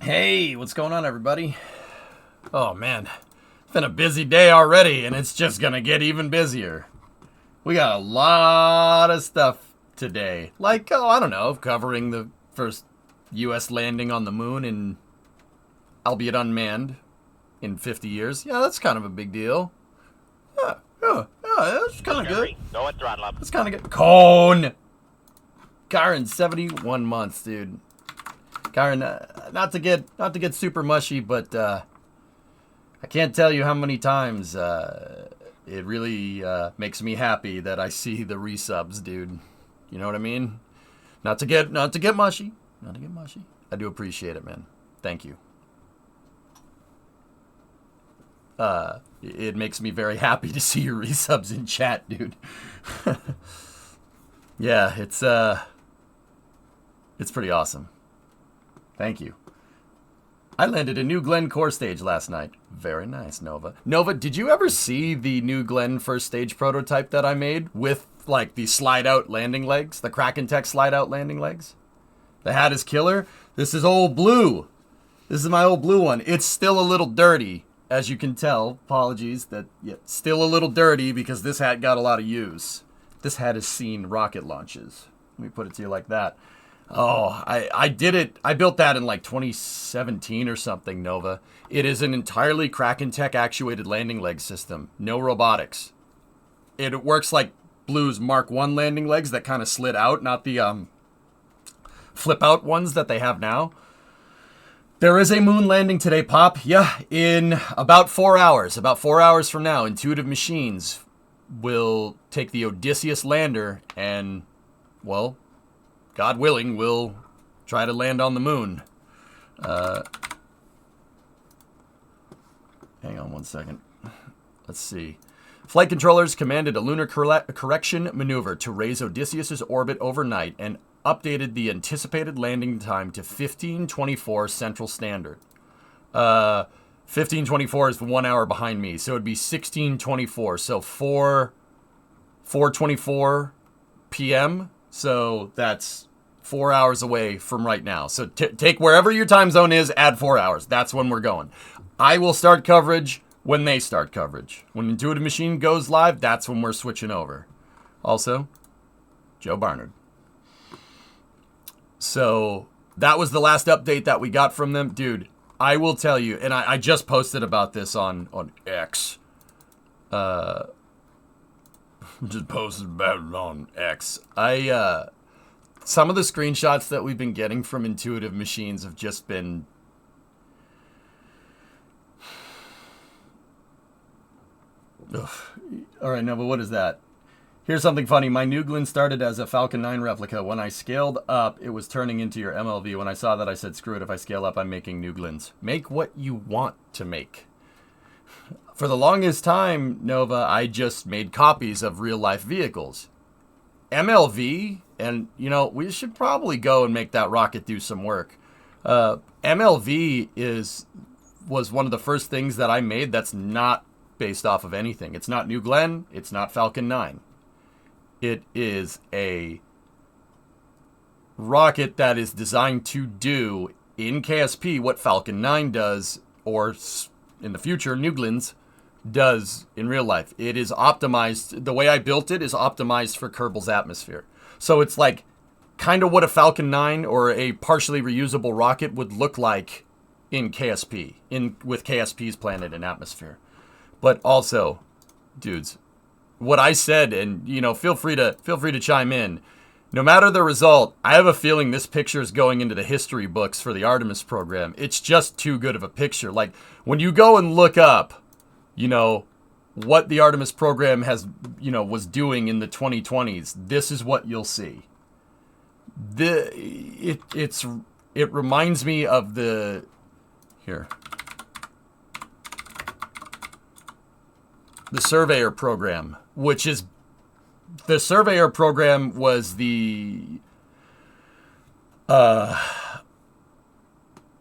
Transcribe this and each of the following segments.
Hey, what's going on, everybody? Oh man, it's been a busy day already, and it's just gonna get even busier. We got a lot of stuff today. Like, oh, I don't know, covering the first U.S. landing on the moon, and albeit unmanned, in 50 years. Yeah, that's kind of a big deal. Yeah, that's kind of good. Go and throttle up. That's kind of good. Cone! Kyron, 71 months, dude. Kyron, not to get super mushy, but I can't tell you how many times it really makes me happy that I see the resubs, dude. You know what I mean? Not to get mushy, I do appreciate it, man. Thank you. It makes me very happy to see your resubs in chat, dude. Yeah, it's pretty awesome. Thank you. I landed a New Glenn core stage last night. Very nice, Nova. Nova, did you ever see the New Glenn first stage prototype that I made with, like, the slide-out landing legs? The Kraken Tech slide-out landing legs? The hat is killer. This is old blue. This is my old blue one. It's still a little dirty, as you can tell. Apologies. Still a little dirty because this hat got a lot of use. This hat has seen rocket launches. Let me put it to you like that. Oh, I did it. I built that in like 2017 or something, Nova. It is an entirely Kraken Tech actuated landing leg system. No robotics. It works like Blue's Mark 1 landing legs that kind of slid out, not the flip out ones that they have now. There is a moon landing today, Pop. Yeah, in about 4 hours. About 4 hours from now, Intuitive Machines will take the Odysseus lander and, well, God willing, we'll try to land on the moon. Hang on one second. Let's see. Flight controllers commanded a lunar correction maneuver to raise Odysseus's orbit overnight and updated the anticipated landing time to 1524 Central Standard. 1524 is 1 hour behind me, so it'd be 1624. So 4:24 p.m. So that's 4 hours away from right now. So take wherever your time zone is, add 4 hours. That's when we're going. I will start coverage when they start coverage. When Intuitive Machine goes live, that's when we're switching over. Also, Joe Barnard. So that was the last update that we got from them. Dude, I will tell you, and I just posted about this on X. Just posted about it on X. Some of the screenshots that we've been getting from Intuitive Machines have just been... Ugh. All right, no, but what is that? Here's something funny. My New Glenn started as a Falcon 9 replica. When I scaled up, it was turning into your MLV. When I saw that, I said, screw it. If I scale up, I'm making New Glens. Make what you want to make. For the longest time, Nova, I just made copies of real-life vehicles. MLV, and, you know, we should probably go and make that rocket do some work. MLV was one of the first things that I made that's not based off of anything. It's not New Glenn. It's not Falcon 9. It is a rocket that is designed to do in KSP what Falcon 9 does, or in the future, New Glenn's does in real life. It is optimized. The way I built it is optimized for Kerbal's atmosphere. So it's like kind of what a Falcon 9 or a partially reusable rocket would look like in KSP, with KSP's planet and atmosphere. But also, dudes, what I said, and you know, feel free to chime in. No matter the result, I have a feeling this picture is going into the history books for the Artemis program. It's just too good of a picture. Like when you go and look up, you know, what the Artemis program was doing in the 2020s, this is what you'll see. It reminds me of the Surveyor program, which is the Surveyor program was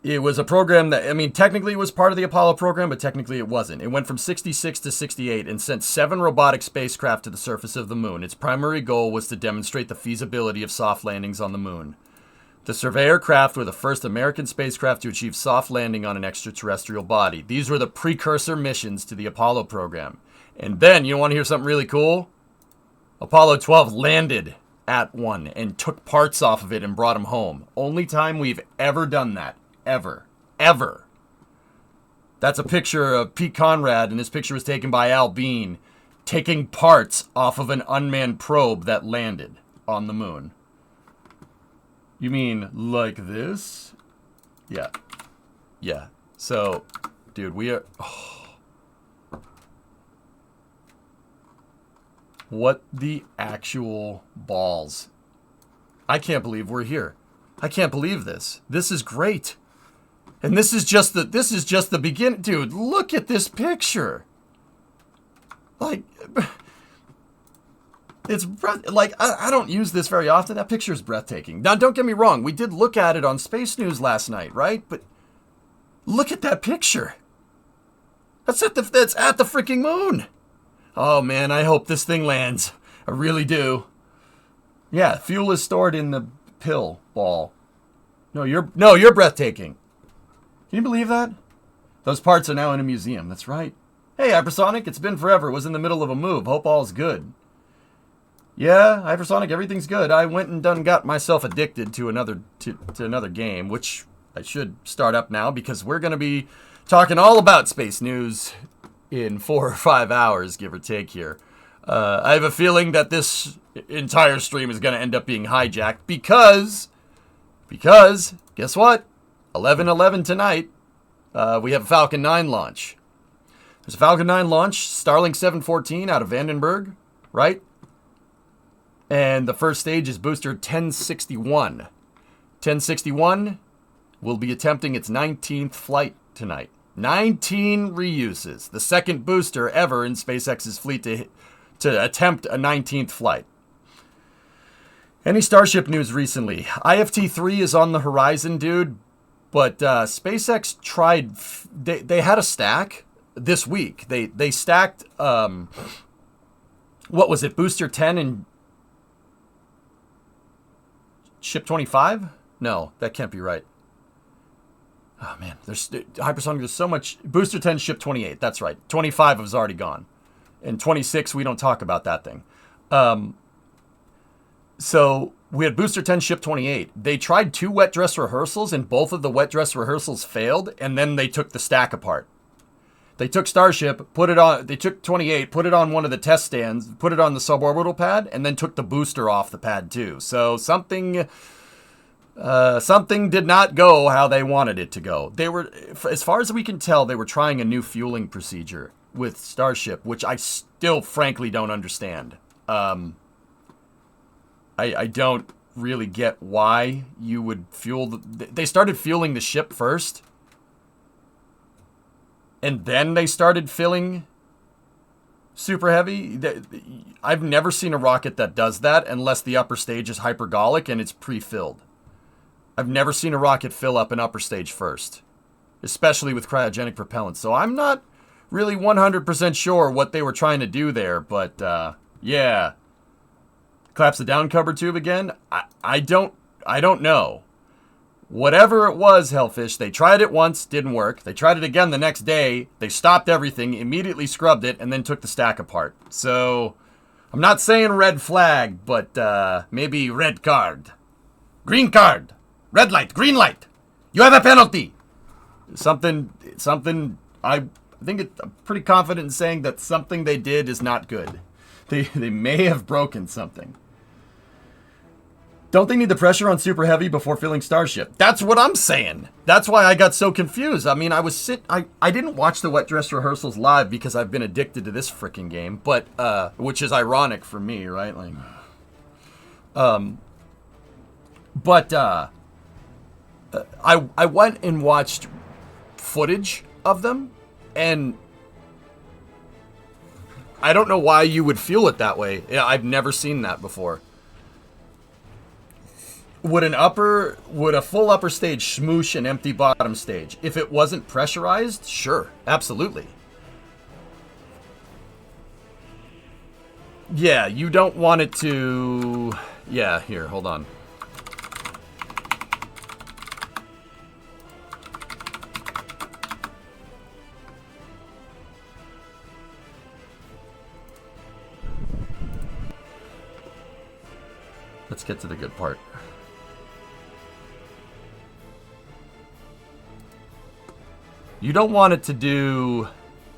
it was a program that, I mean, technically it was part of the Apollo program, but technically it wasn't. It went from 66 to 68 and sent 7 robotic spacecraft to the surface of the moon. Its primary goal was to demonstrate the feasibility of soft landings on the moon. The Surveyor craft were the first American spacecraft to achieve soft landing on an extraterrestrial body. These were the precursor missions to the Apollo program. And then, you want to hear something really cool? Apollo 12 landed at one and took parts off of it and brought them home. Only time we've ever done that. Ever. Ever. That's a picture of Pete Conrad, and this picture was taken by Al Bean, taking parts off of an unmanned probe that landed on the moon. You mean like this? Yeah. Yeah. So, dude, we are... Oh. What the actual balls? I can't believe we're here. I can't believe this. This is great. And this is just the beginning. Dude, look at this picture. Like, it's like I don't use this very often. That picture is breathtaking. Now, don't get me wrong. We did look at it on Space News last night, right? But look at that picture. That's at the freaking moon. Oh man, I hope this thing lands. I really do. Yeah, fuel is stored in the pill ball. No, you're breathtaking. Can you believe that? Those parts are now in a museum. That's right. Hey, Hypersonic, it's been forever. Was in the middle of a move. Hope all's good. Yeah, Hypersonic, everything's good. I went and got myself addicted to another game, which I should start up now because we're going to be talking all about space news in 4 or 5 hours, give or take here. I have a feeling that this entire stream is going to end up being hijacked because, guess what? 11/11 tonight, we have a Falcon 9 launch. There's a Falcon 9 launch, Starlink 714 out of Vandenberg, right? And the first stage is booster 1061. 1061 will be attempting its 19th flight tonight. 19 reuses, the second booster ever in SpaceX's fleet to attempt a 19th flight. Any Starship news recently? IFT-3 is on the horizon, dude, but SpaceX tried, they had a stack this week. They stacked, what was it, Booster 10 and Ship 25? No, that can't be right. Oh, man, there's Hypersonic, there's so much. Booster 10, Ship 28, that's right. 25 is already gone. And 26, we don't talk about that thing. So we had Booster 10, Ship 28. They tried 2 wet dress rehearsals, and both of the wet dress rehearsals failed, and then they took the stack apart. They took Starship, they took 28, put it on one of the test stands, put it on the suborbital pad, and then took the booster off the pad too. So something did not go how they wanted it to go. They were, as far as we can tell, they were trying a new fueling procedure with Starship, which I still frankly don't understand. I don't really get why you would fuel they started fueling the ship first, and then they started filling Super Heavy. I've never seen a rocket that does that unless the upper stage is hypergolic and it's pre-filled. I've never seen a rocket fill up an upper stage first, especially with cryogenic propellant. So I'm not really 100% sure what they were trying to do there, but yeah. Collapse the down cover tube again? I don't know. Whatever it was, Hellfish, they tried it once, didn't work. They tried it again the next day. They stopped everything, immediately scrubbed it, and then took the stack apart. So, I'm not saying red flag, but maybe red card. Green card. Red light, green light. You have a penalty. Something, I think I'm pretty confident in saying that something they did is not good. They may have broken something. Don't they need the pressure on Super Heavy before filling Starship? That's what I'm saying. That's why I got so confused. I mean, I didn't watch the wet dress rehearsals live because I've been addicted to this freaking game, but which is ironic for me, right? Like, I went and watched footage of them, and I don't know why you would fuel it that way. I've never seen that before. Would a full upper stage smoosh an empty bottom stage? If it wasn't pressurized, sure, absolutely. Yeah, you don't want it to... Yeah, here, hold on. Let's get to the good part. You don't want it to do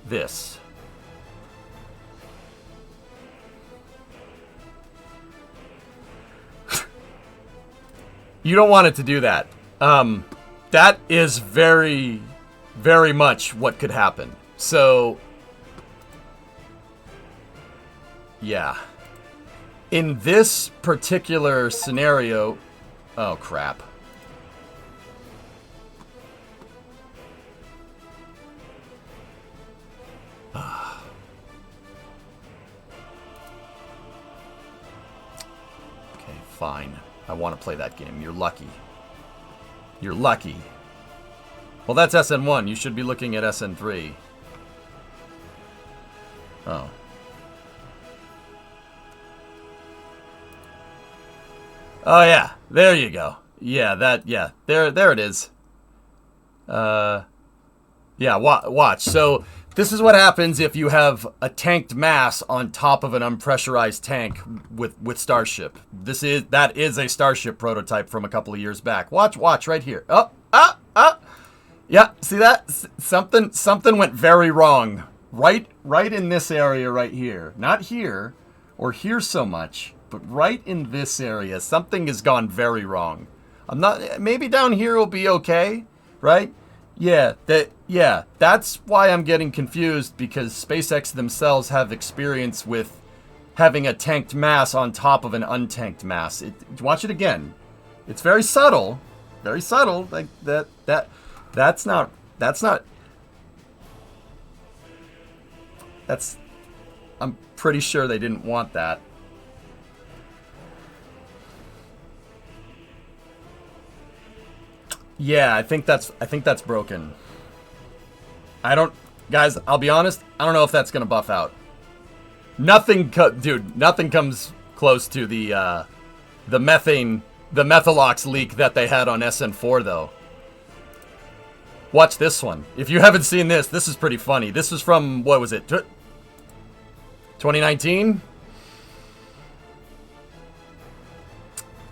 this. You don't want it to do that. That is very, very much what could happen. So, yeah. In this particular scenario... Oh, crap. Okay, fine. I want to play that game. You're lucky. You're lucky. Well, that's SN1. You should be looking at SN3. Oh. Oh, yeah. There you go. Yeah, that, yeah. There it is. Yeah, watch. So, this is what happens if you have a tanked mass on top of an unpressurized tank with Starship. That is a Starship prototype from a couple of years back. Watch right here. Yeah, see that? Something went very wrong. Right in this area right here. Not here or here so much, but right in this area, something has gone very wrong. Maybe down here will be okay, right? Yeah, that's why I'm getting confused, because SpaceX themselves have experience with having a tanked mass on top of an untanked mass. Watch it again. It's very subtle, like that's I'm pretty sure they didn't want that. Yeah, I think that's broken. Guys, I'll be honest, I don't know if that's gonna buff out. Nothing comes close to the Methalox leak that they had on SN4 though. Watch this one. If you haven't seen this, this is pretty funny. This is from, what was it, 2019?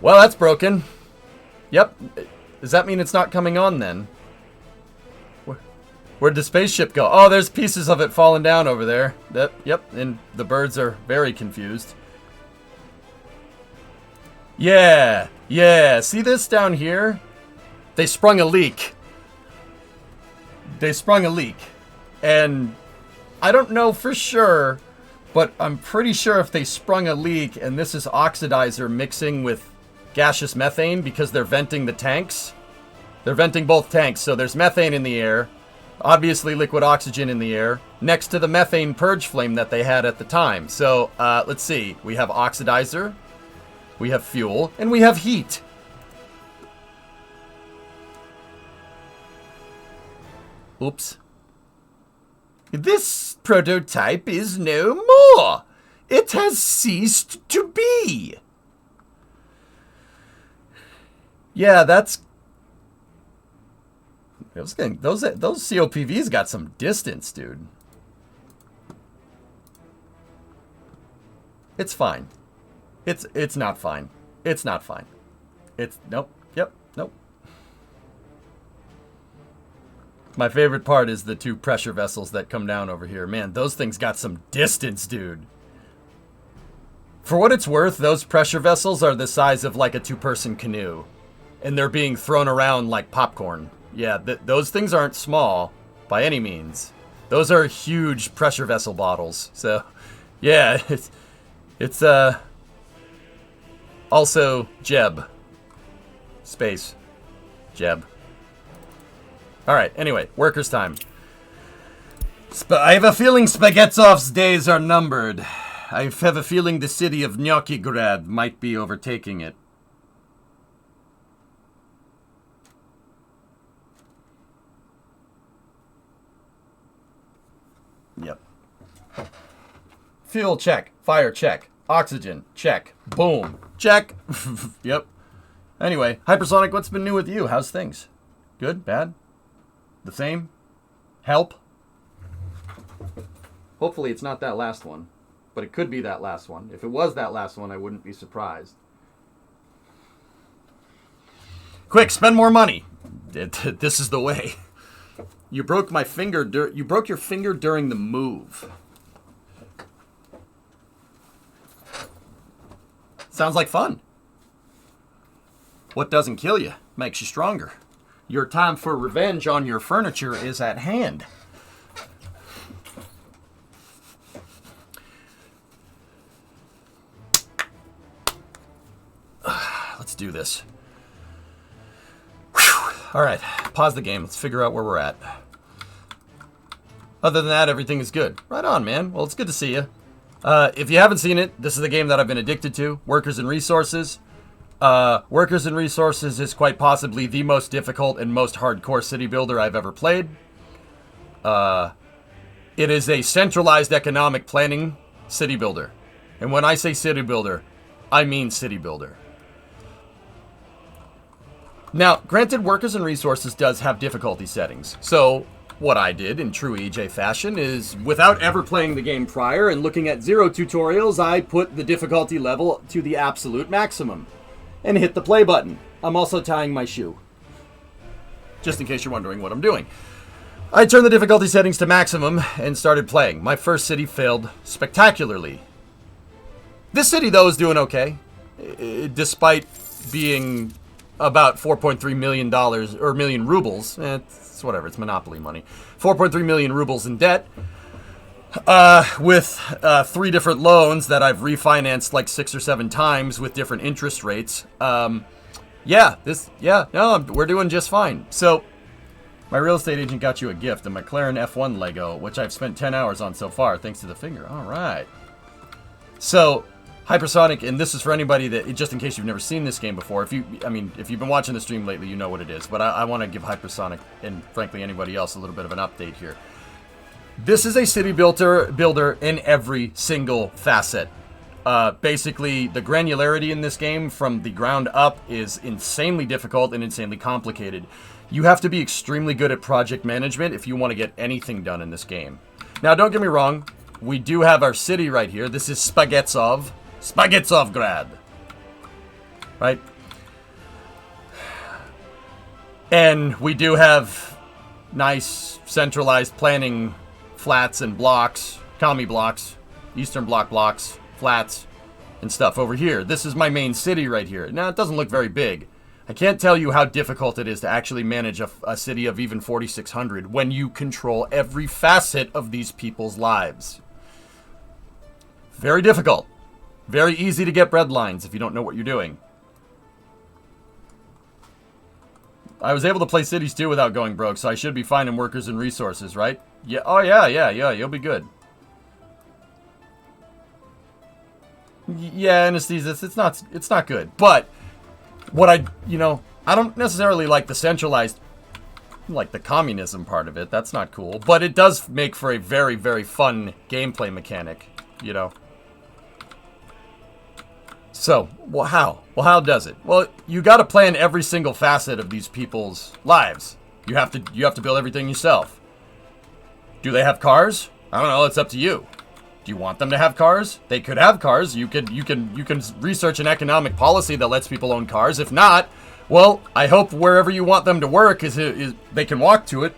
Well, that's broken. Yep. Does that mean it's not coming on then? Where'd the spaceship go? Oh, there's pieces of it falling down over there. Yep, and the birds are very confused. Yeah. See this down here? They sprung a leak. And I don't know for sure, but I'm pretty sure if they sprung a leak and this is oxidizer mixing with gaseous methane, because they're venting the tanks. They're venting both tanks, so there's methane in the air. Obviously liquid oxygen in the air, next to the methane purge flame that they had at the time. So, let's see. We have oxidizer, we have fuel, and we have heat. Oops. This prototype is no more. It has ceased to be. Yeah, that's... Those COPVs got some distance, dude. It's fine. It's not fine. It's not fine. Nope. Yep. Nope. My favorite part is the two pressure vessels that come down over here. Man, those things got some distance, dude. For what it's worth, those pressure vessels are the size of like a two-person canoe. And they're being thrown around like popcorn. Yeah, those things aren't small by any means. Those are huge pressure vessel bottles. So, yeah, it's also Jeb. Space. Jeb. Alright, anyway, workers' time. I have a feeling Spaghettov's days are numbered. I have a feeling the city of Gnocchi-grad might be overtaking it. Yep. Fuel check. Fire check. Oxygen check. Boom. Check. Yep. Anyway, Hypersonic, what's been new with you? How's things? Good? Bad? The same? Help? Hopefully it's not that last one. But it could be that last one. If it was that last one, I wouldn't be surprised. Quick, spend more money. This is the way. You broke my finger. You broke your finger during the move. Sounds like fun. What doesn't kill you makes you stronger. Your time for revenge on your furniture is at hand. Let's do this. Whew. All right, pause the game. Let's figure out where we're at. Other than that, everything is good. Right on, man. Well, it's good to see you. If you haven't seen it, this is the game that I've been addicted to. Workers and Resources. Workers and Resources is quite possibly the most difficult and most hardcore city builder I've ever played. It is a centralized economic planning city builder. And when I say city builder, I mean city builder. Now, granted, Workers and Resources does have difficulty settings. So, what I did in true EJ fashion is, without ever playing the game prior and looking at zero tutorials, I put the difficulty level to the absolute maximum. And hit the play button. I'm also tying my shoe. Just in case you're wondering what I'm doing. I turned the difficulty settings to maximum and started playing. My first city failed spectacularly. This city, though, is doing okay. Despite being about $4.3 million, or million rubles. It's whatever, it's monopoly money. 4.3 million rubles in debt. With 3 different loans that I've refinanced like 6 or 7 times with different interest rates. We're doing just fine. So, my real estate agent got you a gift, a McLaren F1 Lego, which I've spent 10 hours on so far, thanks to the finger. All right. So, Hypersonic, and this is for anybody that, just in case you've never seen this game before. If you've been watching the stream lately, you know what it is. But I want to give Hypersonic, and frankly anybody else, a little bit of an update here. This is a city builder in every single facet. Basically, the granularity in this game from the ground up is insanely difficult and insanely complicated. You have to be extremely good at project management if you want to get anything done in this game. Now, don't get me wrong. We do have our city right here. This is Spagetsovgrad. Right? And we do have nice centralized planning flats and blocks, commie blocks, Eastern Bloc blocks, flats, and stuff over here. This is my main city right here. Now, it doesn't look very big. I can't tell you how difficult it is to actually manage a city of even 4,600 when you control every facet of these people's lives. Very difficult. Very easy to get breadlines if you don't know what you're doing. I was able to play cities too without going broke, so I should be fine in Workers and Resources, right? Yeah. Oh yeah, you'll be good. Yeah, anesthesis, it's not good. But what I don't necessarily like the centralized, like the communism part of it. That's not cool. But it does make for a very, very fun gameplay mechanic, you know. So, how? Well, how does it? Well, you got to plan every single facet of these people's lives. You have to build everything yourself. Do they have cars? I don't know. It's up to you. Do you want them to have cars? They could have cars. You can research an economic policy that lets people own cars. If not, well, I hope wherever you want them to work is they can walk to it.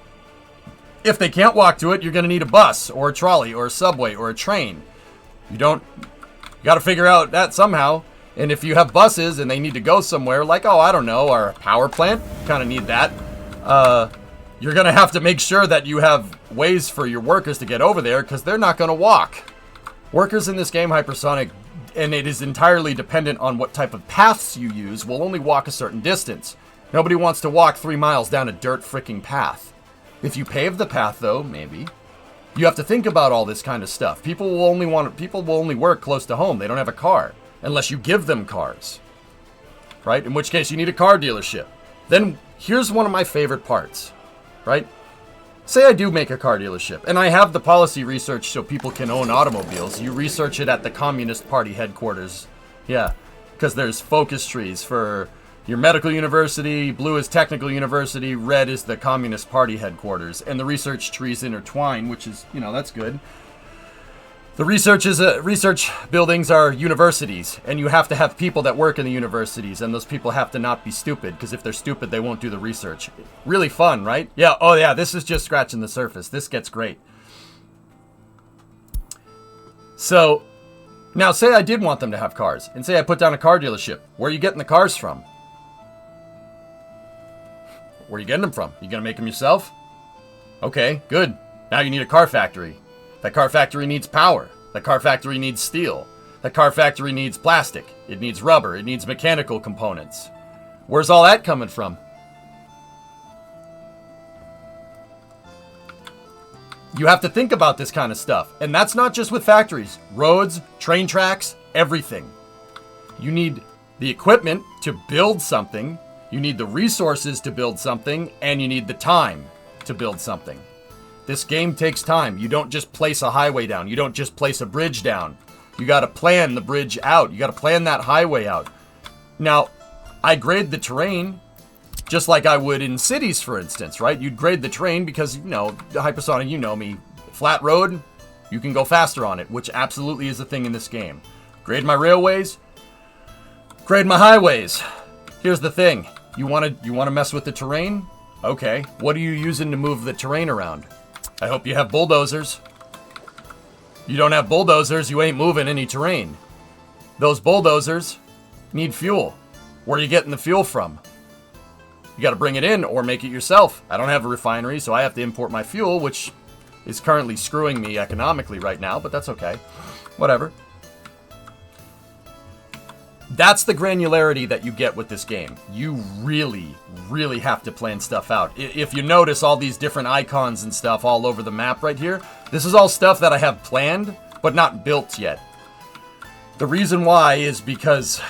If they can't walk to it, you're going to need a bus or a trolley or a subway or a train. You got to figure out that somehow. And if you have buses and they need to go somewhere, like, I don't know, our power plant, kind of need that. You're going to have to make sure that you have ways for your workers to get over there because they're not going to walk. Workers in this game, Hypersonic, and it is entirely dependent on what type of paths you use, will only walk a certain distance. Nobody wants to walk 3 miles down a dirt freaking path. If you pave the path, though, maybe. You have to think about all this kind of stuff. People will only work close to home. They don't have a car unless you give them cars. Right? In which case you need a car dealership. Then here's one of my favorite parts. Right? Say I do make a car dealership, and I have the policy research so people can own automobiles. You research it at the Communist Party headquarters. Yeah, because there's focus trees for your medical university, blue is technical university, red is the Communist Party headquarters, and the research trees intertwine, which is, that's good. The research buildings are universities, and you have to have people that work in the universities, and those people have to not be stupid, because if they're stupid, they won't do the research. Really fun, right? Yeah, oh yeah, this is just scratching the surface. This gets great. So, now say I did want them to have cars, and say I put down a car dealership. Where are you getting the cars from? Where are you getting them from? You gonna make them yourself? Okay, good. Now you need a car factory. That car factory needs power. That car factory needs steel. That car factory needs plastic. It needs rubber. It needs mechanical components. Where's all that coming from? You have to think about this kind of stuff. And that's not just with factories. Roads, train tracks, everything. You need the equipment to build something. You need the resources to build something. And you need the time to build something. This game takes time. You don't just place a highway down. You don't just place a bridge down. You got to plan the bridge out. You got to plan that highway out. Now, I grade the terrain just like I would in cities, for instance, right? You'd grade the terrain because, you know, Hypersonic, you know me. Flat road, you can go faster on it, which absolutely is a thing in this game. Grade my railways, grade my highways. Here's the thing. You want to mess with the terrain? Okay. What are you using to move the terrain around? I hope you have bulldozers. You don't have bulldozers, you ain't moving any terrain. Those bulldozers need fuel. Where are you getting the fuel from? You got to bring it in or make it yourself. I don't have a refinery, so I have to import my fuel, which is currently screwing me economically right now, but that's okay. Whatever. That's the granularity that you get with this game. You really, really have to plan stuff out. If you notice all these different icons and stuff all over the map right here, this is all stuff that I have planned, but not built yet. The reason why is because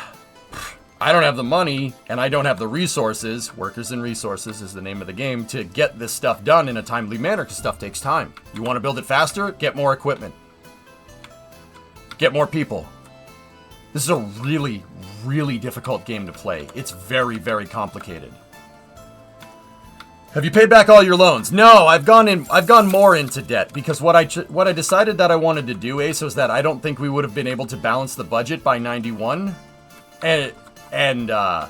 I don't have the money and I don't have the resources, workers and resources is the name of the game, to get this stuff done in a timely manner, because stuff takes time. You want to build it faster? Get more equipment. Get more people. This is a really, really difficult game to play. It's very, very complicated. Have you paid back all your loans? No, I've gone more into debt because what I decided that I wanted to do, Ace, was that I don't think we would have been able to balance the budget by 91. And I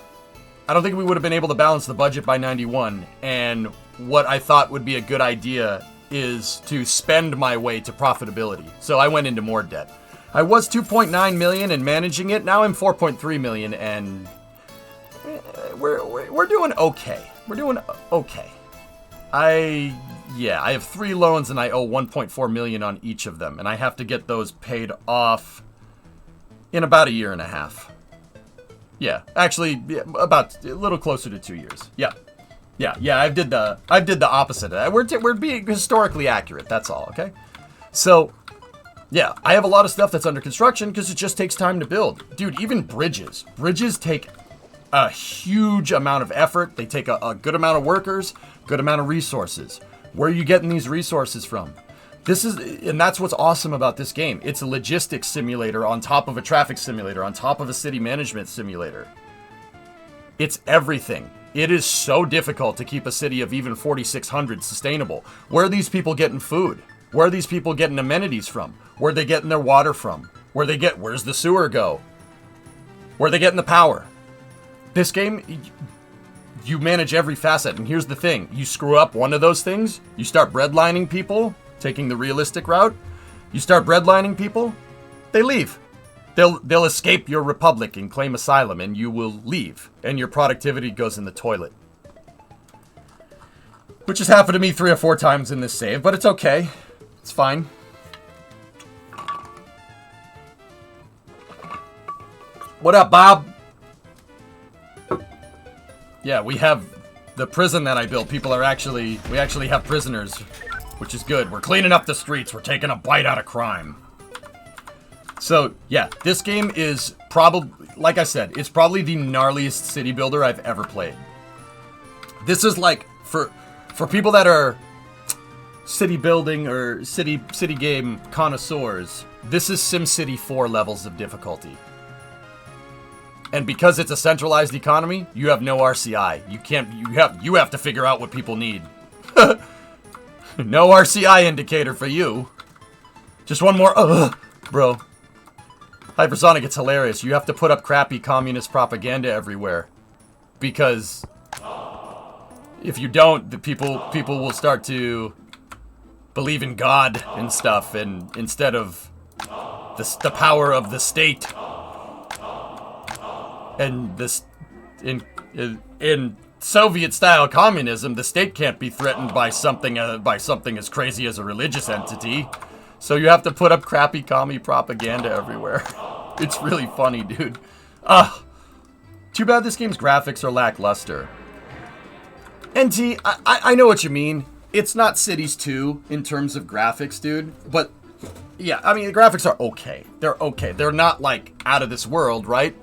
don't think we would have been able to balance the budget by 91. And what I thought would be a good idea is to spend my way to profitability. So I went into more debt. I was 2.9 million and managing it. Now I'm 4.3 million, and we're doing okay. We're doing okay. I have 3 loans and I owe 1.4 million on each of them, and I have to get those paid off in about a year and a half. Yeah, actually, about a little closer to 2 years. Yeah. I did the opposite of that. We're being historically accurate. That's all. Okay. So. Yeah, I have a lot of stuff that's under construction because it just takes time to build. Dude, even bridges. Bridges take a huge amount of effort. They take a good amount of workers, good amount of resources. Where are you getting these resources from? And that's what's awesome about this game. It's a logistics simulator on top of a traffic simulator, on top of a city management simulator. It's everything. It is so difficult to keep a city of even 4,600 sustainable. Where are these people getting food? Where are these people getting amenities from? Where are they getting their water from? Where's the sewer go? Where are they getting the power? This game, you manage every facet, and here's the thing. You screw up one of those things, you start breadlining people, taking the realistic route, you start breadlining people, they leave. They'll escape your republic and claim asylum, and you will leave, and your productivity goes in the toilet. Which has happened to me 3 or 4 times in this save, but it's okay. It's fine. What up, Bob? Yeah, we have the prison that I built. We actually have prisoners, which is good. We're cleaning up the streets. We're taking a bite out of crime. So, yeah, this game is probably, like I said, it's probably the gnarliest city builder I've ever played. This is like, for people that are city building or city game connoisseurs, this is SimCity 4 levels of difficulty. And because it's a centralized economy, you have no RCI. You have to figure out what people need. No RCI indicator for you. Just one more. Bro. Hypersonic, it's hilarious. You have to put up crappy communist propaganda everywhere. Because if you don't, the people will start to believe in God and stuff, and instead of the power of the state. And this in Soviet-style communism, the state can't be threatened by something as crazy as a religious entity. So you have to put up crappy commie propaganda everywhere. It's really funny, dude. Too bad this game's graphics are lackluster. NT, I know what you mean. It's not Cities 2 in terms of graphics, dude. But, yeah, I mean, the graphics are okay. They're okay. They're not, like, out of this world, right?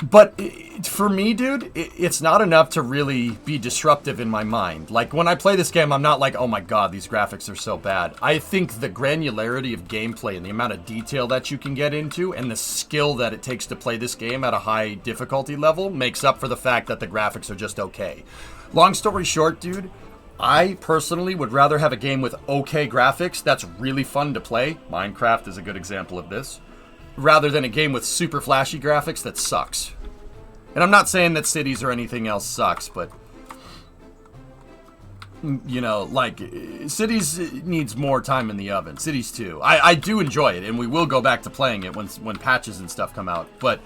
But for me, dude, it's not enough to really be disruptive in my mind. Like, when I play this game, I'm not like, oh my god, these graphics are so bad. I think the granularity of gameplay and the amount of detail that you can get into and the skill that it takes to play this game at a high difficulty level makes up for the fact that the graphics are just okay. Long story short, dude, I personally would rather have a game with okay graphics that's really fun to play. Minecraft is a good example of this. Rather than a game with super flashy graphics that sucks. And I'm not saying that Cities or anything else sucks, but you know, like, Cities needs more time in the oven. Cities 2. I do enjoy it, and we will go back to playing it when patches and stuff come out, but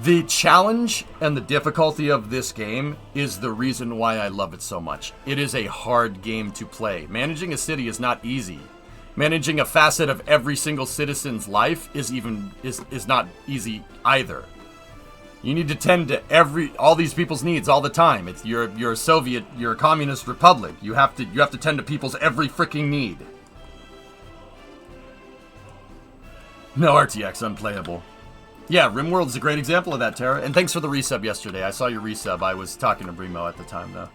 the challenge and the difficulty of this game is the reason why I love it so much. It is a hard game to play. Managing a city is not easy. Managing a facet of every single citizen's life is not easy either. You need to tend to all these people's needs all the time. You're a Soviet, you're a communist republic. You have to tend to people's every freaking need. No RTX, unplayable. Yeah, RimWorld's a great example of that, Tara. And thanks for the resub yesterday. I saw your resub. I was talking to Brimo at the time, though.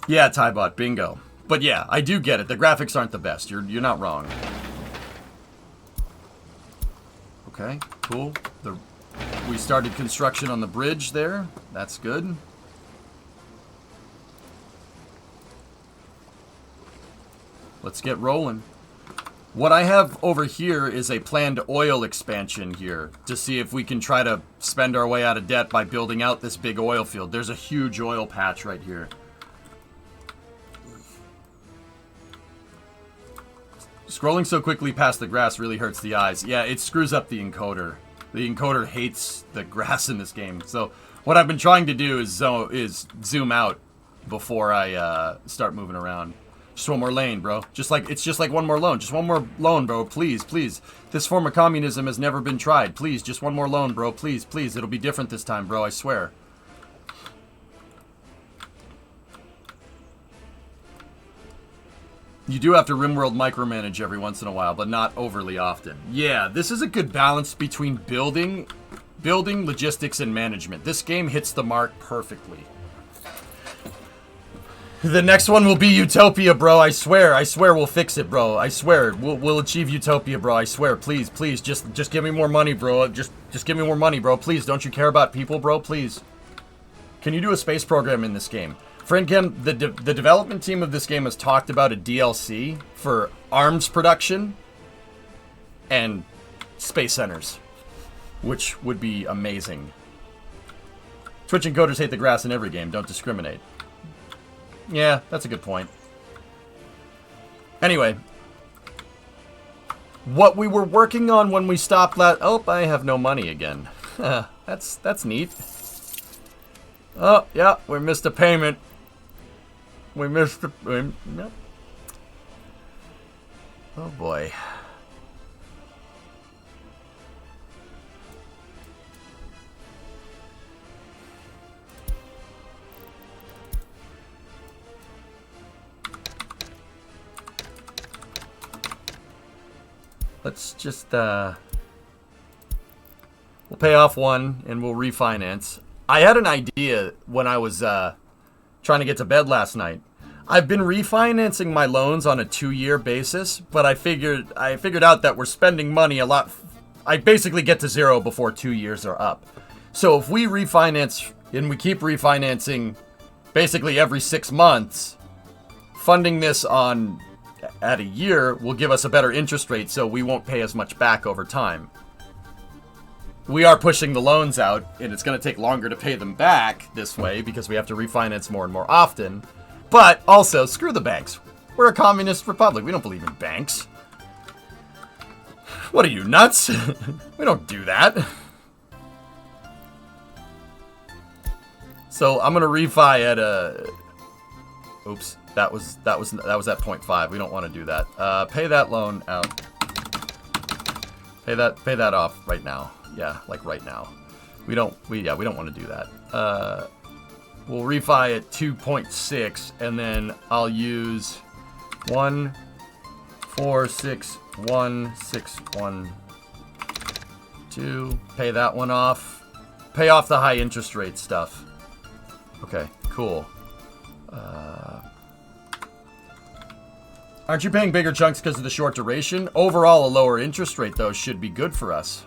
Yeah, Tybot, bingo. But yeah, I do get it. The graphics aren't the best. You're not wrong. Okay, cool. We started construction on the bridge there. That's good. Let's get rolling. What I have over here is a planned oil expansion here to see if we can try to spend our way out of debt by building out this big oil field. There's a huge oil patch right here. Scrolling so quickly past the grass really hurts the eyes. Yeah, it screws up the encoder. The encoder hates the grass in this game. So what I've been trying to do is zoom out before I start moving around. Just one more lane, bro. It's just like one more loan. Just one more loan, bro. Please, please. This form of communism has never been tried. Please, just one more loan, bro. Please, please. It'll be different this time, bro. I swear. You do have to RimWorld micromanage every once in a while, but not overly often. Yeah, this is a good balance between building, logistics, and management. This game hits the mark perfectly. The next one will be Utopia, bro. I swear we'll fix it, bro. I swear we'll achieve Utopia, bro. I swear. Please, please, just give me more money, bro. Just give me more money, bro. Please, don't you care about people, bro? Please. Can you do a space program in this game? Friendcam, the development team of this game has talked about a DLC for arms production and space centers, which would be amazing. Twitch encoders hate the grass in every game. Don't discriminate. Yeah, that's a good point. Anyway, what we were working on when we stopped oh, I have no money again. That's neat. Oh, yeah, we missed a payment. We missed the... Yep. Oh, boy. Let's just, we'll pay off one and we'll refinance. I had an idea when I was, trying to get to bed last night. I've been refinancing my loans on a 2-year basis, but I figured out that we're spending money a lot. I basically get to zero before 2 years are up. So if we refinance and we keep refinancing basically every 6 months, funding this on at a year will give us a better interest rate, so we won't pay as much back over time. We are pushing the loans out, and it's going to take longer to pay them back this way because we have to refinance more and more often. But also, screw the banks. We're a communist republic. We don't believe in banks. What are you, nuts? We don't do that. So I'm going to refi at a... Oops, that was at 0.5. We don't want to do that. Pay that loan out. Pay that off right now. Yeah, like right now. We don't want to do that. We'll refi at 2.6, and then I'll use 1, 4, 6, 1, 6, 1, 2. Pay that one off. Pay off the high interest rate stuff. Okay, cool. Aren't you paying bigger chunks because of the short duration? Overall, a lower interest rate, though, should be good for us.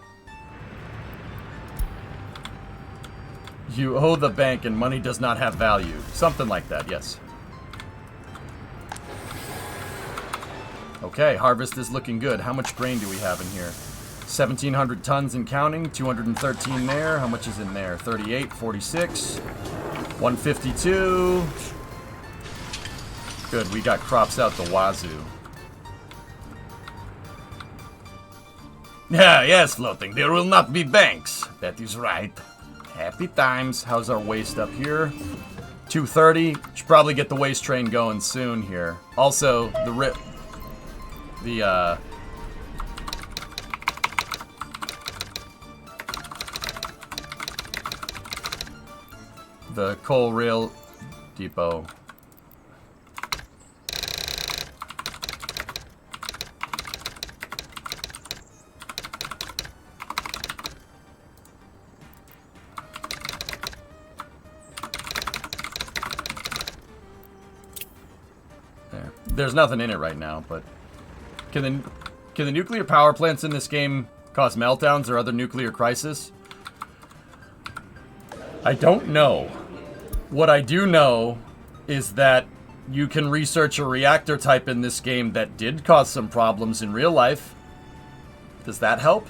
You owe the bank and money does not have value. Something like that, yes. Okay, harvest is looking good. How much grain do we have in here? 1,700 tons and counting. 213 there. How much is in there? 38, 46, 152. Good, we got crops out the wazoo. Yeah, yes, floating. There will not be banks. That is right. Happy times. How's our waste up here? 230. Should probably get the waste train going soon here. Also, the coal rail depot. There's nothing in it right now, but can the nuclear power plants in this game cause meltdowns or other nuclear crisis? I don't know. What I do know is that you can research a reactor type in this game that did cause some problems in real life. Does that help?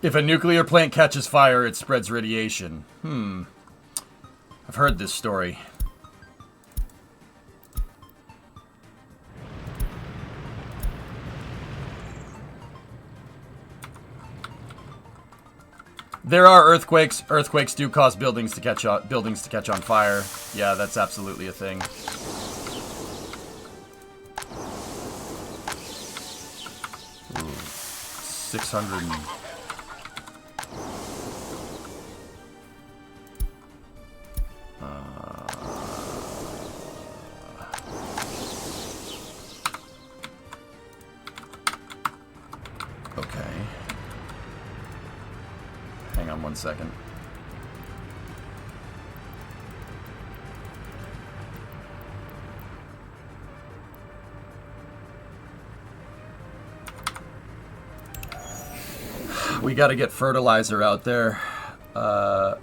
If a nuclear plant catches fire, it spreads radiation. I've heard this story. There are earthquakes. Earthquakes do cause buildings to catch on fire. Yeah, that's absolutely a thing. Ooh, 600. Okay. Hang on one second. We got to get fertilizer out there. I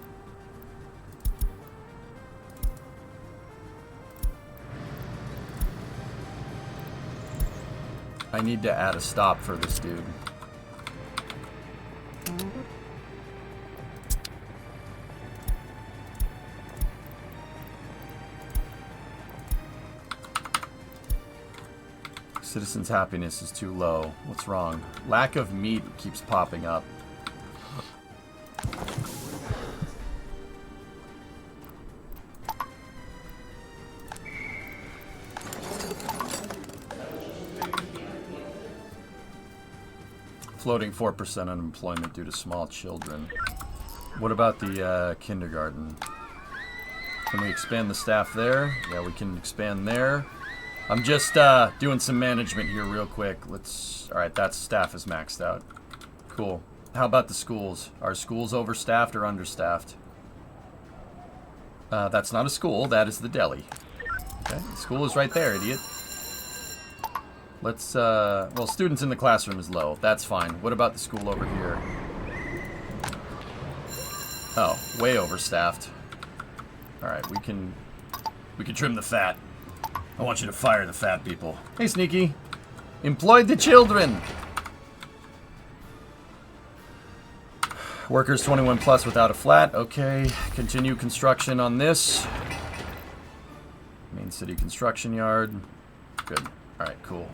need to add a stop for this dude. Citizens' happiness is too low. What's wrong? Lack of meat keeps popping up. Floating 4% unemployment due to small children. What about the kindergarten? Can we expand the staff there? Yeah, we can expand there. I'm just doing some management here real quick. Alright, that staff is maxed out. Cool. How about the schools? Are schools overstaffed or understaffed? That's not a school. That is the deli. Okay, the school is right there, idiot. Let's, well, students in the classroom is low. That's fine. What about the school over here? Oh, way overstaffed. Alright, we can trim the fat. I want you to fire the fat people. Hey, Sneaky. Employ the children! Workers 21 plus without a flat. Okay, continue construction on this. Main city construction yard. Good. Alright, cool.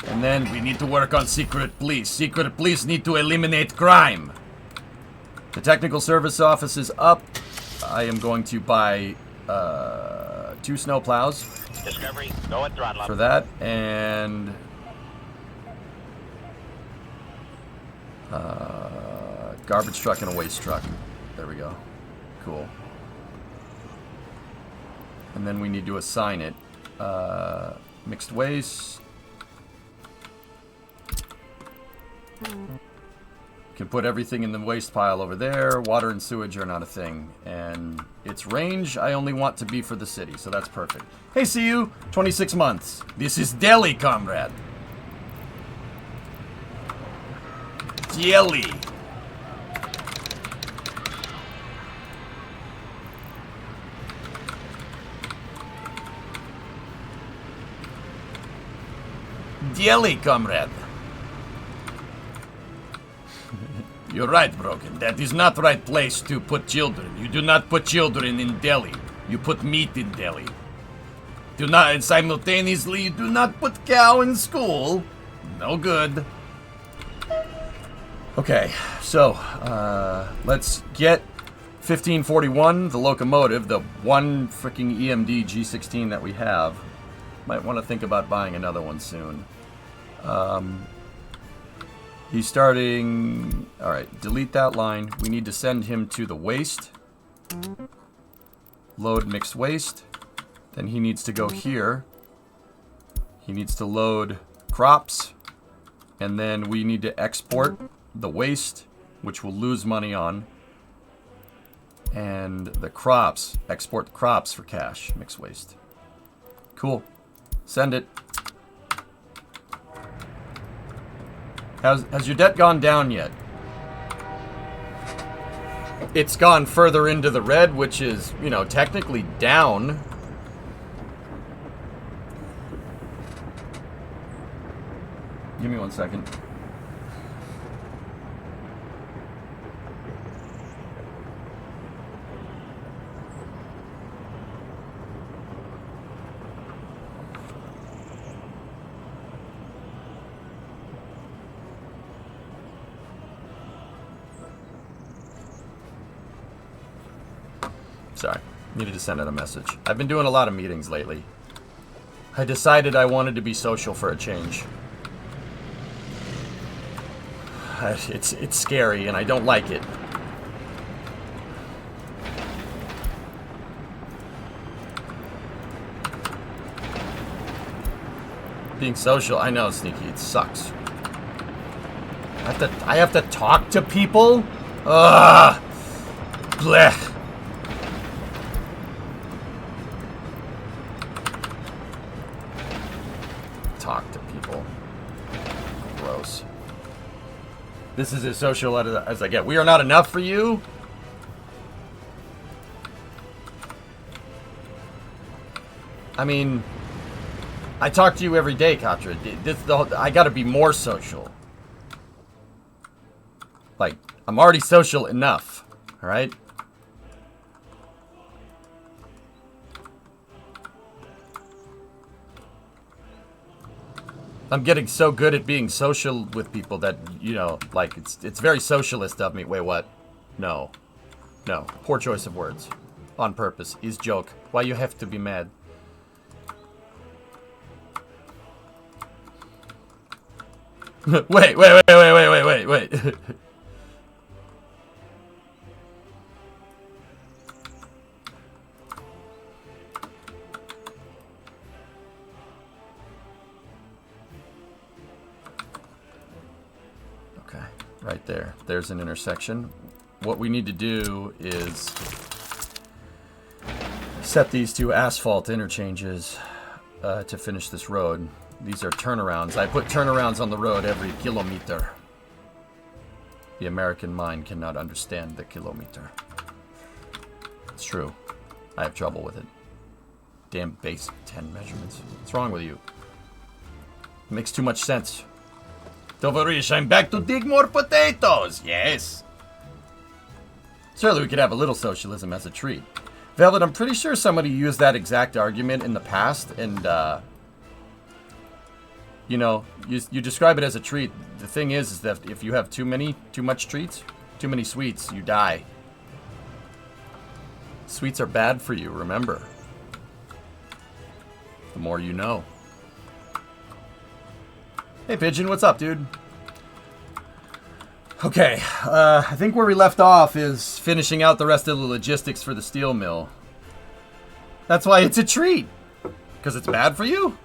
And then we need to work on secret police. Secret police need to eliminate crime. The technical service office is up. I am going to buy 2 snow plows. Discovery, go at throttle up. For that, and garbage truck and a waste truck. There we go. Cool. And then we need to assign it. Mixed waste. Can put everything in the waste pile over there. Water and sewage are not a thing. And its range, I only want to be for the city, so that's perfect. Hey, see you. 26 months. This is Delhi, comrade. Delhi. Delhi, comrade. You're right, Broken. That is not the right place to put children. You do not put children in Delhi. You put meat in Delhi. Do not, and simultaneously, you do not put cow in school. No good. Okay, so, let's get 1541, the locomotive, the one freaking EMD G16 that we have. Might want to think about buying another one soon. He's starting... Alright, delete that line. We need to send him to the waste. Load mixed waste. Then he needs to go here. He needs to load crops. And then we need to export the waste, which we'll lose money on. And the crops. Export the crops for cash. Mixed waste. Cool. Send it. Has your debt gone down yet? It's gone further into the red, which is, you know, technically down. Give me 1 second. Sorry, needed to send out a message. I've been doing a lot of meetings lately. I decided I wanted to be social for a change. It's scary and I don't like it. Being social, I know, Sneaky, it sucks. I have to talk to people? Ugh! Blech! Talk to people. Gross. This is as social as I get. We are not enough for you? I mean, I talk to you every day, Katra. I gotta be more social. Like, I'm already social enough, alright? I'm getting so good at being social with people that, you know, like, it's very socialist of me. Wait, what? No. No. Poor choice of words. On purpose. Is joke. Why you have to be mad? wait. Right there. There's an intersection. What we need to do is set these two asphalt interchanges to finish this road. These are turnarounds. I put turnarounds on the road every kilometer. The American mind cannot understand the kilometer. It's true. I have trouble with it. Damn base 10 measurements. What's wrong with you? It makes too much sense. Tovarish, I'm back to dig more potatoes. Yes. Surely we could have a little socialism as a treat. Velvet, I'm pretty sure somebody used that exact argument in the past, and, you know, you describe it as a treat. The thing is that if you have too much treats, too many sweets, you die. Sweets are bad for you, remember. The more you know. Hey, Pigeon, what's up, dude? Okay, I think where we left off is finishing out the rest of the logistics for the steel mill. That's why it's a treat. Because it's bad for you?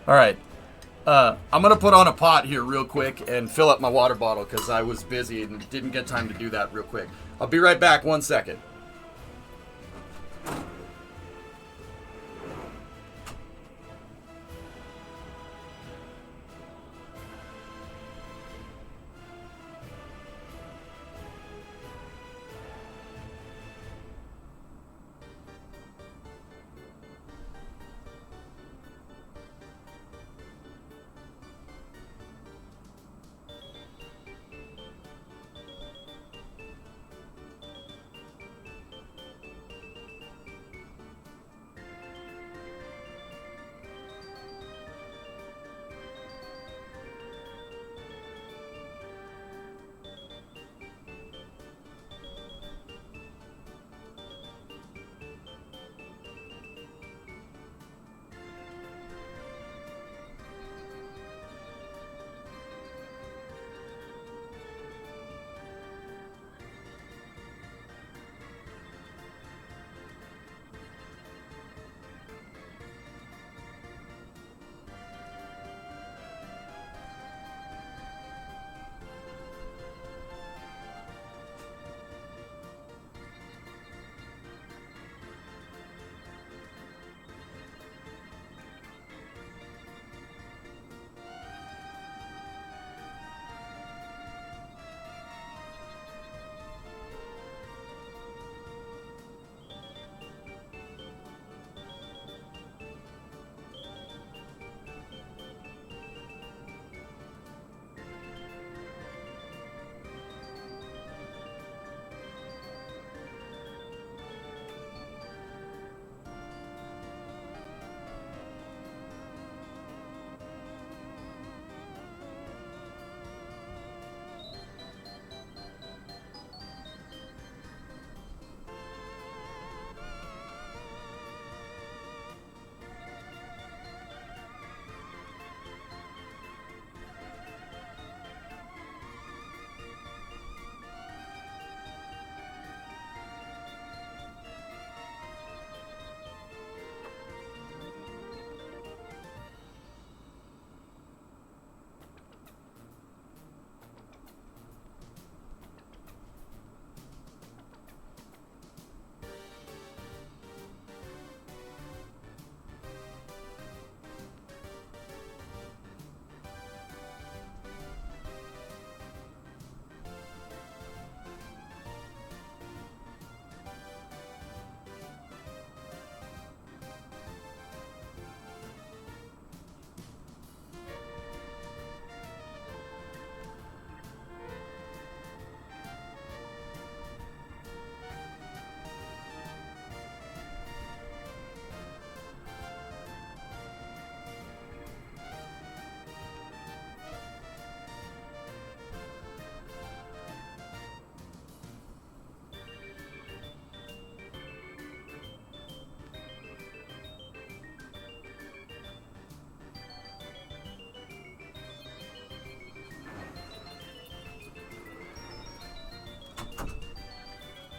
Alright. I'm going to put on a pot here real quick and fill up my water bottle because I was busy and didn't get time to do that real quick. I'll be right back, 1 second.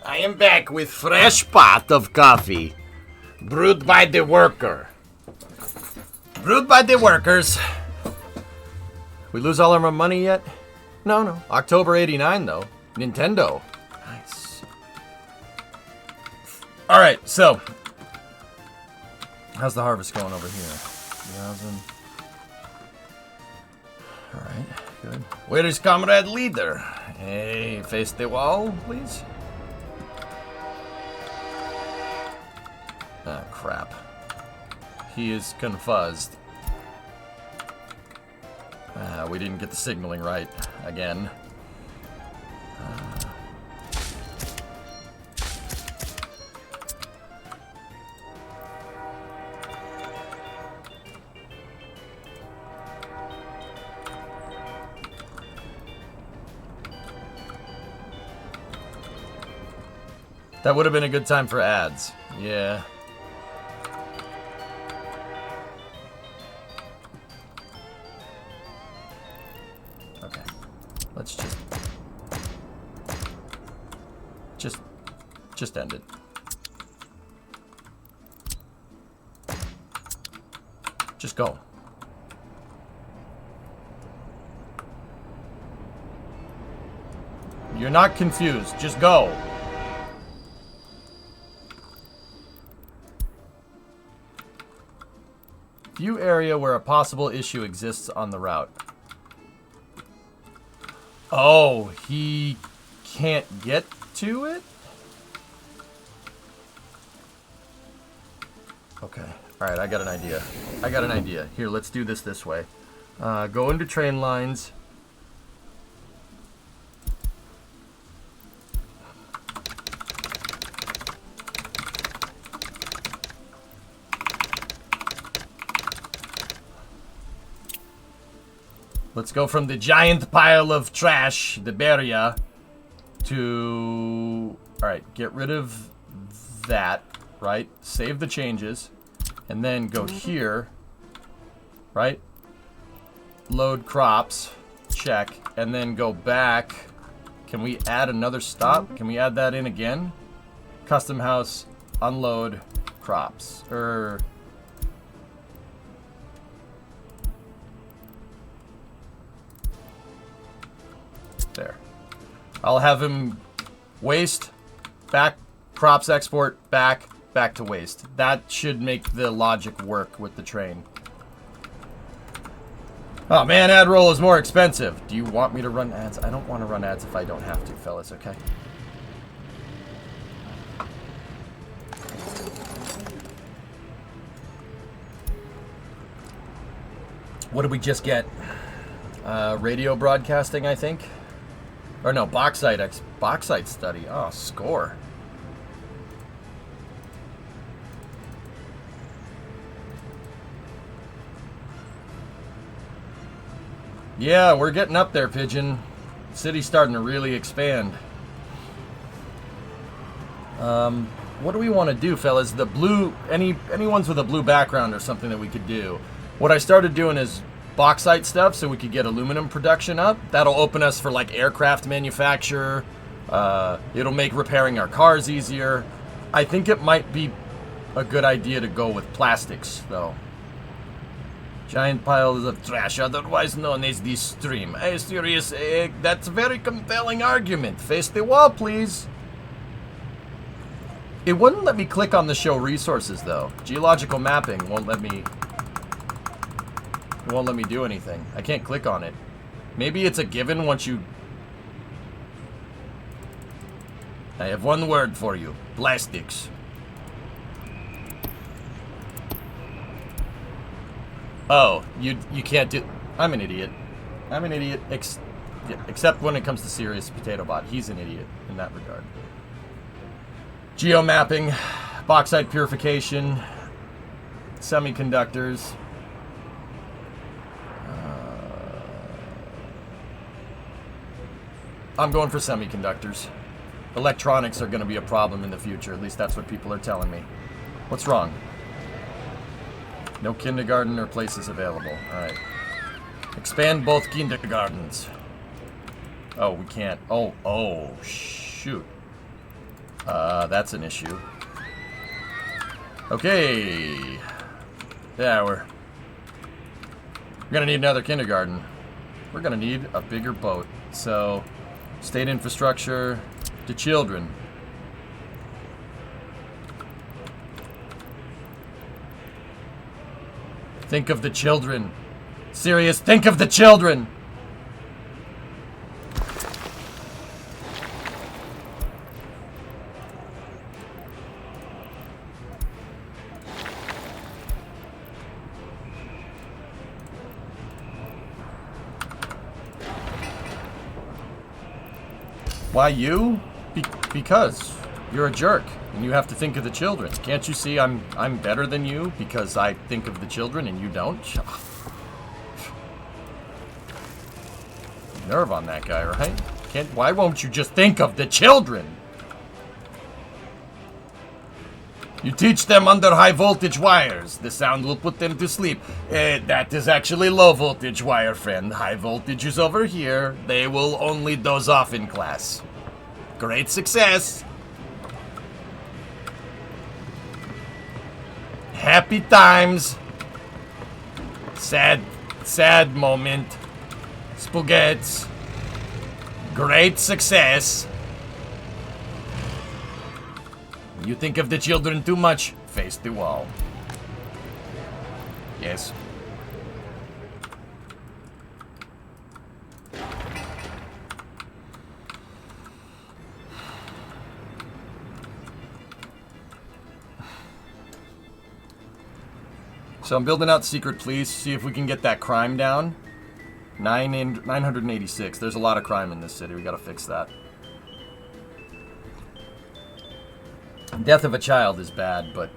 I am back with fresh pot of coffee, brewed by the worker. Brewed by the workers. We lose all of our money yet? No. October 89, though. Nintendo. Nice. Alright, so. How's the harvest going over here? 2,000. Alright, good. Where is Comrade Leader? Hey, face the wall, please. Ah, crap. He is confused. We didn't get the signaling right again. That would have been a good time for ads. Yeah. Okay. Let's just end it. Just go. You're not confused. Just go. View area where a possible issue exists on the route. Oh, he can't get to it? Okay. Alright, I got an idea. Here, let's do this way. Go into train lines. Let's go from the giant pile of trash, the barrier, to... Alright, get rid of that, right? Save the changes. And then go here, right? Load crops, check. And then go back. Can we add another stop? Can we add that in again? Custom house, unload crops. There. I'll have him waste, back, crops export, back to waste. That should make the logic work with the train. Oh man, ad roll is more expensive. Do you want me to run ads? I don't want to run ads if I don't have to, fellas, okay? What did we just get? Radio broadcasting, I think? Or no, bauxite study. Oh, score. Yeah, we're getting up there, Pigeon. City's starting to really expand. What do we want to do, fellas? The blue, any ones with a blue background or something that we could do. What I started doing is bauxite stuff so we could get aluminum production up. That'll open us for like aircraft manufacture. It'll make repairing our cars easier. I think it might be a good idea to go with plastics though. Giant piles of trash, otherwise known as the stream. Hey, serious, that's a very compelling argument. Face the wall, please. It wouldn't let me click on the show resources though. Geological mapping won't let me do anything. I can't click on it. Maybe it's a given once you... I have one word for you. Plastics. Oh, you can't do... I'm an idiot. I'm an idiot. Except when it comes to serious potato bot. He's an idiot in that regard. Geomapping, bauxite purification, semiconductors. I'm going for semiconductors. Electronics are going to be a problem in the future. At least that's what people are telling me. What's wrong? No kindergarten or places available. Alright. Expand both kindergartens. Oh, we can't. Oh, shoot. That's an issue. Okay. Yeah, we're gonna need another kindergarten. we're gonna need a bigger boat. So, state infrastructure to children. Think of the children. Serious, think of the children! Why you? Because you're a jerk, and you have to think of the children. Can't you see I'm better than you because I think of the children and you don't? Nerve on that guy, right? Why won't you just think of the children? You teach them under high voltage wires. The sound will put them to sleep. That is actually low voltage wire, friend. High voltage is over here. They will only doze off in class. Great success. Happy times. Sad moment. Spaghettis. Great success. You think of the children too much, face the wall. Yes. So I'm building out secret police, see if we can get that crime down. 986. There's a lot of crime in this city. We gotta fix that. Death of a child is bad, but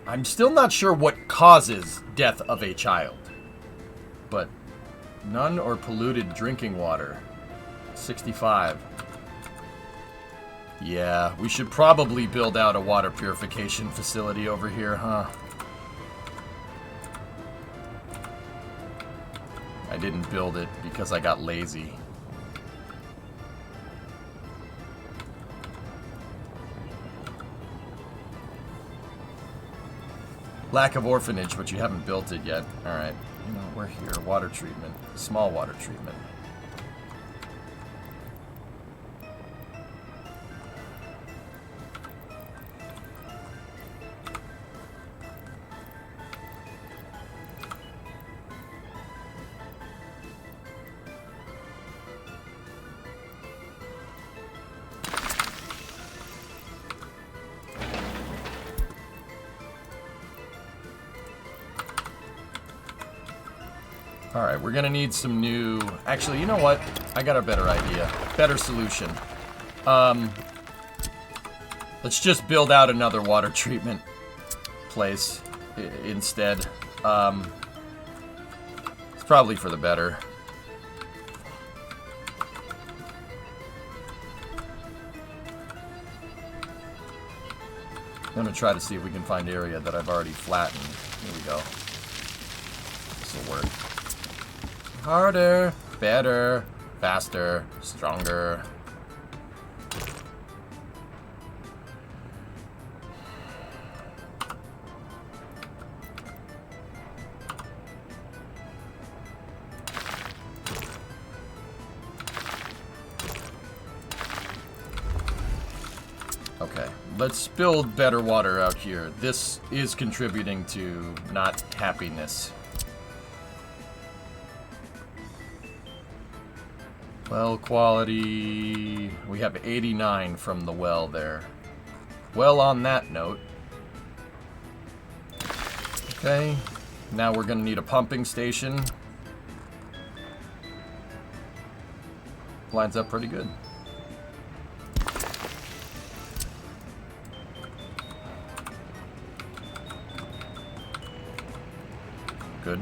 I'm still not sure what causes death of a child. But none or polluted drinking water. 65. Yeah, we should probably build out a water purification facility over here, huh? I didn't build it because I got lazy. Lack of orphanage, but you haven't built it yet. Alright. You know, we're here. Water treatment. Small water treatment. Alright, we're gonna need some new... Actually, you know what? I got a better idea. Better solution. Let's just build out another water treatment place instead. It's probably for the better. I'm gonna try to see if we can find area that I've already flattened. Here we go. This will work. Harder, better, faster, stronger. Okay, let's build better water out here. This is contributing to not happiness. Well quality, we have 89 from the well there. Well, on that note. Okay, now we're gonna need a pumping station. Lines up pretty good. Good.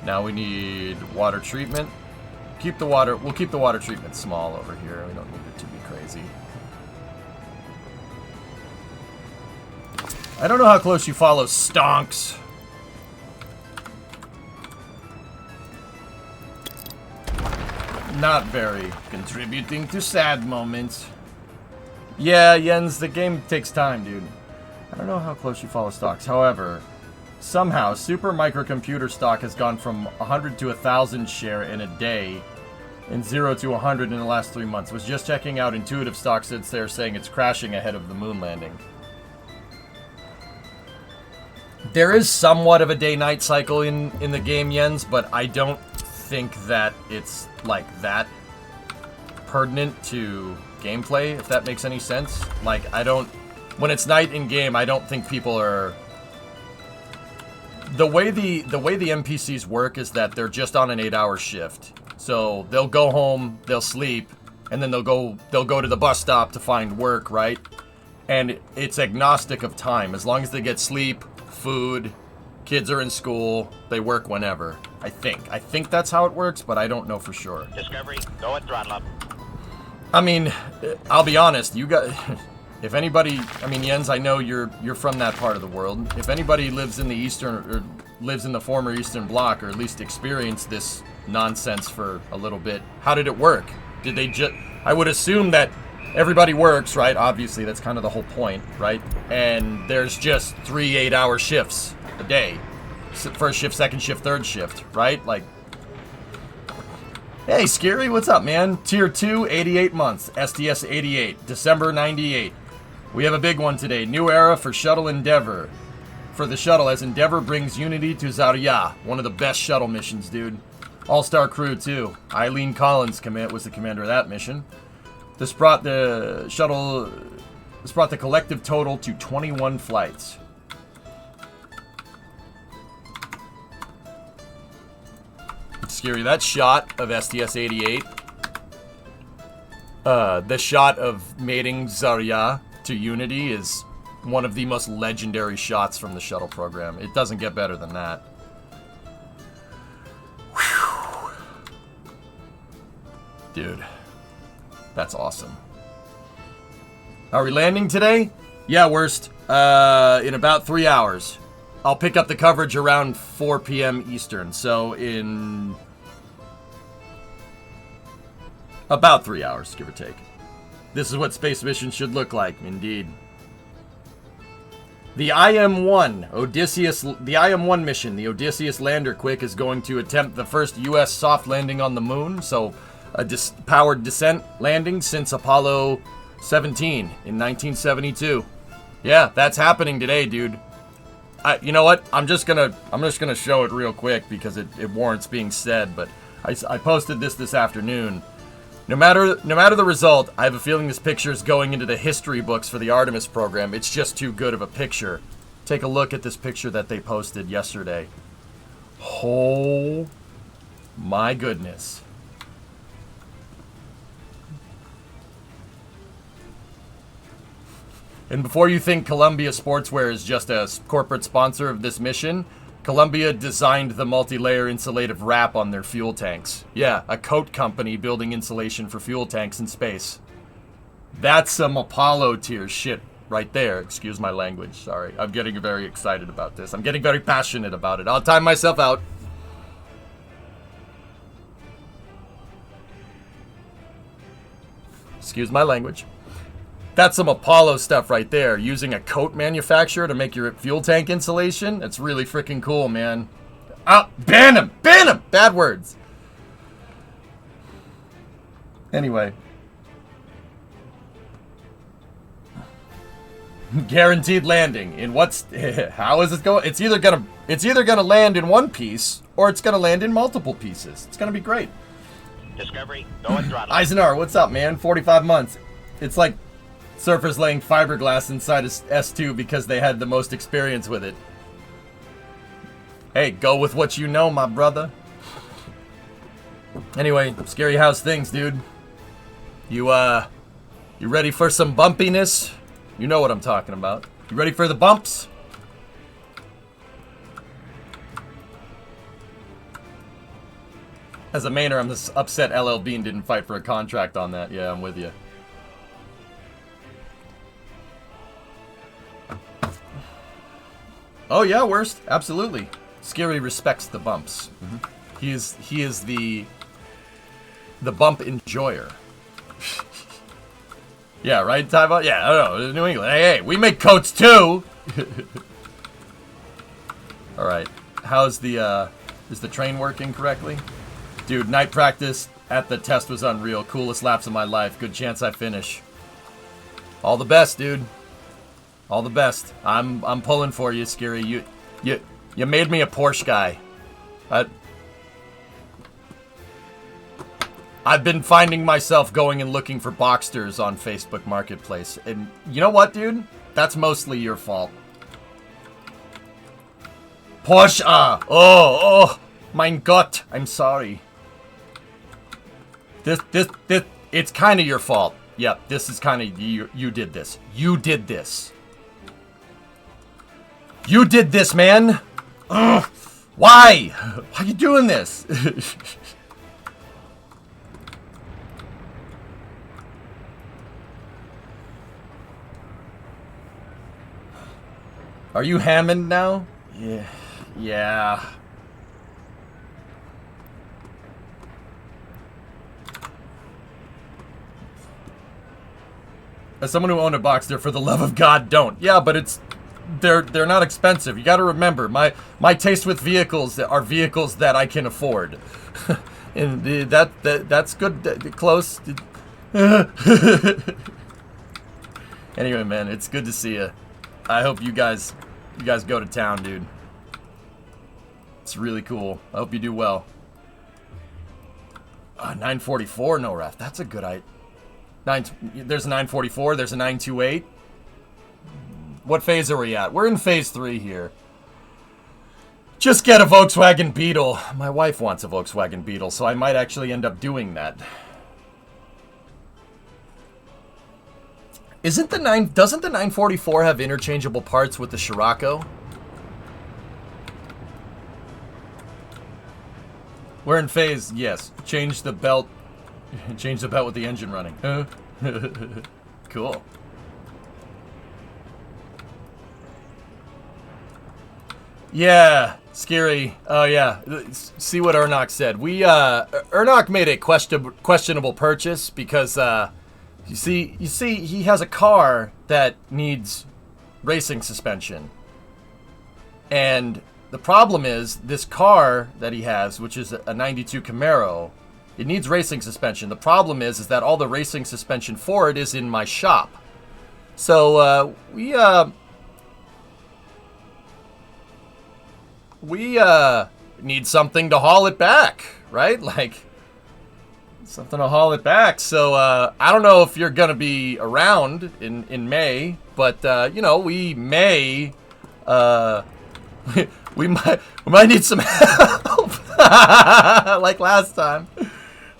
Now we need water treatment. We'll keep the water treatment small over here. We don't need it to be crazy. I don't know how close you follow stonks. Not very. Contributing to sad moments. Yeah, Jens, the game takes time, dude. I don't know how close you follow stocks. However, Somehow, super microcomputer stock has gone from 100 to 1,000 share in a day, and 0 to 100 in the last 3 months. Was just checking out Intuitive stock since they're saying it's crashing ahead of the moon landing. There is somewhat of a day-night cycle in the game, Jens, but I don't think that it's like that pertinent to gameplay, if that makes any sense. Like, when it's night in game, I don't think people are... The way the NPCs work is that they're just on an 8-hour shift. So they'll go home, they'll sleep, and then they'll go to the bus stop to find work, right? And it's agnostic of time. As long as they get sleep, food, kids are in school, they work whenever. I think that's how it works, but I don't know for sure. Discovery, go at throttle up. I mean, I'll be honest, you got... If anybody, I mean, Jens, I know you're from that part of the world. If anybody lives in the Eastern, or lives in the former Eastern Bloc, or at least experienced this nonsense for a little bit, how did it work? Did they just... I would assume that everybody works, right? Obviously, that's kind of the whole point, right? And there's just 3 8-hour shifts a day. First shift, second shift, third shift, right? Like... Hey, Scary, what's up, man? Tier 2, 88 months. STS 88, December 98. We have a big one today. New era for Shuttle Endeavor. For the shuttle, as Endeavor brings Unity to Zarya. One of the best shuttle missions, dude. All-star crew, too. Eileen Collins was the commander of that mission. This brought the collective total to 21 flights. Scary, that shot of STS-88, the shot of mating Zarya to Unity is one of the most legendary shots from the shuttle program. It doesn't get better than that. Whew. Dude, that's awesome. Are we landing today? Yeah, worst. In about 3 hours. I'll pick up the coverage around 4 p.m. Eastern, so in about 3 hours, give or take. This is what space missions should look like, indeed. The IM-1 mission, the Odysseus Lander Quick, is going to attempt the first U.S. soft landing on the moon, so a powered descent landing since Apollo 17 in 1972. Yeah, that's happening today, dude. You know what? I'm just gonna show it real quick because it warrants being said. But I posted this afternoon. No matter the result, I have a feeling this picture is going into the history books for the Artemis program. It's just too good of a picture. Take a look at this picture that they posted yesterday. Oh my goodness. And before you think Columbia Sportswear is just a corporate sponsor of this mission, Columbia designed the multi-layer insulative wrap on their fuel tanks. Yeah, a coat company building insulation for fuel tanks in space. That's some Apollo tier shit right there. Excuse my language, sorry. I'm getting very excited about this. I'm getting very passionate about it. I'll time myself out. Excuse my language. That's some Apollo stuff right there. Using a coat manufacturer to make your fuel tank insulation. It's really freaking cool, man. Ah, ban him! Ban him! Bad words. Anyway. Guaranteed landing. In what's... How is it going? It's either gonna land in one piece, or it's gonna land in multiple pieces. It's gonna be great. Discovery, go at throttle. Eisenhower, what's up, man? 45 months. It's like surfers laying fiberglass inside a S2 because they had the most experience with it. Hey, go with what you know, my brother. Anyway, Scary House things, dude. You ready for some bumpiness? You know what I'm talking about. You ready for the bumps? As a mainer, I'm just upset LL Bean didn't fight for a contract on that. Yeah, I'm with you. Oh yeah, worst. Absolutely. Scary respects the bumps. Mm-hmm. He is the bump enjoyer. Yeah, right, Tyva? Yeah, I don't know. New England. Hey, we make coats too. All right. How's the, is the train working correctly? Dude, night practice at the test was unreal. Coolest laps of my life. Good chance I finish. All the best, dude. All the best. I'm pulling for you, Scary. You made me a Porsche guy. I've been finding myself going and looking for Boxsters on Facebook Marketplace. And you know what, dude? That's mostly your fault. Porsche! Oh, mein Gott. I'm sorry. This, it's kind of your fault. Yep, this is kind of, you did this. You did this. You did this, man! Ugh. Why? Why are you doing this? Are you Hammond now? Yeah. Yeah. As someone who owned a Boxster, for the love of God, don't. Yeah, but it's... They're not expensive. You gotta remember, my taste with vehicles are vehicles that I can afford. And that's good, close. Anyway, man, it's good to see you. I hope you guys go to town, dude. It's really cool. I hope you do well. 944 no ref. That's a good there's a 944, there's a 928. What phase are we at? We're in phase 3 here. Just get a Volkswagen Beetle. My wife wants a Volkswagen Beetle, so I might actually end up doing that. Doesn't the 944 have interchangeable parts with the Scirocco? We're in phase, yes. Change the belt. Change the belt with the engine running. Cool. Yeah, Scary. Oh yeah. See what Ernok said. Ernok made a questionable purchase because you see he has a car that needs racing suspension. And the problem is this car that he has, which is a 92 Camaro, it needs racing suspension. The problem is that all the racing suspension for it is in my shop. So we need something to haul it back, right? Like, something to haul it back. So, I don't know if you're going to be around in May, but, you know, we may, we might need some help. Like last time.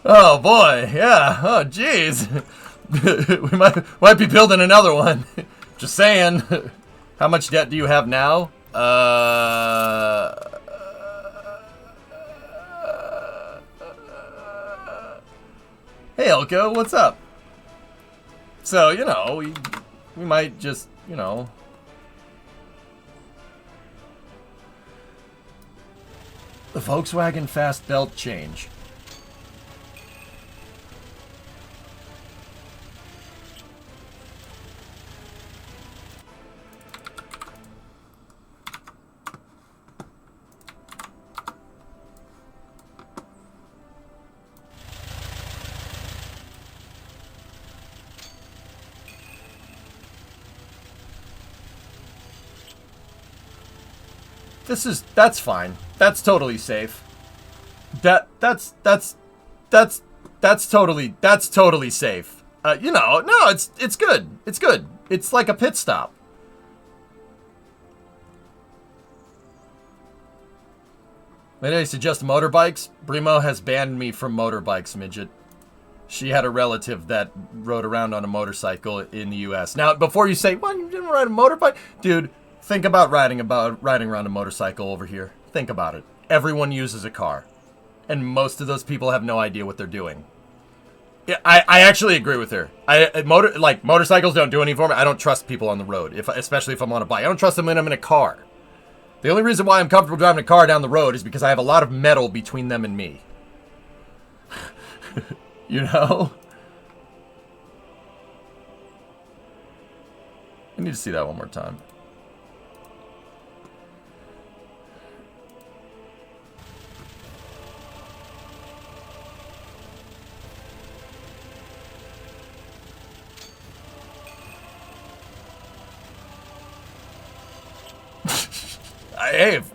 Oh, boy. Yeah. Oh, jeez. We might be building another one. Just saying. How much debt do you have now? Hey, Elko, what's up? So, you know, we might just, you know... The Volkswagen Fast Belt change. That's fine. That's totally safe. That's totally safe. You know, no, it's good. It's good. It's like a pit stop. May I suggest motorbikes? Brimo has banned me from motorbikes, midget. She had a relative that rode around on a motorcycle in the U.S. Now, before you say, "Well, you didn't ride a motorbike," dude. Think about riding around a motorcycle over here. Think about it. Everyone uses a car. And most of those people have no idea what they're doing. Yeah, I actually agree with her. Motorcycles don't do anything for me. I don't trust people on the road, especially if I'm on a bike. I don't trust them when I'm in a car. The only reason why I'm comfortable driving a car down the road is because I have a lot of metal between them and me. You know? I need to see that one more time. Hey, if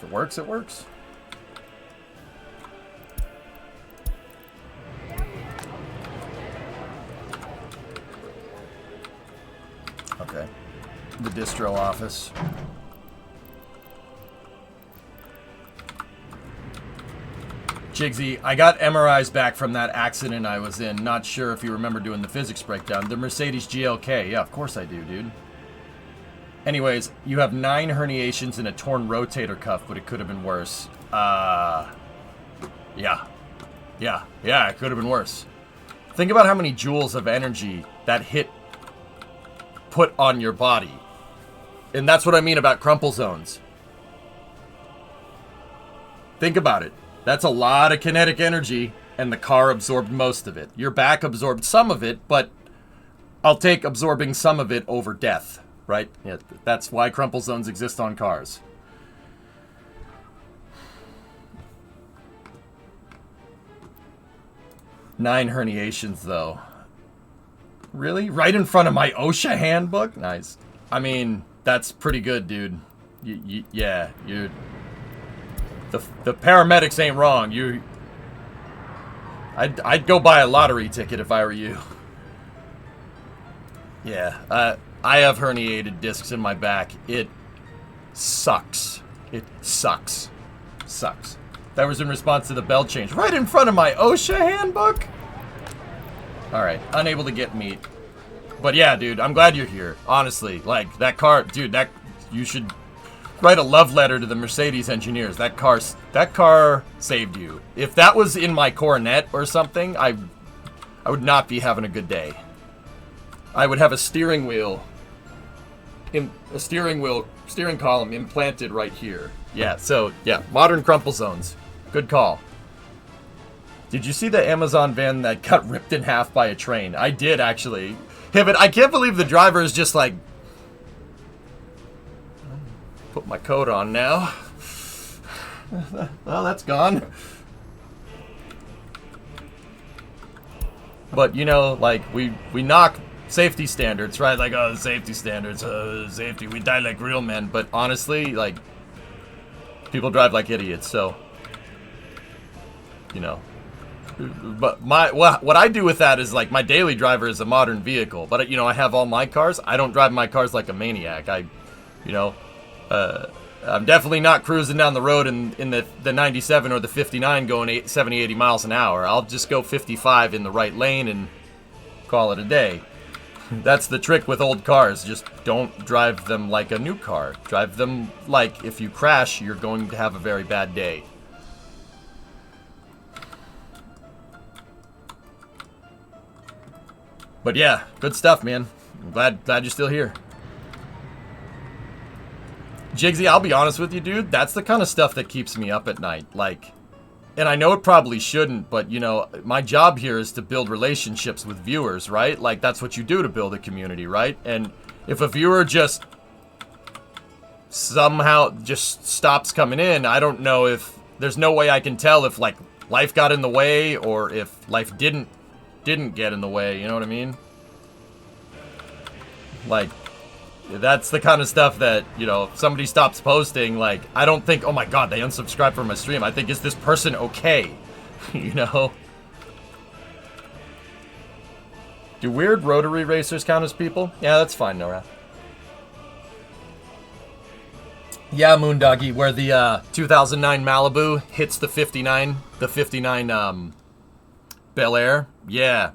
it works, it works. Okay. The distro office. Jigsy, I got MRIs back from that accident I was in. Not sure if you remember doing the physics breakdown. The Mercedes GLK. Yeah, of course I do, dude. Anyways, you have 9 herniations and a torn rotator cuff, but it could have been worse. Yeah. Yeah, it could have been worse. Think about how many joules of energy that hit put on your body. And that's what I mean about crumple zones. Think about it. That's a lot of kinetic energy, and the car absorbed most of it. Your back absorbed some of it, but I'll take absorbing some of it over death, right? Yeah, that's why crumple zones exist on cars. Nine herniations, though. Really? Right in front of my OSHA handbook? Nice. I mean, that's pretty good, dude. Yeah, you're... The paramedics ain't wrong. I'd go buy a lottery ticket if I were you. Yeah, I have herniated discs in my back. It sucks. It sucks. Sucks. That was in response to the belt change. Right in front of my OSHA handbook? Alright, unable to get meat. But yeah, dude, I'm glad you're here. Honestly, like, that car, dude, you should write a love letter to the Mercedes engineers. That car saved you. If that was in my Coronet or something, I would not be having a good day. I would have a steering column implanted right here. Yeah, so, yeah, modern crumple zones. Good call. Did you see the Amazon van that got ripped in half by a train? I did, actually. Hey, but I can't believe the driver is just like... Put my coat on now. Well, that's gone. But, you know, like, we knock safety standards, right? Like, oh, safety standards, safety. We die like real men. But honestly, like, people drive like idiots, so... You know. But what I do with that is, like, my daily driver is a modern vehicle. But, you know, I have all my cars. I don't drive my cars like a maniac. I'm definitely not cruising down the road in the 97 or the 59 going 70, 80 miles an hour. I'll just go 55 in the right lane and call it a day. That's the trick with old cars. Just don't drive them like a new car. Drive them like if you crash, you're going to have a very bad day. But yeah, good stuff, man. I'm glad you're still here. Jigsy, I'll be honest with you, dude. That's the kind of stuff that keeps me up at night. Like, and I know it probably shouldn't, but, you know, my job here is to build relationships with viewers, right? Like, that's what you do to build a community, right? And if a viewer just somehow just stops coming in, I don't know if... There's no way I can tell if, like, life got in the way or if life didn't get in the way, you know what I mean? Like... That's the kind of stuff that, you know, if somebody stops posting, like, I don't think, oh my god, they unsubscribed from my stream. I think, is this person okay? You know? Do weird rotary racers count as people? Yeah, that's fine, Nora. Yeah, Moondoggy, where the 2009 Malibu hits the 59 Bel Air. Yeah.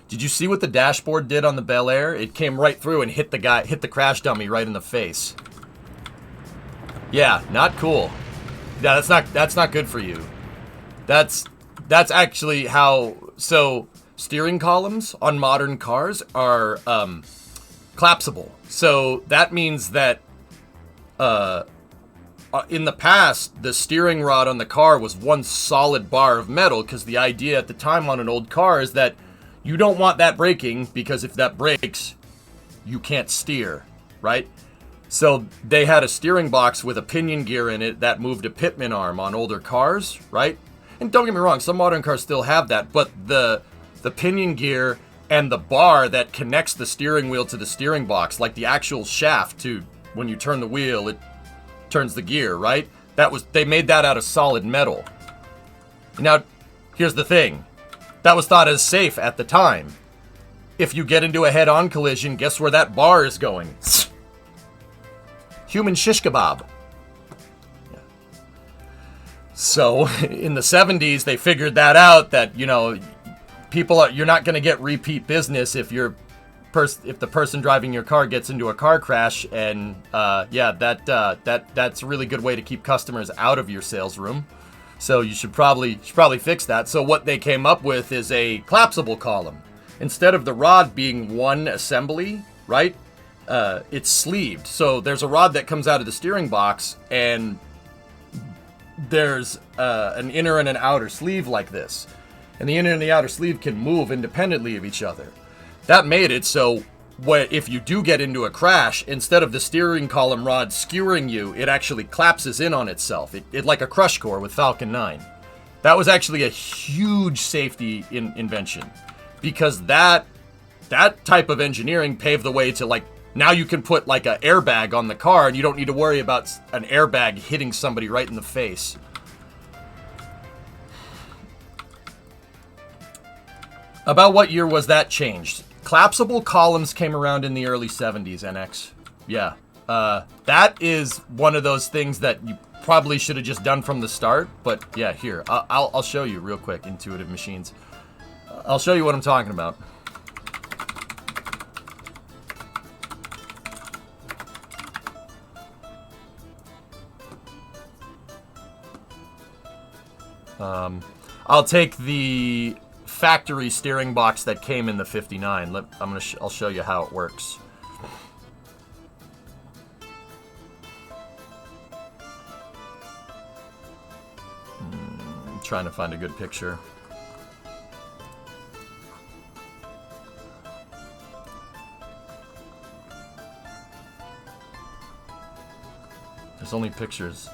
Did you see what the dashboard did on the Bel Air? It came right through and hit the crash dummy right in the face. Yeah, not cool. Yeah, that's not good for you. That's actually how... So, steering columns on modern cars are collapsible. So, that means that in the past, the steering rod on the car was one solid bar of metal, because the idea at the time on an old car is that you don't want that breaking, because if that breaks, you can't steer, right? So they had a steering box with a pinion gear in it that moved a pitman arm on older cars, right? And don't get me wrong, some modern cars still have that, but the pinion gear and the bar that connects the steering wheel to the steering box, like the actual shaft to when you turn the wheel, turns the gear, right? They made that out of solid metal. Now, here's the thing. That was thought as safe at the time. If you get into a head-on collision, guess where that bar is going? Human shish kebab. Yeah. So, in the 70s, they figured that out, that, you know, you're not going to get repeat business if if the person driving your car gets into a car crash, and that's a really good way to keep customers out of your sales room. So you should probably fix that. So what they came up with is a collapsible column. Instead of the rod being one assembly, right? It's sleeved. So there's a rod that comes out of the steering box, and there's an inner and an outer sleeve like this. And the inner and the outer sleeve can move independently of each other. That made it so if you do get into a crash, instead of the steering column rod skewering you, it actually collapses in on itself. It like a crush core with Falcon 9. That was actually a huge safety invention, because that type of engineering paved the way to, like, now you can put like an airbag on the car, and you don't need to worry about an airbag hitting somebody right in the face. About what year was that changed? Collapsible columns came around in the early 70s, NX. Yeah. That is one of those things that you probably should have just done from the start. But yeah, here. I'll show you real quick, Intuitive Machines. I'll show you what I'm talking about. I'll take the factory steering box that came in the 59. I'll show you how it works. I'm trying to find a good picture. There's only pictures.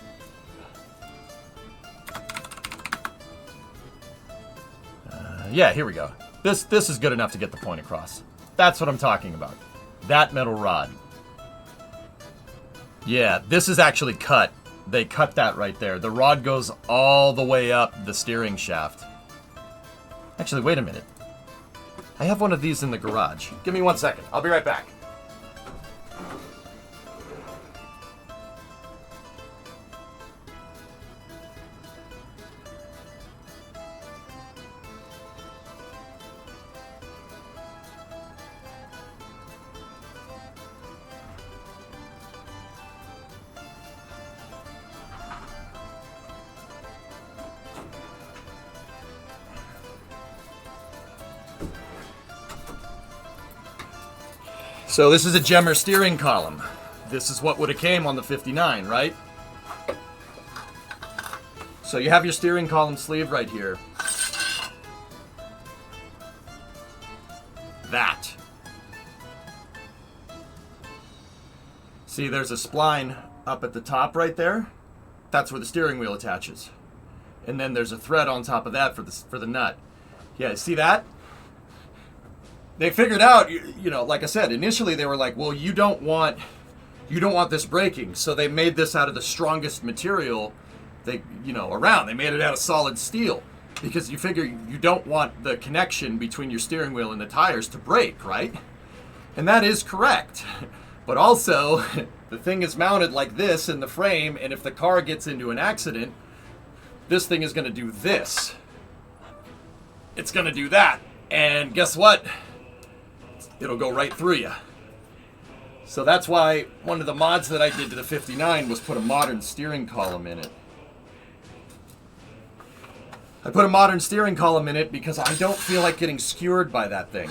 Yeah, here we go. This is good enough to get the point across. That's what I'm talking about. That metal rod. Yeah, this is actually cut. They cut that right there. The rod goes all the way up the steering shaft. Actually, wait a minute. I have one of these in the garage. Give me 1 second. I'll be right back. So this is a Gemmer steering column. This is what would have came on the 59, right? So you have your steering column sleeve right here. That. See, there's a spline up at the top right there. That's where the steering wheel attaches. And then there's a thread on top of that for the nut. Yeah, see that? They figured out, you know, like I said, initially they were like, well, you don't want this breaking, so they made this out of the strongest material around. They made it out of solid steel, because you figure you don't want the connection between your steering wheel and the tires to break, right? And that is correct. But also, the thing is mounted like this in the frame, and if the car gets into an accident, this thing is going to do this. It's going to do that. And guess what? It'll go right through you. So that's why one of the mods that I did to the 59 was put a modern steering column in it. I put a modern steering column in it because I don't feel like getting skewered by that thing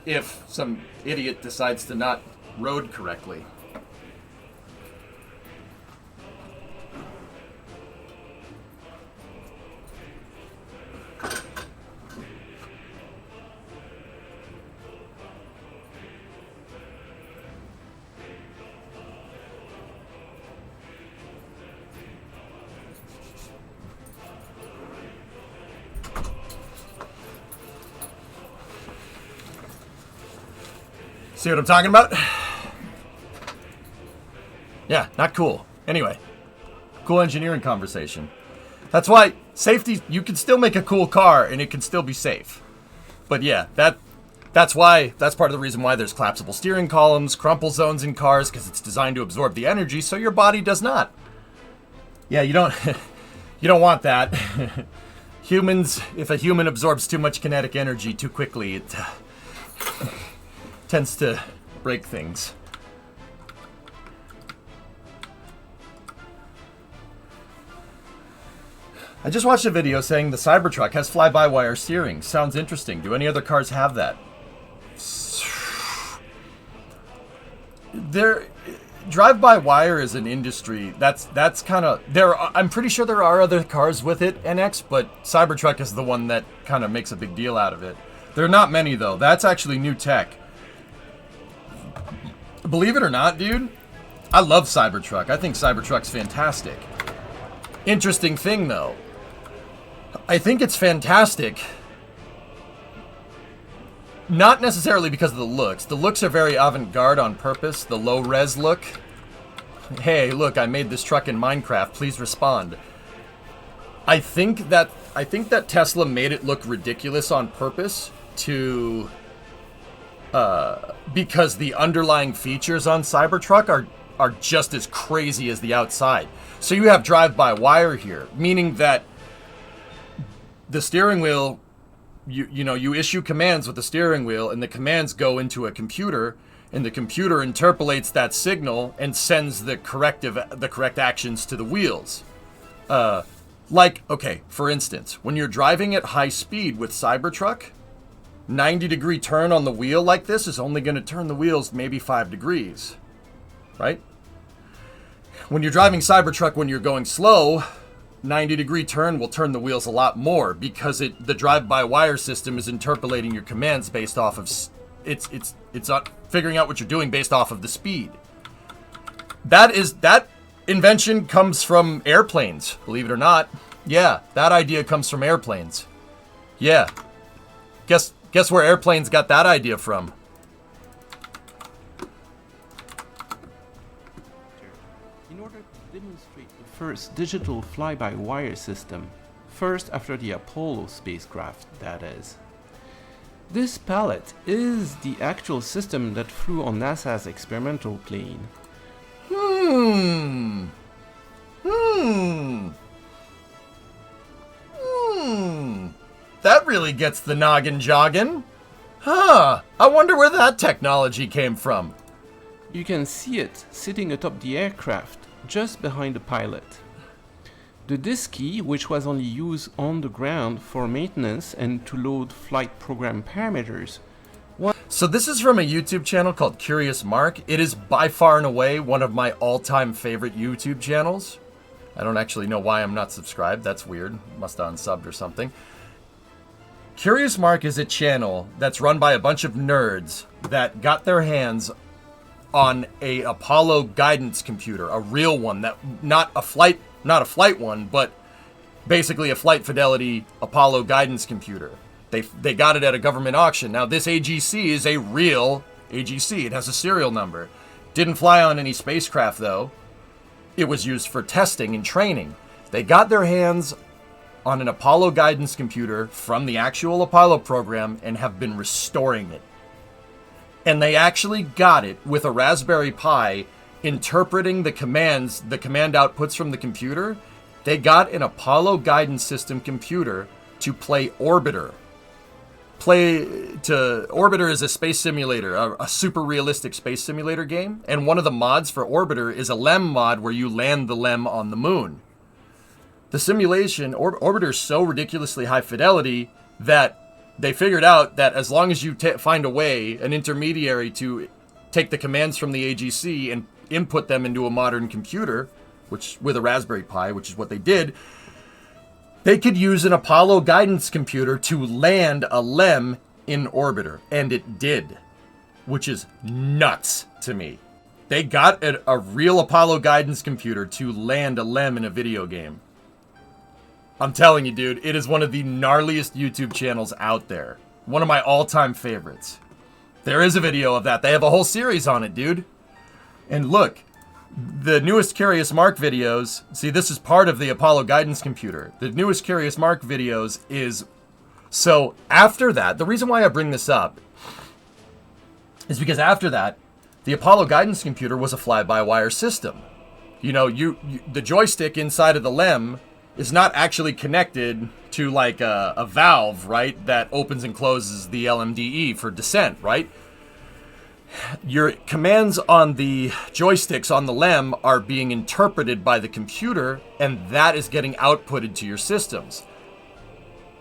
if some idiot decides to not road correctly. See what I'm talking about? Yeah, not cool. Anyway, cool engineering conversation. That's why safety, you can still make a cool car and it can still be safe. But yeah, that's part of the reason why there's collapsible steering columns, crumple zones in cars, because it's designed to absorb the energy so your body does not. Yeah, you don't you don't want that. Humans, if a human absorbs too much kinetic energy too quickly, it tends to break things. I just watched a video saying the Cybertruck has fly-by-wire steering. Sounds interesting. Do any other cars have that? Drive-by-wire is an industry that's kind of there. I'm pretty sure there are other cars with it, NX, but Cybertruck is the one that kind of makes a big deal out of it. There are not many though. That's actually new tech. Believe it or not, dude, I love Cybertruck. I think Cybertruck's fantastic. Interesting thing though, I think it's fantastic. Not necessarily because of the looks. The looks are very avant-garde on purpose. The low-res look. Hey, look, I made this truck in Minecraft. Please respond. I think that Tesla made it look ridiculous on purpose to because the underlying features on Cybertruck are just as crazy as the outside. So you have drive-by-wire here, meaning that the steering wheel, you issue commands with the steering wheel, and the commands go into a computer, and the computer interpolates that signal and sends the correct actions to the wheels. Like, okay, for instance, when you're driving at high speed with Cybertruck, 90-degree turn on the wheel like this is only going to turn the wheels maybe 5 degrees, right? When you're driving Cybertruck when you're going slow, 90-degree turn will turn the wheels a lot more because the drive-by-wire system is interpolating your commands based off of it's figuring out what you're doing based off of the speed. That invention comes from airplanes, believe it or not. Yeah, that idea comes from airplanes. Yeah. Guess where airplanes got that idea from? In order to demonstrate the first digital fly-by-wire system, first after the Apollo spacecraft, that is. This palette is the actual system that flew on NASA's experimental plane. That really gets the noggin jogging. Huh. I wonder where that technology came from. You can see it sitting atop the aircraft, just behind the pilot. The disk key, which was only used on the ground for maintenance and to load flight program parameters. So this is from a YouTube channel called Curious Mark. It is by far and away one of my all-time favorite YouTube channels. I don't actually know why I'm not subscribed. That's weird. Must have unsubbed or something. Curious Mark is a channel that's run by a bunch of nerds that got their hands on a Apollo guidance computer, a real one, that not a flight one, but basically a flight fidelity Apollo guidance computer. They got it at a government auction. Now this AGC is a real AGC. It has a serial number. Didn't fly on any spacecraft though. It was used for testing and training. They got their hands on an Apollo guidance computer from the actual Apollo program and have been restoring it. And they actually got it with a Raspberry Pi interpreting the commands, the command outputs from the computer. They got an Apollo guidance system computer to play Orbiter. Orbiter is a space simulator, a super realistic space simulator game. And one of the mods for Orbiter is a LEM mod where you land the LEM on the moon. The simulation, Orbiter is so ridiculously high fidelity that they figured out that as long as you find a way, an intermediary to take the commands from the AGC and input them into a modern computer, which with a Raspberry Pi, which is what they did, they could use an Apollo guidance computer to land a LEM in Orbiter. And it did, which is nuts to me. They got a real Apollo guidance computer to land a LEM in a video game. I'm telling you, dude, it is one of the gnarliest YouTube channels out there. One of my all-time favorites. There is a video of that. They have a whole series on it, dude. And look, The newest Curious Mark videos, see, this is part of the Apollo guidance computer. The newest Curious Mark videos is, so after that, the reason why I bring this up is because after that, the Apollo guidance computer was a fly-by-wire system. You know, the joystick inside of the LEM is not actually connected to like a valve, right, that opens and closes the LMDE for descent, right? Your commands on the joysticks on the LEM are being interpreted by the computer, and that is getting outputted to your systems.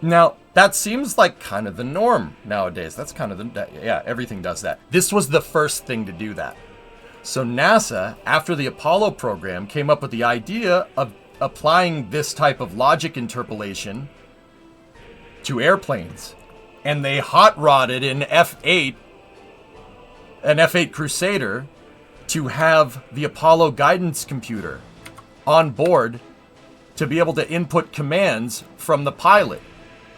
Now, that seems like kind of the norm nowadays. That's kind of yeah, everything does that. This was the first thing to do that. So NASA, after the Apollo program, came up with the idea of applying this type of logic interpolation to airplanes. And they hot rodded an F-8 Crusader to have the Apollo guidance computer on board to be able to input commands from the pilot.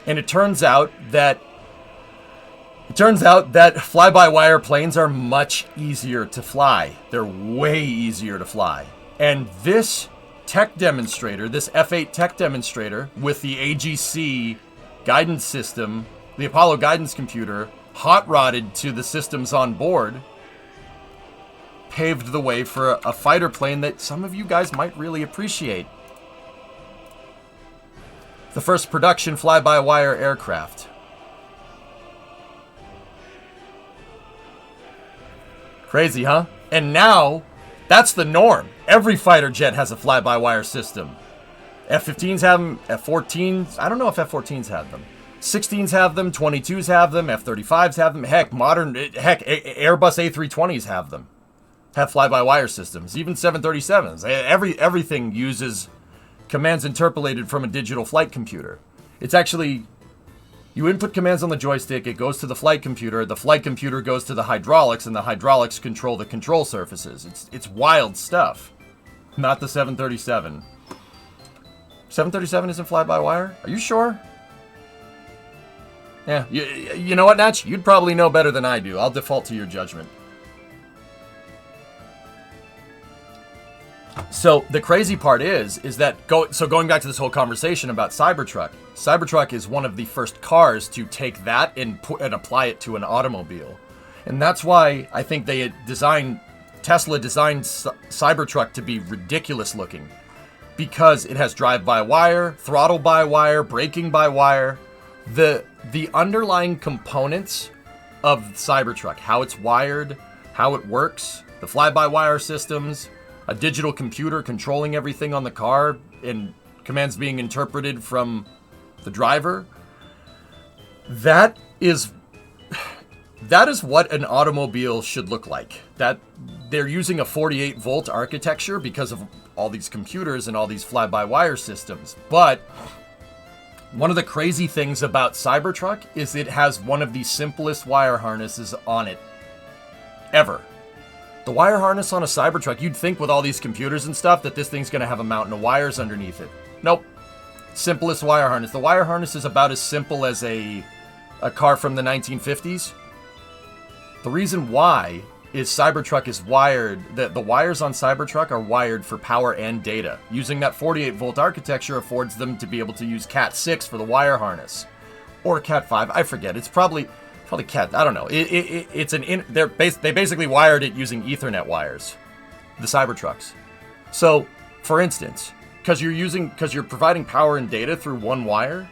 And it turns out that fly-by-wire planes are much easier to fly. They're way easier to fly. And this tech demonstrator, this F-8 tech demonstrator with the AGC guidance system, the Apollo guidance computer, hot-rodded to the systems on board, paved the way for a fighter plane that some of you guys might really appreciate. The first production fly-by-wire aircraft. Crazy, huh? And now, that's the norm. Every fighter jet has a fly-by-wire system. F-15s have them, F-14s, I don't know if F-14s have them. 16s have them, 22s have them, F-35s have them. Heck, Airbus A320s have them. Have fly-by-wire systems. Even 737s. Everything uses commands interpolated from a digital flight computer. It's actually, you input commands on the joystick, it goes to the flight computer goes to the hydraulics, and the hydraulics control the control surfaces. It's wild stuff. Not the 737. 737 isn't fly-by-wire? Are you sure? Yeah, you know what, Natch? You'd probably know better than I do. I'll default to your judgment. So the crazy part is that going back to this whole conversation about Cybertruck is one of the first cars to take that and apply it to an automobile, and that's why I think Tesla designed Cybertruck to be ridiculous looking, because it has drive-by-wire, throttle-by-wire, braking-by-wire, the underlying components of Cybertruck, how it's wired, how it works, the fly-by-wire systems. A digital computer controlling everything on the car and commands being interpreted from the driver. That is what an automobile should look like. That they're using a 48 volt architecture because of all these computers and all these fly-by-wire systems. But one of the crazy things about Cybertruck is it has one of the simplest wire harnesses on it ever. The wire harness on a Cybertruck, you'd think with all these computers and stuff that this thing's going to have a mountain of wires underneath it. Nope. Simplest wire harness. The wire harness is about as simple as a car from the 1950s. The reason why is Cybertruck is wired, the wires on Cybertruck are wired for power and data. Using that 48 volt architecture affords them to be able to use Cat 6 for the wire harness. Or Cat 5, I forget. It's probably Cat, I don't know. They basically wired it using Ethernet wires, the Cybertrucks. So, for instance, because you're providing power and data through one wire,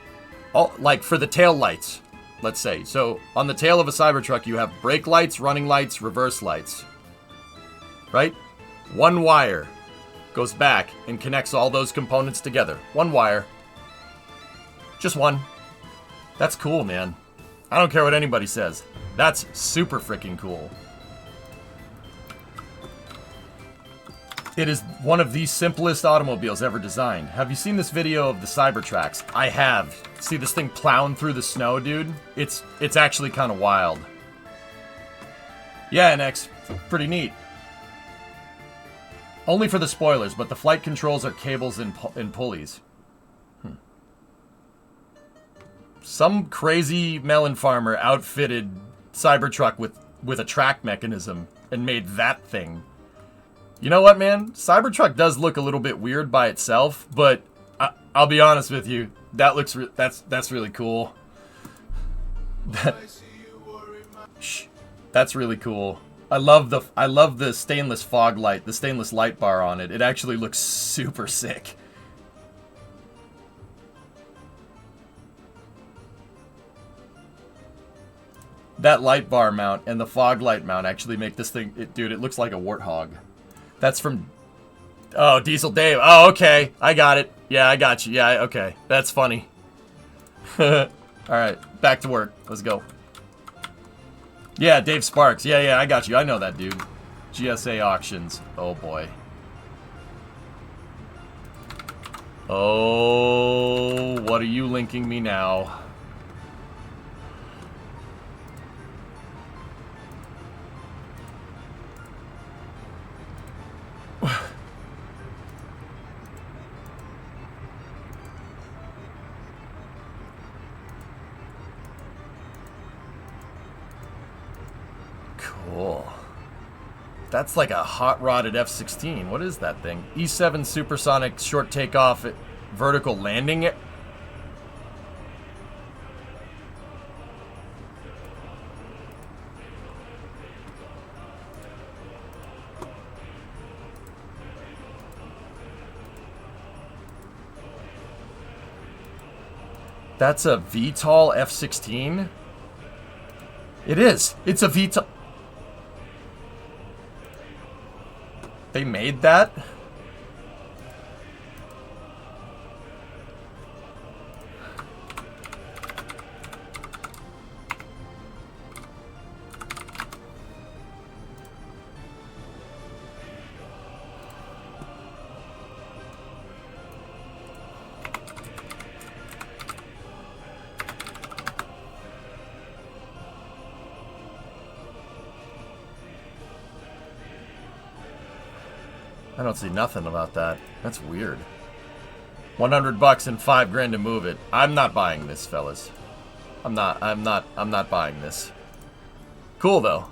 like for the tail lights, let's say. So on the tail of a Cybertruck, you have brake lights, running lights, reverse lights, right? One wire goes back and connects all those components together. One wire, just one. That's cool, man. I don't care what anybody says. That's super freaking cool. It is one of the simplest automobiles ever designed. Have you seen this video of the Cybertrucks? I have. See this thing plowing through the snow, dude? It's actually kind of wild. Yeah, NX. Pretty neat. Only for the spoilers, but the flight controls are cables and pulleys. Some crazy melon farmer outfitted Cybertruck with a track mechanism and made that thing. You know what, man? Cybertruck does look a little bit weird by itself, but I'll be honest with you. That looks that's really cool. Shh, that's really cool. I love the stainless fog light, the stainless light bar on it. It actually looks super sick. That light bar mount and the fog light mount actually make this thing, dude, it looks like a warthog. That's from, oh, Diesel Dave. Oh, okay. I got it. Yeah, I got you. Yeah, okay. That's funny. All right, back to work. Let's go. Yeah, Dave Sparks. Yeah, I got you. I know that dude. GSA auctions. Oh, boy. Oh, what are you linking me now? Cool. That's like a hot-rodded F-16. What is that thing? E7 supersonic short takeoff vertical landing. That's a VTOL F-16? It is. It's a VTOL. They made that? I don't see nothing about that. That's weird. 100 bucks and 5 grand to move it. I'm not buying this, fellas. I'm not buying this. Cool though.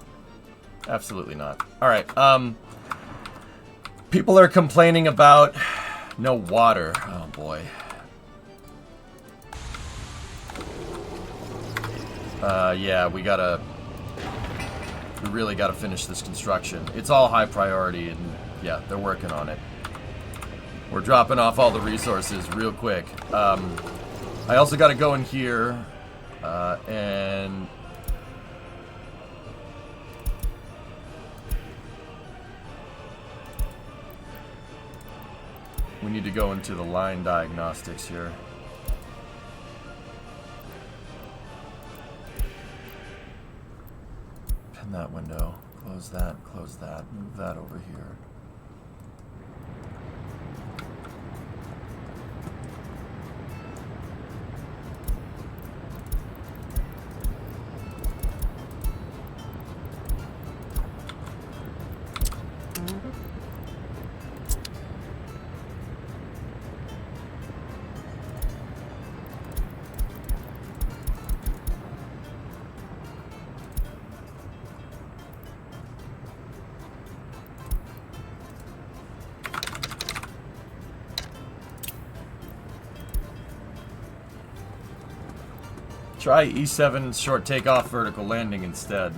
Absolutely not. All right. People are complaining about no water. Oh boy. Yeah, we really gotta finish this construction. It's all high priority, and yeah, they're working on it. We're dropping off all the resources real quick. I also gotta go in here, and we need to go into the line diagnostics here. Pin that window, close that, move that over here. Try E7 short takeoff vertical landing instead.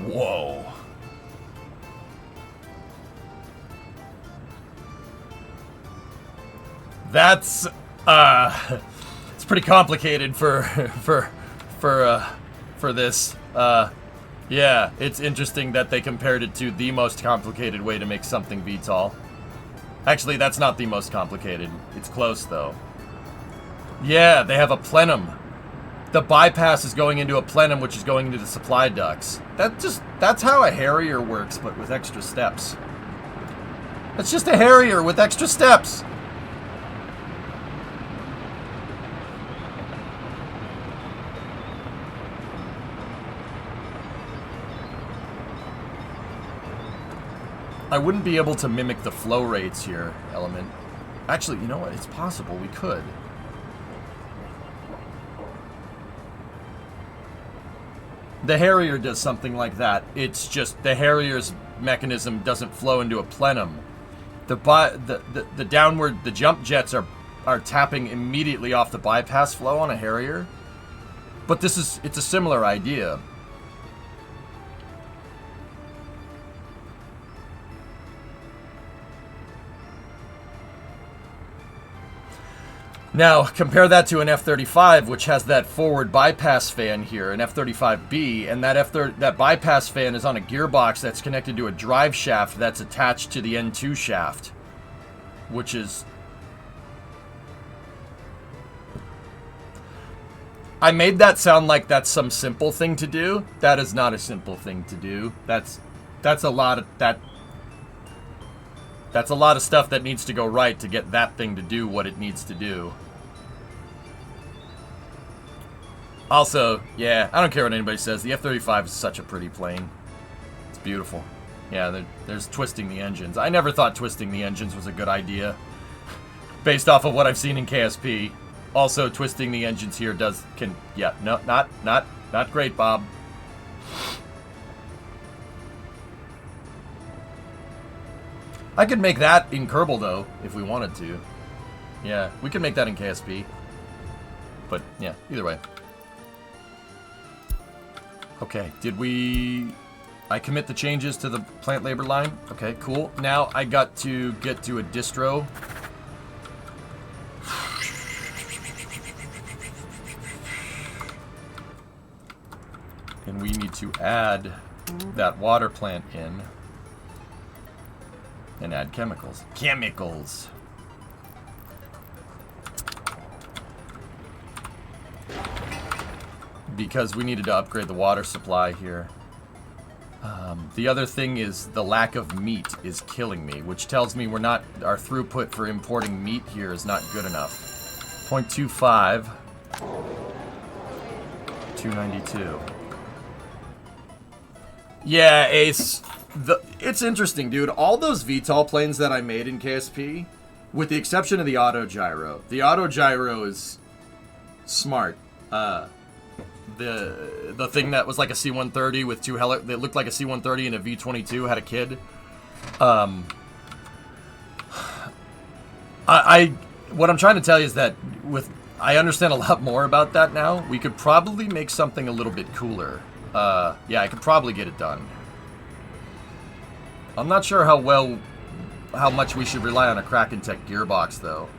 Whoa. That's it's pretty complicated for this. Yeah, it's interesting that they compared it to the most complicated way to make something VTOL. Actually, that's not the most complicated. It's close, though. Yeah, they have a plenum. The bypass is going into a plenum, which is going into the supply ducts. That's how a Harrier works, but with extra steps. It's just a Harrier with extra steps. I wouldn't be able to mimic the flow rates here, Element. Actually, you know what? It's possible we could. The Harrier does something like that. It's just the Harrier's mechanism doesn't flow into a plenum. The downward, the jump jets are tapping immediately off the bypass flow on a Harrier. But it's a similar idea. Now, compare that to an F-35, which has that forward bypass fan here, an F-35B, and that bypass fan is on a gearbox that's connected to a drive shaft that's attached to the N2 shaft, which is... I made that sound like that's some simple thing to do. That is not a simple thing to do. That's a lot of That's a lot of stuff that needs to go right to get that thing to do what it needs to do. Also, yeah, I don't care what anybody says. The F-35 is such a pretty plane. It's beautiful. Yeah, there's twisting the engines. I never thought twisting the engines was a good idea. Based off of what I've seen in KSP. Also, twisting the engines here not great, Bob. I could make that in Kerbal, though, if we wanted to. Yeah, we could make that in KSP. But, yeah, either way. Okay, I commit the changes to the plant labor line? Okay, cool. Now I got to get to a distro. And we need to add that water plant in. And add chemicals. Chemicals! Because we needed to upgrade the water supply here. The other thing is the lack of meat is killing me, which tells me our throughput for importing meat here is not good enough. 0.25. 292. Yeah, Ace. It's interesting, dude. All those VTOL planes that I made in KSP, with the exception of the autogyro. The autogyro is smart. The thing that was like a C-130 with two that looked like a C-130 and a V-22 had a kid. What I'm trying to tell you is that I understand a lot more about that now. We could probably make something a little bit cooler. Yeah, I could probably get it done. I'm not sure how much we should rely on a Kraken Tech gearbox, though.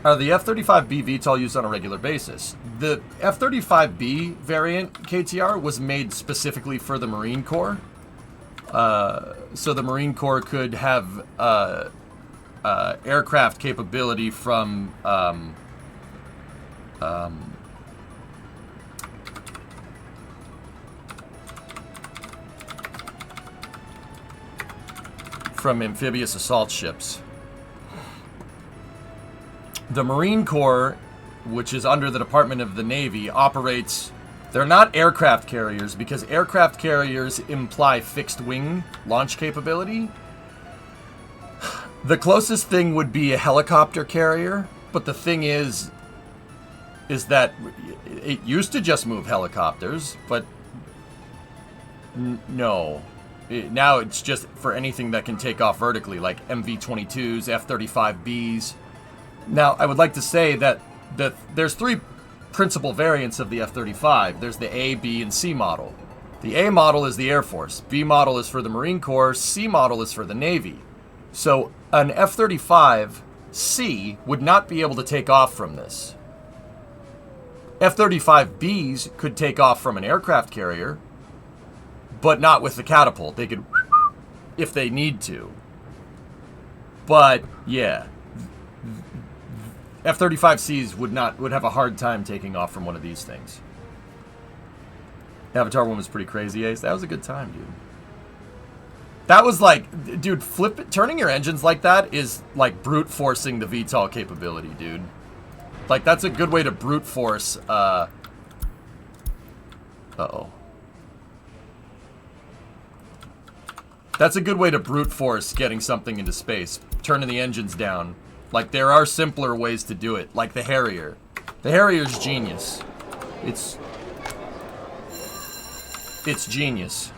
The F-35B VTOL used on a regular basis. The F-35B variant KTR was made specifically for the Marine Corps. So the Marine Corps could have aircraft capability from amphibious assault ships. The Marine Corps, which is under the Department of the Navy, operates... They're not aircraft carriers, because aircraft carriers imply fixed-wing launch capability. The closest thing would be a helicopter carrier, but the thing is that it used to just move helicopters, but no. Now it's just for anything that can take off vertically, like MV-22s, F-35Bs. Now, I would like to say that there's three principal variants of the F-35. There's the A, B, and C model. The A model is the Air Force. B model is for the Marine Corps. C model is for the Navy. So an F-35C would not be able to take off from this. F-35Bs could take off from an aircraft carrier, but not with the catapult. They could, if they need to. But yeah, F-35Cs would have a hard time taking off from one of these things. Avatar 1 was pretty crazy, Ace. That was a good time, dude. That was like, dude, turning your engines like that is like brute forcing the VTOL capability, dude. Like, that's a good way to brute force, uh-oh. That's a good way to brute force getting something into space. Turning the engines down. Like, there are simpler ways to do it. Like the Harrier. The Harrier's genius. It's genius.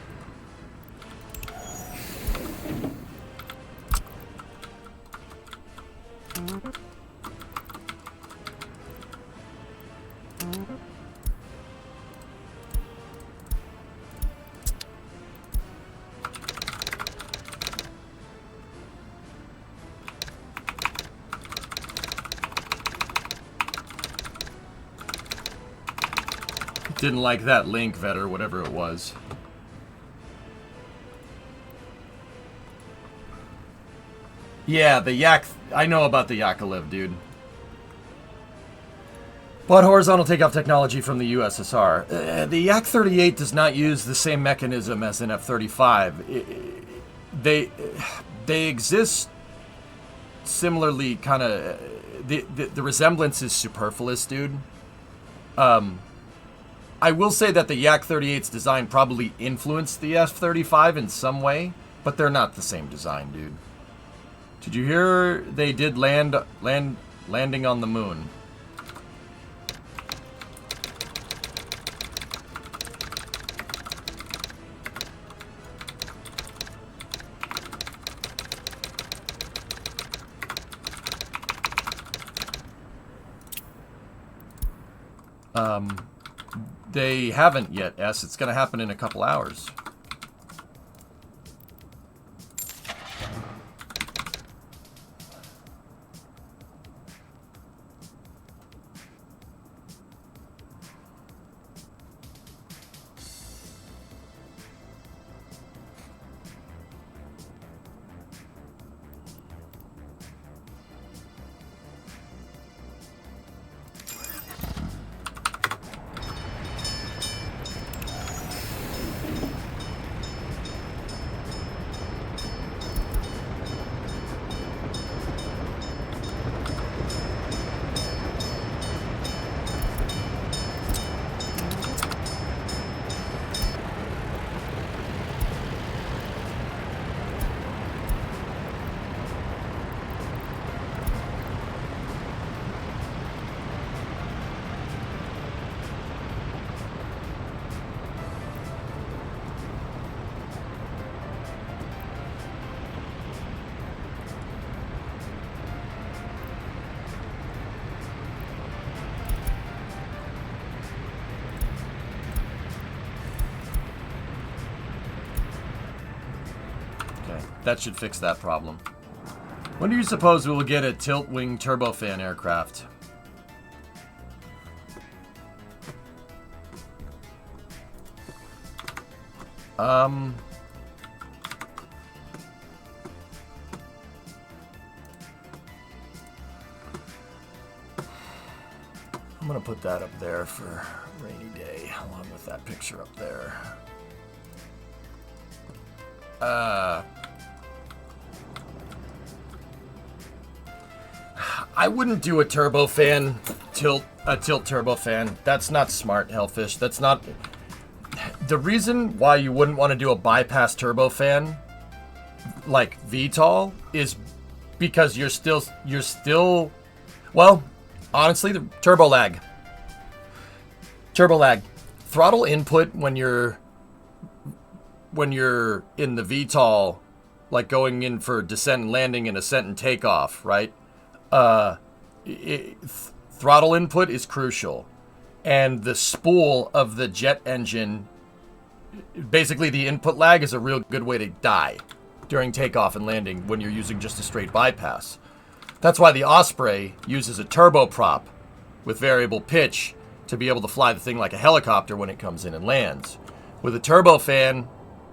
Didn't like that link, Vetter, whatever it was. Yeah, the Yak... I know about the Yakolev, dude. But horizontal takeoff technology from the USSR. The Yak-38 does not use the same mechanism as an F-35. They exist similarly, kind of... The resemblance is superfluous, dude. I will say that the Yak-38's design probably influenced the F-35 in some way, but they're not the same design, dude. Did you hear they did landing on the moon? They haven't yet, S. It's going to happen in a couple hours. That should fix that problem. When do you suppose we will get a tilt-wing turbofan aircraft? I'm gonna put that up there for rainy day, along with that picture up there. I wouldn't do a turbofan, tilt turbofan. That's not smart, Hellfish. That's not... The reason why you wouldn't want to do a bypass turbofan, like VTOL, is because you're still... Well, honestly, the turbo lag. Turbo lag. Throttle input when you're in the VTOL, like going in for descent and landing and ascent and takeoff, right? Throttle input is crucial, and the spool of the jet engine, basically the input lag, is a real good way to die during takeoff and landing when you're using just a straight bypass. That's why the Osprey uses a turboprop with variable pitch to be able to fly the thing like a helicopter when it comes in and lands. With a turbofan,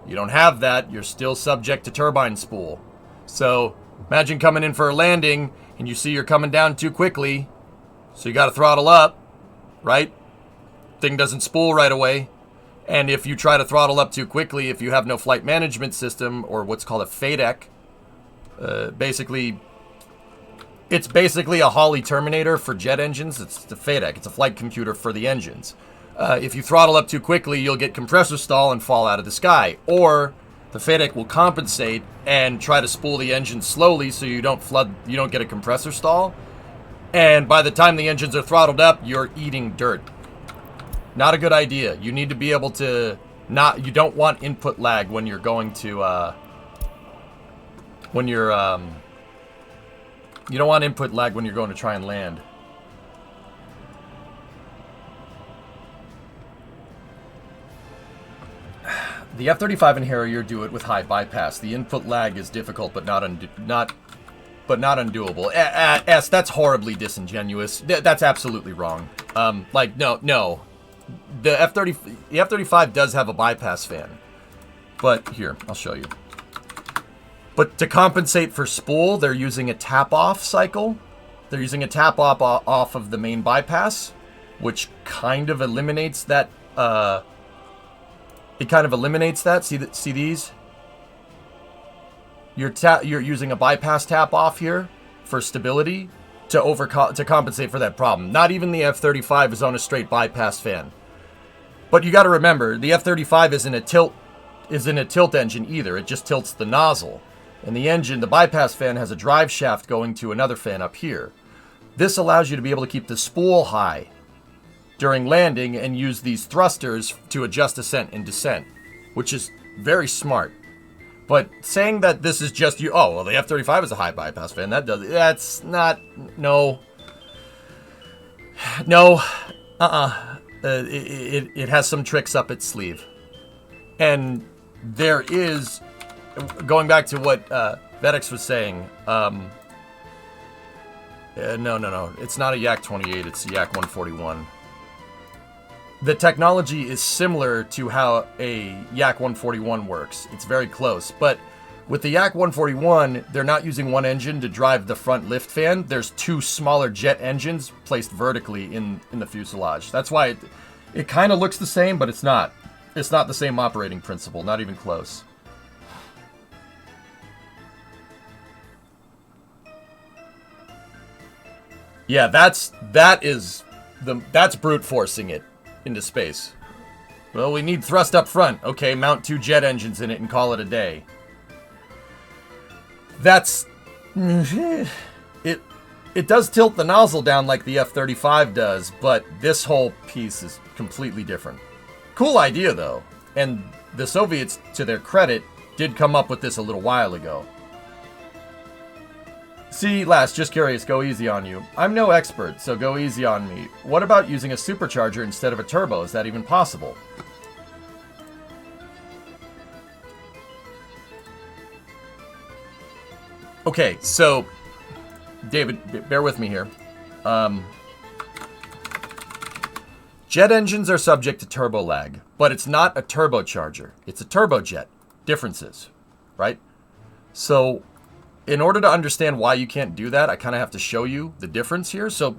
you don't have that. You're still subject to turbine spool. So imagine coming in for a landing and you see you're coming down too quickly, so you got to throttle up, right? Thing doesn't spool right away. And if you try to throttle up too quickly, if you have no flight management system, or what's called a FADEC, it's basically a Hawley Terminator for jet engines. It's the FADEC. It's a flight computer for the engines. If you throttle up too quickly, you'll get compressor stall and fall out of the sky. Or the FADEC will compensate and try to spool the engine slowly so you don't get a compressor stall. And by the time the engines are throttled up, you're eating dirt. Not a good idea. You need to be able to you don't want input lag when you're going to, you don't want input lag when you're going to try and land. The F-35 and Harrier do it with high bypass. The input lag is difficult, but not undoable. That's horribly disingenuous. That's absolutely wrong. No. The F-35 does have a bypass fan. But here, I'll show you. But to compensate for spool, they're using a tap-off cycle. They're using a tap-off of the main bypass, which kind of eliminates that. It kind of eliminates that. See these? You're using a bypass tap-off here for stability to compensate for that problem. Not even the F-35 is on a straight bypass fan. But you got to remember, the F-35 isn't a tilt engine either. It just tilts the nozzle. And the bypass fan has a drive shaft going to another fan up here. This allows you to be able to keep the spool high during landing and use these thrusters to adjust ascent and descent, which is very smart. But saying that this is just the F-35 is a high bypass fan, that's not, no. It has some tricks up its sleeve. And there is, going back to what Vedex was saying, no, it's not a Yak 28, it's a Yak 141. The technology is similar to how a Yak 141 works. It's very close, but with the Yak 141, they're not using one engine to drive the front lift fan. There's two smaller jet engines placed vertically in the fuselage. That's why it kind of looks the same, but it's not. It's not the same operating principle, not even close. Yeah, that's brute forcing it into space. Well, we need thrust up front. Okay, mount two jet engines in it and call it a day. That's it does tilt the nozzle down like the F-35 does, but this whole piece is completely different. Cool idea though. And the Soviets, to their credit, did come up with this a little while ago. See, last, just curious, go easy on you. I'm no expert, so go easy on me. What about using a supercharger instead of a turbo? Is that even possible? Okay, so, David, bear with me here. Jet engines are subject to turbo lag, but it's not a turbocharger. It's a turbojet. Differences, right? So, in order to understand why you can't do that, I kind of have to show you the difference here. So,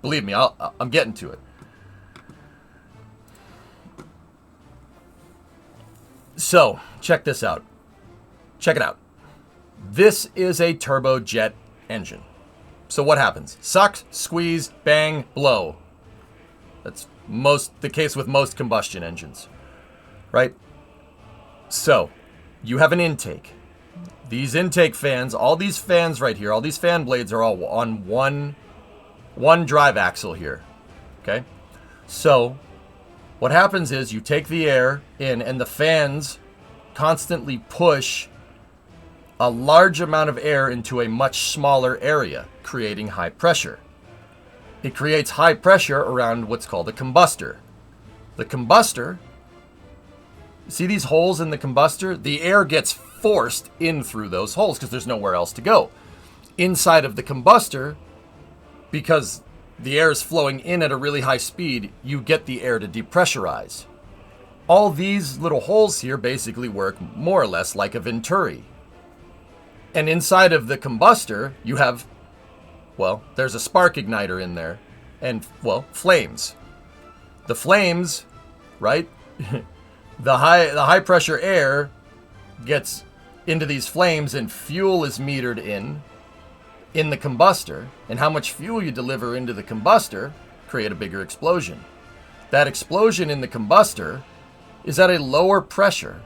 believe me, I'm getting to it. So, check this out. Check it out. This is a turbojet engine. So what happens? Suck, squeeze, bang, blow. That's the case with most combustion engines, right? So, you have an intake. These intake fans, all these fans right here, all these fan blades are all on one drive axle here, okay? So, what happens is you take the air in and the fans constantly push a large amount of air into a much smaller area, creating high pressure. It creates high pressure around what's called a combustor. The combustor, see these holes in the combustor? The air gets forced in through those holes because there's nowhere else to go. Inside of the combustor, because the air is flowing in at a really high speed, you get the air to depressurize. All these little holes here basically work more or less like a venturi. And inside of the combustor, you have, well, there's a spark igniter in there. And, well, flames. The flames, right? the high pressure air gets into these flames and fuel is metered in the combustor. And how much fuel you deliver into the combustor create a bigger explosion. That explosion in the combustor is at a lower pressure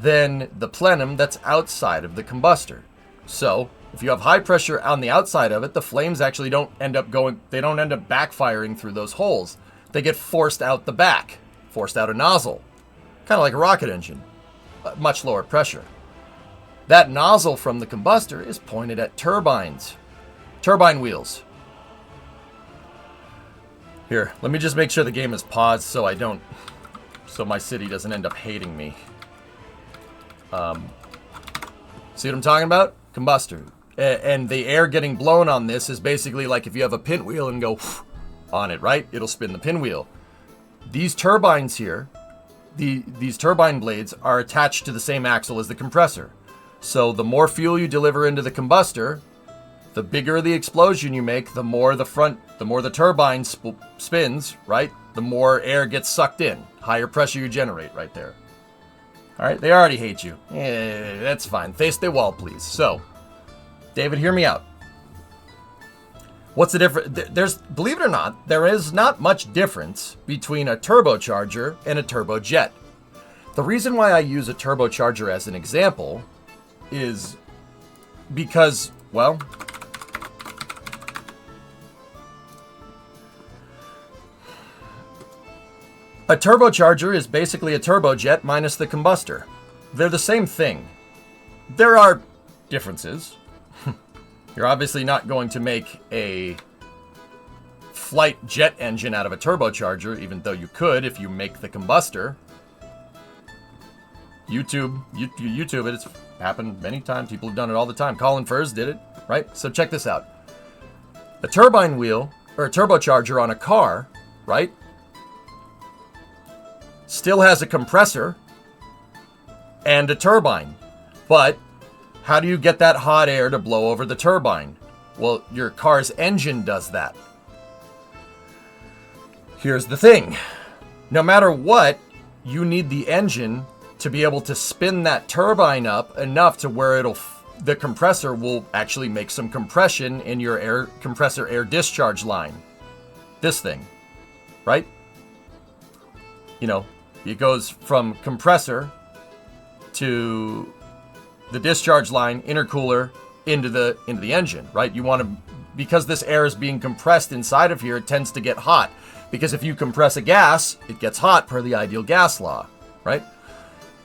than the plenum that's outside of the combustor. So, if you have high pressure on the outside of it, the flames actually don't end up backfiring through those holes. They get forced out the back, forced out a nozzle. Kind of like a rocket engine, but much lower pressure. That nozzle from the combustor is pointed at turbines. Turbine wheels. Here, let me just make sure the game is paused so my city doesn't end up hating me. See what I'm talking about? Combustor. And the air getting blown on this is basically like if you have a pinwheel and go on it, right? It'll spin the pinwheel. These turbines here, these turbine blades are attached to the same axle as the compressor. So the more fuel you deliver into the combustor, the bigger the explosion you make, the more the turbine spins, right? The more air gets sucked in. Higher pressure you generate right there. All right, they already hate you. That's fine. Face the wall, please. So, David, hear me out. What's the difference? Believe it or not, there is not much difference between a turbocharger and a turbojet. The reason why I use a turbocharger as an example is because, well, a turbocharger is basically a turbojet minus the combustor. They're the same thing. There are differences. You're obviously not going to make a flight jet engine out of a turbocharger, even though you could if you make the combustor. YouTube it. It's happened many times. People have done it all the time. Colin Furze did it, right? So check this out. A turbine wheel, or a turbocharger on a car, right? Still has a compressor and a turbine. But how do you get that hot air to blow over the turbine? Well, your car's engine does that. Here's the thing. No matter what, you need the engine to be able to spin that turbine up enough to where the compressor will actually make some compression in your compressor air discharge line. This thing, right? You know, it goes from compressor to the discharge line, intercooler, into the engine, right? You want to, because this air is being compressed inside of here, it tends to get hot. Because if you compress a gas, it gets hot per the ideal gas law, right?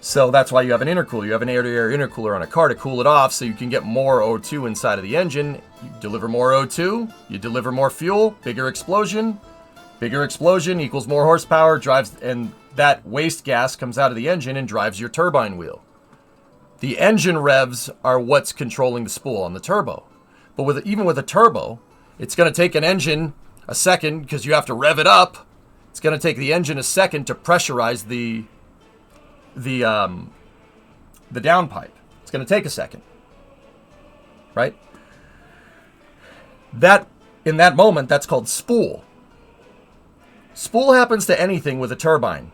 So that's why you have an intercooler. You have an air-to-air intercooler on a car to cool it off so you can get more O2 inside of the engine. You deliver more O2, you deliver more fuel, bigger explosion. Bigger explosion equals more horsepower, and that waste gas comes out of the engine and drives your turbine wheel. The engine revs are what's controlling the spool on the turbo. But even with a turbo, it's going to take an engine a second because you have to rev it up. It's going to take the engine a second to pressurize the downpipe. It's going to take a second, right? In that moment, that's called spool. Spool happens to anything with a turbine.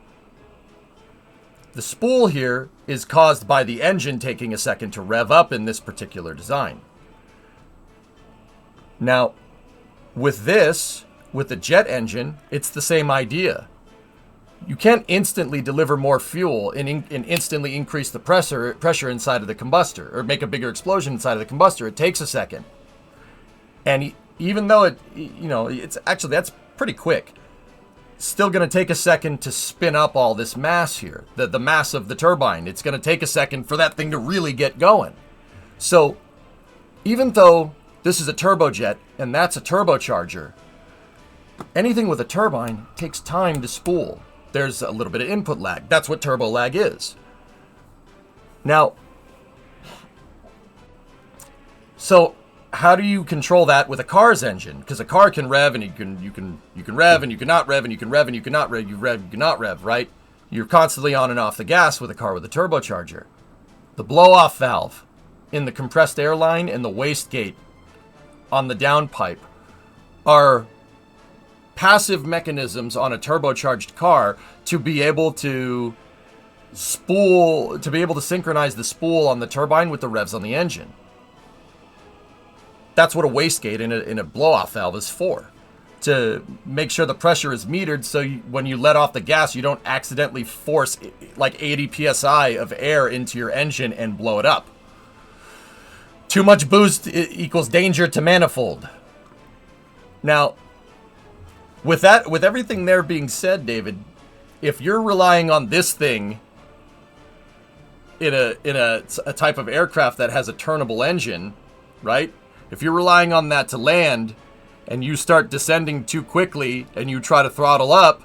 The spool here is caused by the engine taking a second to rev up in this particular design. Now, with the jet engine, it's the same idea. You can't instantly deliver more fuel and instantly increase the pressure inside of the combustor or make a bigger explosion inside of the combustor. It takes a second. And even though that's pretty quick. Still going to take a second to spin up all this mass here, the mass of the turbine. It's going to take a second for that thing to really get going. So even though this is a turbojet and that's a turbocharger, anything with a turbine takes time to spool. There's a little bit of input lag. That's what turbo lag is. Now, so how do you control that with a car's engine? Because a car can rev and you can rev and you cannot rev and you can rev and you cannot rev, you cannot rev, right? You're constantly on and off the gas with a car with a turbocharger. The blow-off valve in the compressed air line and the wastegate on the downpipe are passive mechanisms on a turbocharged car to be able to synchronize the spool on the turbine with the revs on the engine. That's what a wastegate in a blow-off valve is for. To make sure the pressure is metered so when you let off the gas, you don't accidentally force like 80 psi of air into your engine and blow it up. Too much boost equals danger to manifold. Now, with everything there being said, David, if you're relying on this thing in a type of aircraft that has a turnable engine, right? If you're relying on that to land and you start descending too quickly and you try to throttle up,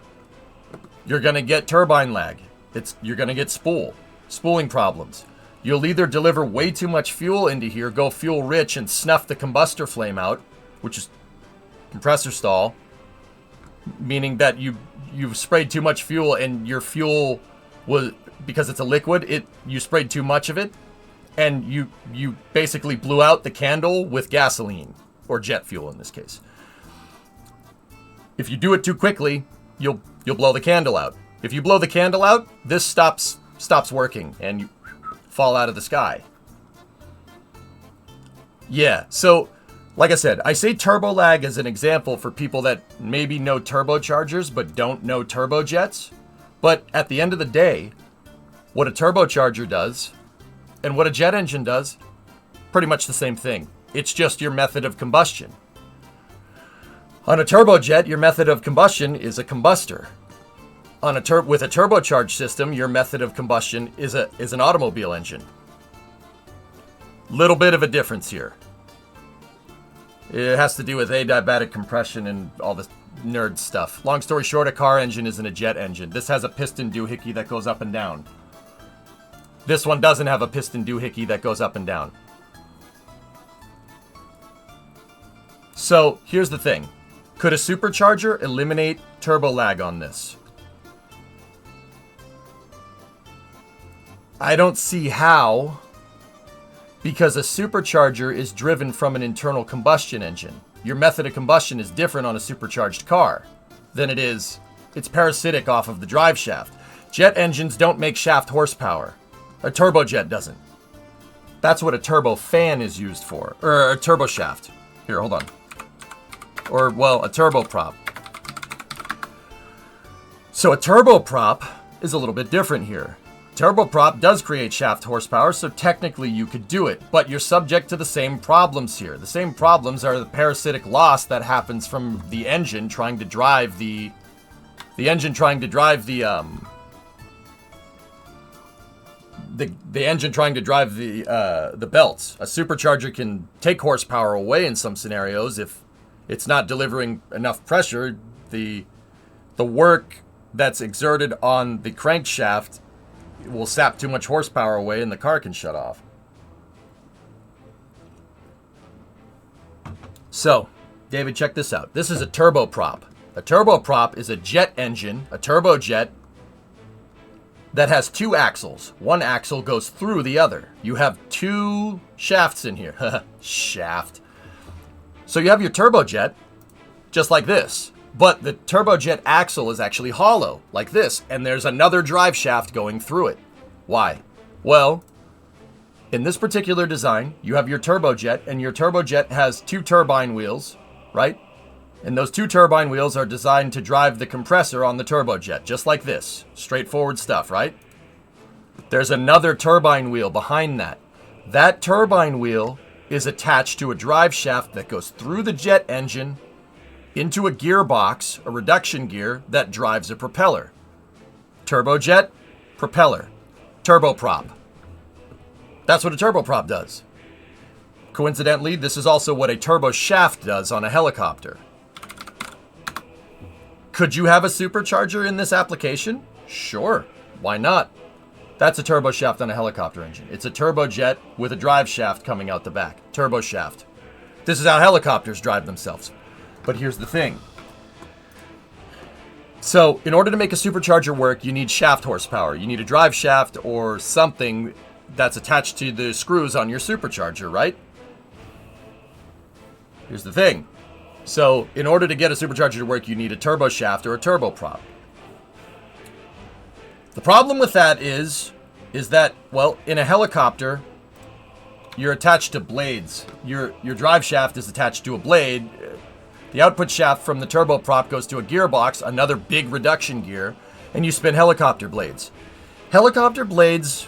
you're going to get turbine lag. You're going to get spooling problems. You'll either deliver way too much fuel into here, go fuel rich and snuff the combustor flame out, which is compressor stall, meaning that you've sprayed too much fuel and your fuel was, because it's a liquid, you sprayed too much of it and you basically blew out the candle with gasoline or jet fuel in this case. If you do it too quickly, you'll blow the candle out. If you blow the candle out, this stops working and you fall out of the sky. Yeah, so like I said, I say turbo lag as an example for people that maybe know turbochargers but don't know turbojets. But at the end of the day, what a turbocharger does and what a jet engine does, pretty much the same thing. It's just your method of combustion. On a turbojet, your method of combustion is a combustor. With a turbocharged system, your method of combustion is an automobile engine. Little bit of a difference here. It has to do with adiabatic compression and all this nerd stuff. Long story short, a car engine isn't a jet engine. This has a piston doohickey that goes up and down. This one doesn't have a piston doohickey that goes up and down. So, here's the thing. Could a supercharger eliminate turbo lag on this? I don't see how, because a supercharger is driven from an internal combustion engine. Your method of combustion is different on a supercharged car than it's parasitic off of the drive shaft. Jet engines don't make shaft horsepower. A turbojet doesn't. That's what a turbo fan is used for, or a turbo shaft. Here, hold on. Or, well, a turboprop. So a turboprop is a little bit different here. Turboprop does create shaft horsepower, so technically you could do it, but you're subject to the same problems here. The same problems are the parasitic loss that happens from the engine trying to drive the engine trying to drive the belts. A supercharger can take horsepower away in some scenarios if it's not delivering enough pressure. The work that's exerted on the crankshaft will sap too much horsepower away and the car can shut off. So, David, check this out. This is a turboprop. A turboprop is a jet engine, a turbojet, that has two axles. One axle goes through the other. You have two shafts in here. Shaft. So you have your turbojet, just like this. But the turbojet axle is actually hollow, like this, and there's another drive shaft going through it. Why? Well, in this particular design, you have your turbojet, and your turbojet has two turbine wheels, right? And those two turbine wheels are designed to drive the compressor on the turbojet, just like this. Straightforward stuff, right? There's another turbine wheel behind that. That turbine wheel is attached to a drive shaft that goes through the jet engine into a gearbox, a reduction gear, that drives a propeller. Turbojet, propeller. Turboprop. That's what a turboprop does. Coincidentally, this is also what a turbo shaft does on a helicopter. Could you have a supercharger in this application? Sure. Why not? That's a turbo shaft on a helicopter engine. It's a turbojet with a drive shaft coming out the back. Turbo shaft. This is how helicopters drive themselves. But here's the thing. So, in order to make a supercharger work, you need shaft horsepower. You need a drive shaft or something that's attached to the screws on your supercharger, right? Here's the thing. So, in order to get a supercharger to work, you need a turbo shaft or a turboprop. The problem with that is that, well, in a helicopter, you're attached to blades. Your drive shaft is attached to a blade. The output shaft from the turboprop goes to a gearbox, another big reduction gear, and you spin helicopter blades. Helicopter blades,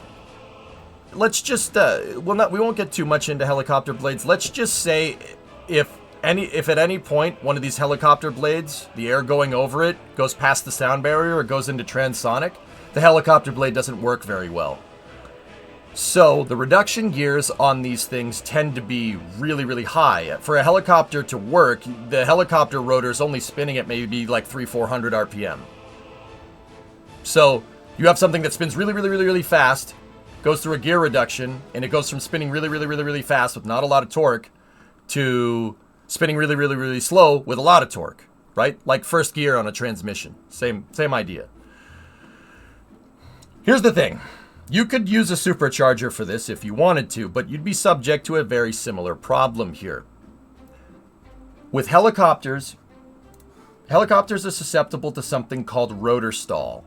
let's just, we won't get too much into helicopter blades. Let's just say if at any point one of these helicopter blades, the air going over it, goes past the sound barrier or goes into transonic, the helicopter blade doesn't work very well. So the reduction gears on these things tend to be really, really high. For a helicopter to work, the helicopter rotor is only spinning at maybe like 300-400 RPM. So you have something that spins really, really, really, really fast, goes through a gear reduction, and it goes from spinning really, really, really, really fast with not a lot of torque to spinning really, really, really slow with a lot of torque, right? Like first gear on a transmission. Same idea. Here's the thing. You could use a supercharger for this if you wanted to, but you'd be subject to a very similar problem here. With helicopters are susceptible to something called rotor stall.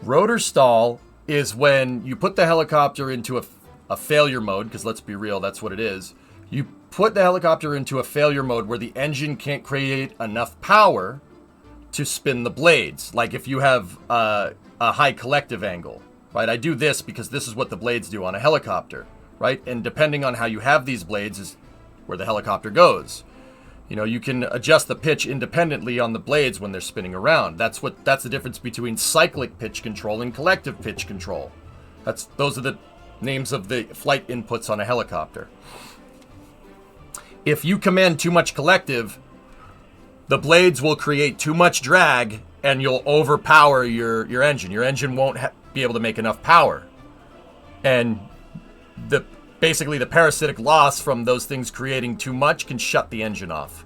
Rotor stall is when you put the helicopter into a failure mode, because let's be real, that's what it is. You put the helicopter into a failure mode where the engine can't create enough power to spin the blades. Like if you have a high collective angle. Right, I do this because this is what the blades do on a helicopter, right? And depending on how you have these blades is where the helicopter goes. You know, you can adjust the pitch independently on the blades when they're spinning around. That's the difference between cyclic pitch control and collective pitch control. Those are the names of the flight inputs on a helicopter. If you command too much collective, the blades will create too much drag and you'll overpower your engine. Your engine won't be able to make enough power. And basically the parasitic loss from those things creating too much can shut the engine off.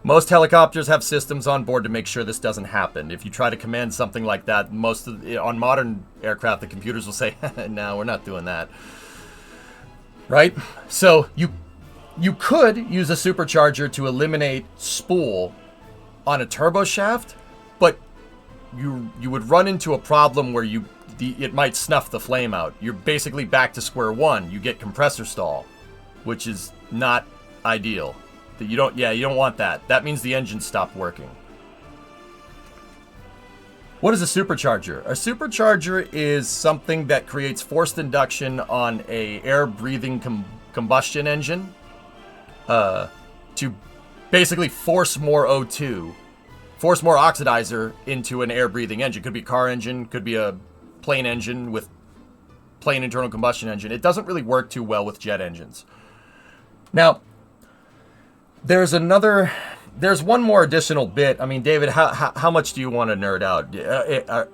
Most helicopters have systems on board to make sure this doesn't happen. If you try to command something like that, on modern aircraft, the computers will say, no, we're not doing that. Right? So you could use a supercharger to eliminate spool on a turbo shaft, but you would run into a problem where it might snuff the flame out. You're basically back to square one. You get compressor stall, which is not ideal. You don't want that. That means the engine stopped working. What is a supercharger? A supercharger is something that creates forced induction on a air-breathing combustion engine to basically force more O2. Force more oxidizer into an air-breathing engine. Could be a car engine, could be a plane engine with plain internal combustion engine. It doesn't really work too well with jet engines. Now, there's one more additional bit. I mean, David, how much do you want to nerd out?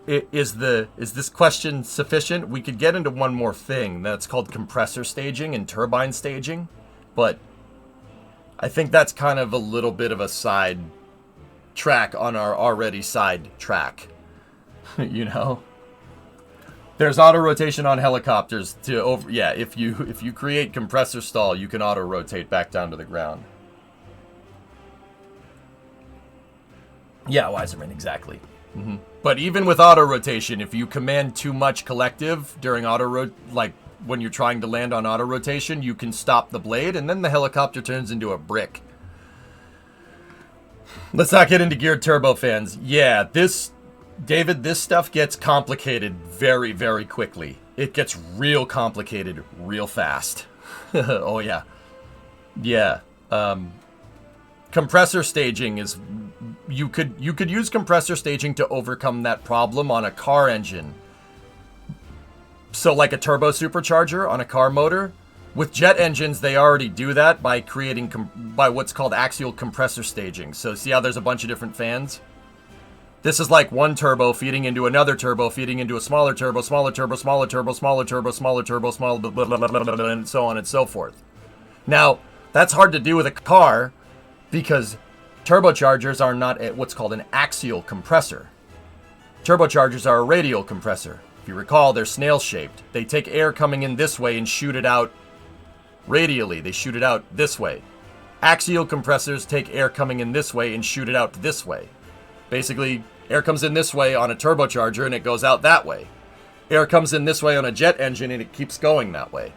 Is this question sufficient? We could get into one more thing. That's called compressor staging and turbine staging, but I think that's kind of a little bit of a side track on our already side track. You know, there's auto rotation on helicopters if you create compressor stall, you can auto rotate back down to the ground. Yeah, Weiserman, exactly. Mm-hmm. But even with auto rotation, if you command too much collective during like when you're trying to land on auto rotation, you can stop the blade and then the helicopter turns into a brick. Let's not get into geared turbofans. Yeah, this stuff gets complicated very, very quickly. It gets real complicated real fast. Oh, yeah. Yeah. Compressor staging is... You could use compressor staging to overcome that problem on a car engine. So like a turbo supercharger on a car motor. With jet engines, they already do that by creating by what's called axial compressor staging. So see how there's a bunch of different fans? This is like one turbo feeding into another turbo, feeding into a smaller turbo, smaller turbo, smaller turbo, smaller turbo, smaller turbo, smaller, blah, blah, blah, blah, blah, blah, and so on and so forth. Now, That's hard to do with a car because turbochargers are not what's called an axial compressor. Turbochargers are a radial compressor. If you recall, they're snail-shaped. They take air coming in this way and shoot it out radially. They shoot it out this way. Axial compressors take air coming in this way and shoot it out this way. Basically, air comes in this way on a turbocharger and it goes out that way. Air comes in this way on a jet engine and it keeps going that way.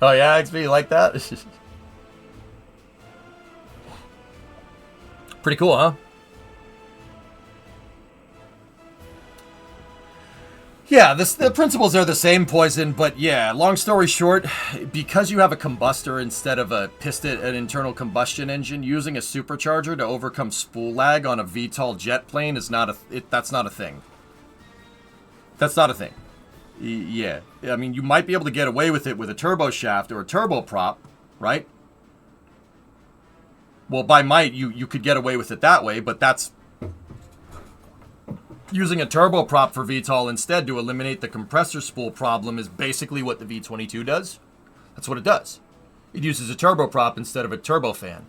Oh yeah, XP, you like that? Pretty cool, huh? Yeah, the principles are the same, Poison, but yeah, long story short, because you have a combustor instead of an internal combustion engine, using a supercharger to overcome spool lag on a VTOL jet plane is that's not a thing. That's not a thing. Yeah, I mean, you might be able to get away with it with a turbo shaft or a turboprop, right? Well, by might, you could get away with it that way, but that's using a turboprop for VTOL instead to eliminate the compressor spool problem is basically what the V22 does. That's what it does. It uses a turboprop instead of a turbofan.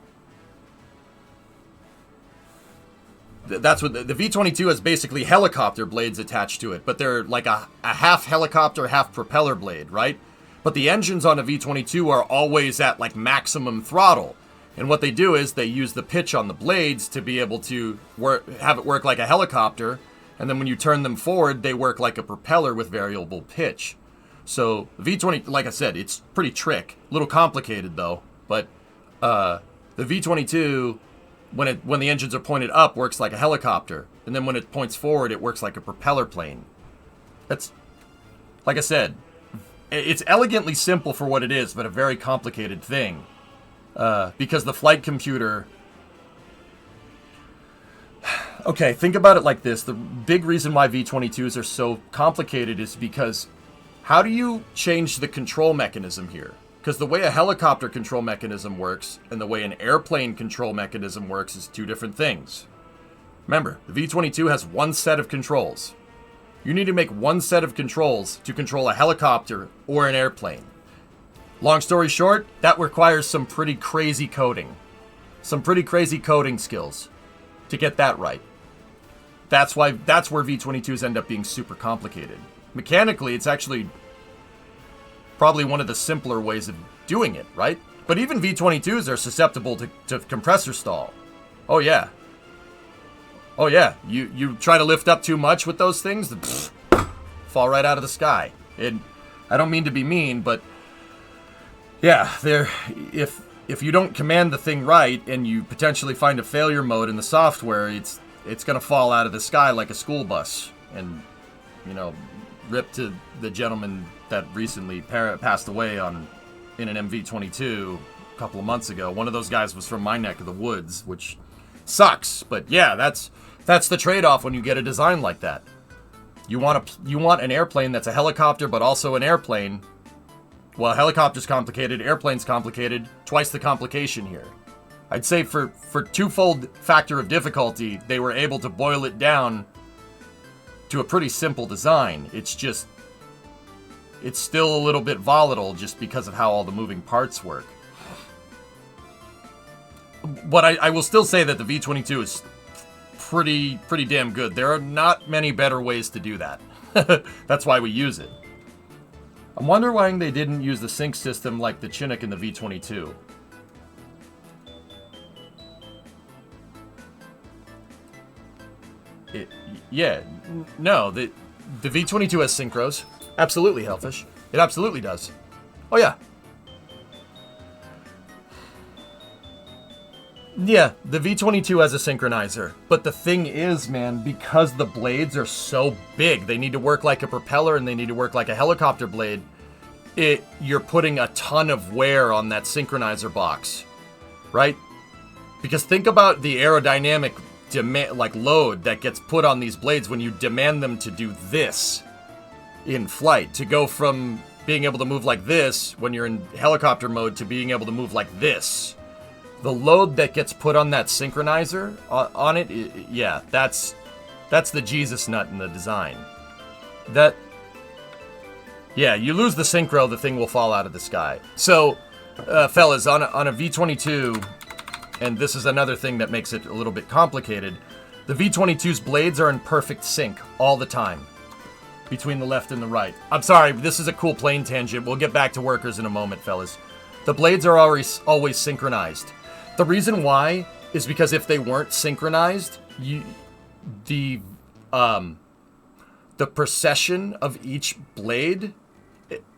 That's what the V22 has, basically helicopter blades attached to it, but they're like a half helicopter, half propeller blade, right? But the engines on a V22 are always at like maximum throttle. And what they do is they use the pitch on the blades to be able to have it work like a helicopter. And then when you turn them forward, they work like a propeller with variable pitch. So V20, like I said, it's pretty trick. A little complicated though. But the V22, when the engines are pointed up, works like a helicopter. And then when it points forward, it works like a propeller plane. That's, like I said, it's elegantly simple for what it is, but a very complicated thing. Because the flight computer... Okay, think about it like this. The big reason why V22s are so complicated is because how do you change the control mechanism here? Because the way a helicopter control mechanism works and the way an airplane control mechanism works is two different things. Remember, the V22 has one set of controls. You need to make one set of controls to control a helicopter or an airplane. Long story short, that requires some pretty crazy coding. Some pretty crazy coding skills to get that right. That's where V22s end up being super complicated. Mechanically, it's actually probably one of the simpler ways of doing it, right? But even V22s are susceptible to compressor stall. Oh yeah. Oh yeah. You try to lift up too much with those things, fall right out of the sky. And I don't mean to be mean, but yeah, if you don't command the thing right and you potentially find a failure mode in the software, it's going to fall out of the sky like a school bus. And, you know, rip to the gentleman that recently passed away in an MV-22 a couple of months ago. One of those guys was from my neck of the woods, which sucks. But yeah, that's the trade-off when you get a design like that. You want an airplane that's a helicopter but also an airplane. Well, helicopter's complicated, airplane's complicated, twice the complication here. I'd say for twofold factor of difficulty, they were able to boil it down to a pretty simple design. It's still a little bit volatile just because of how all the moving parts work. But I will still say that the V22 is pretty damn good. There are not many better ways to do that. That's why we use it. I'm wondering why they didn't use the sync system like the Chinook in the V22. No, the V22 has synchros. Absolutely, Hellfish. It absolutely does. Oh yeah. Yeah, the V22 has a synchronizer. But the thing is, man, because the blades are so big, they need to work like a propeller and they need to work like a helicopter blade, you're putting a ton of wear on that synchronizer box, right? Because think about the aerodynamic load that gets put on these blades when you demand them to do this in flight. To go from being able to move like this when you're in helicopter mode to being able to move like this. The load that gets put on that synchronizer on it, yeah, that's the Jesus nut in the design. Yeah, you lose the synchro, the thing will fall out of the sky. So, fellas, on a V22, and this is another thing that makes it a little bit complicated, the V22's blades are in perfect sync all the time between the left and the right. I'm sorry, this is a cool plane tangent. We'll get back to workers in a moment, fellas. The blades are always synchronized. The reason why is because if they weren't synchronized, the precession of each blade,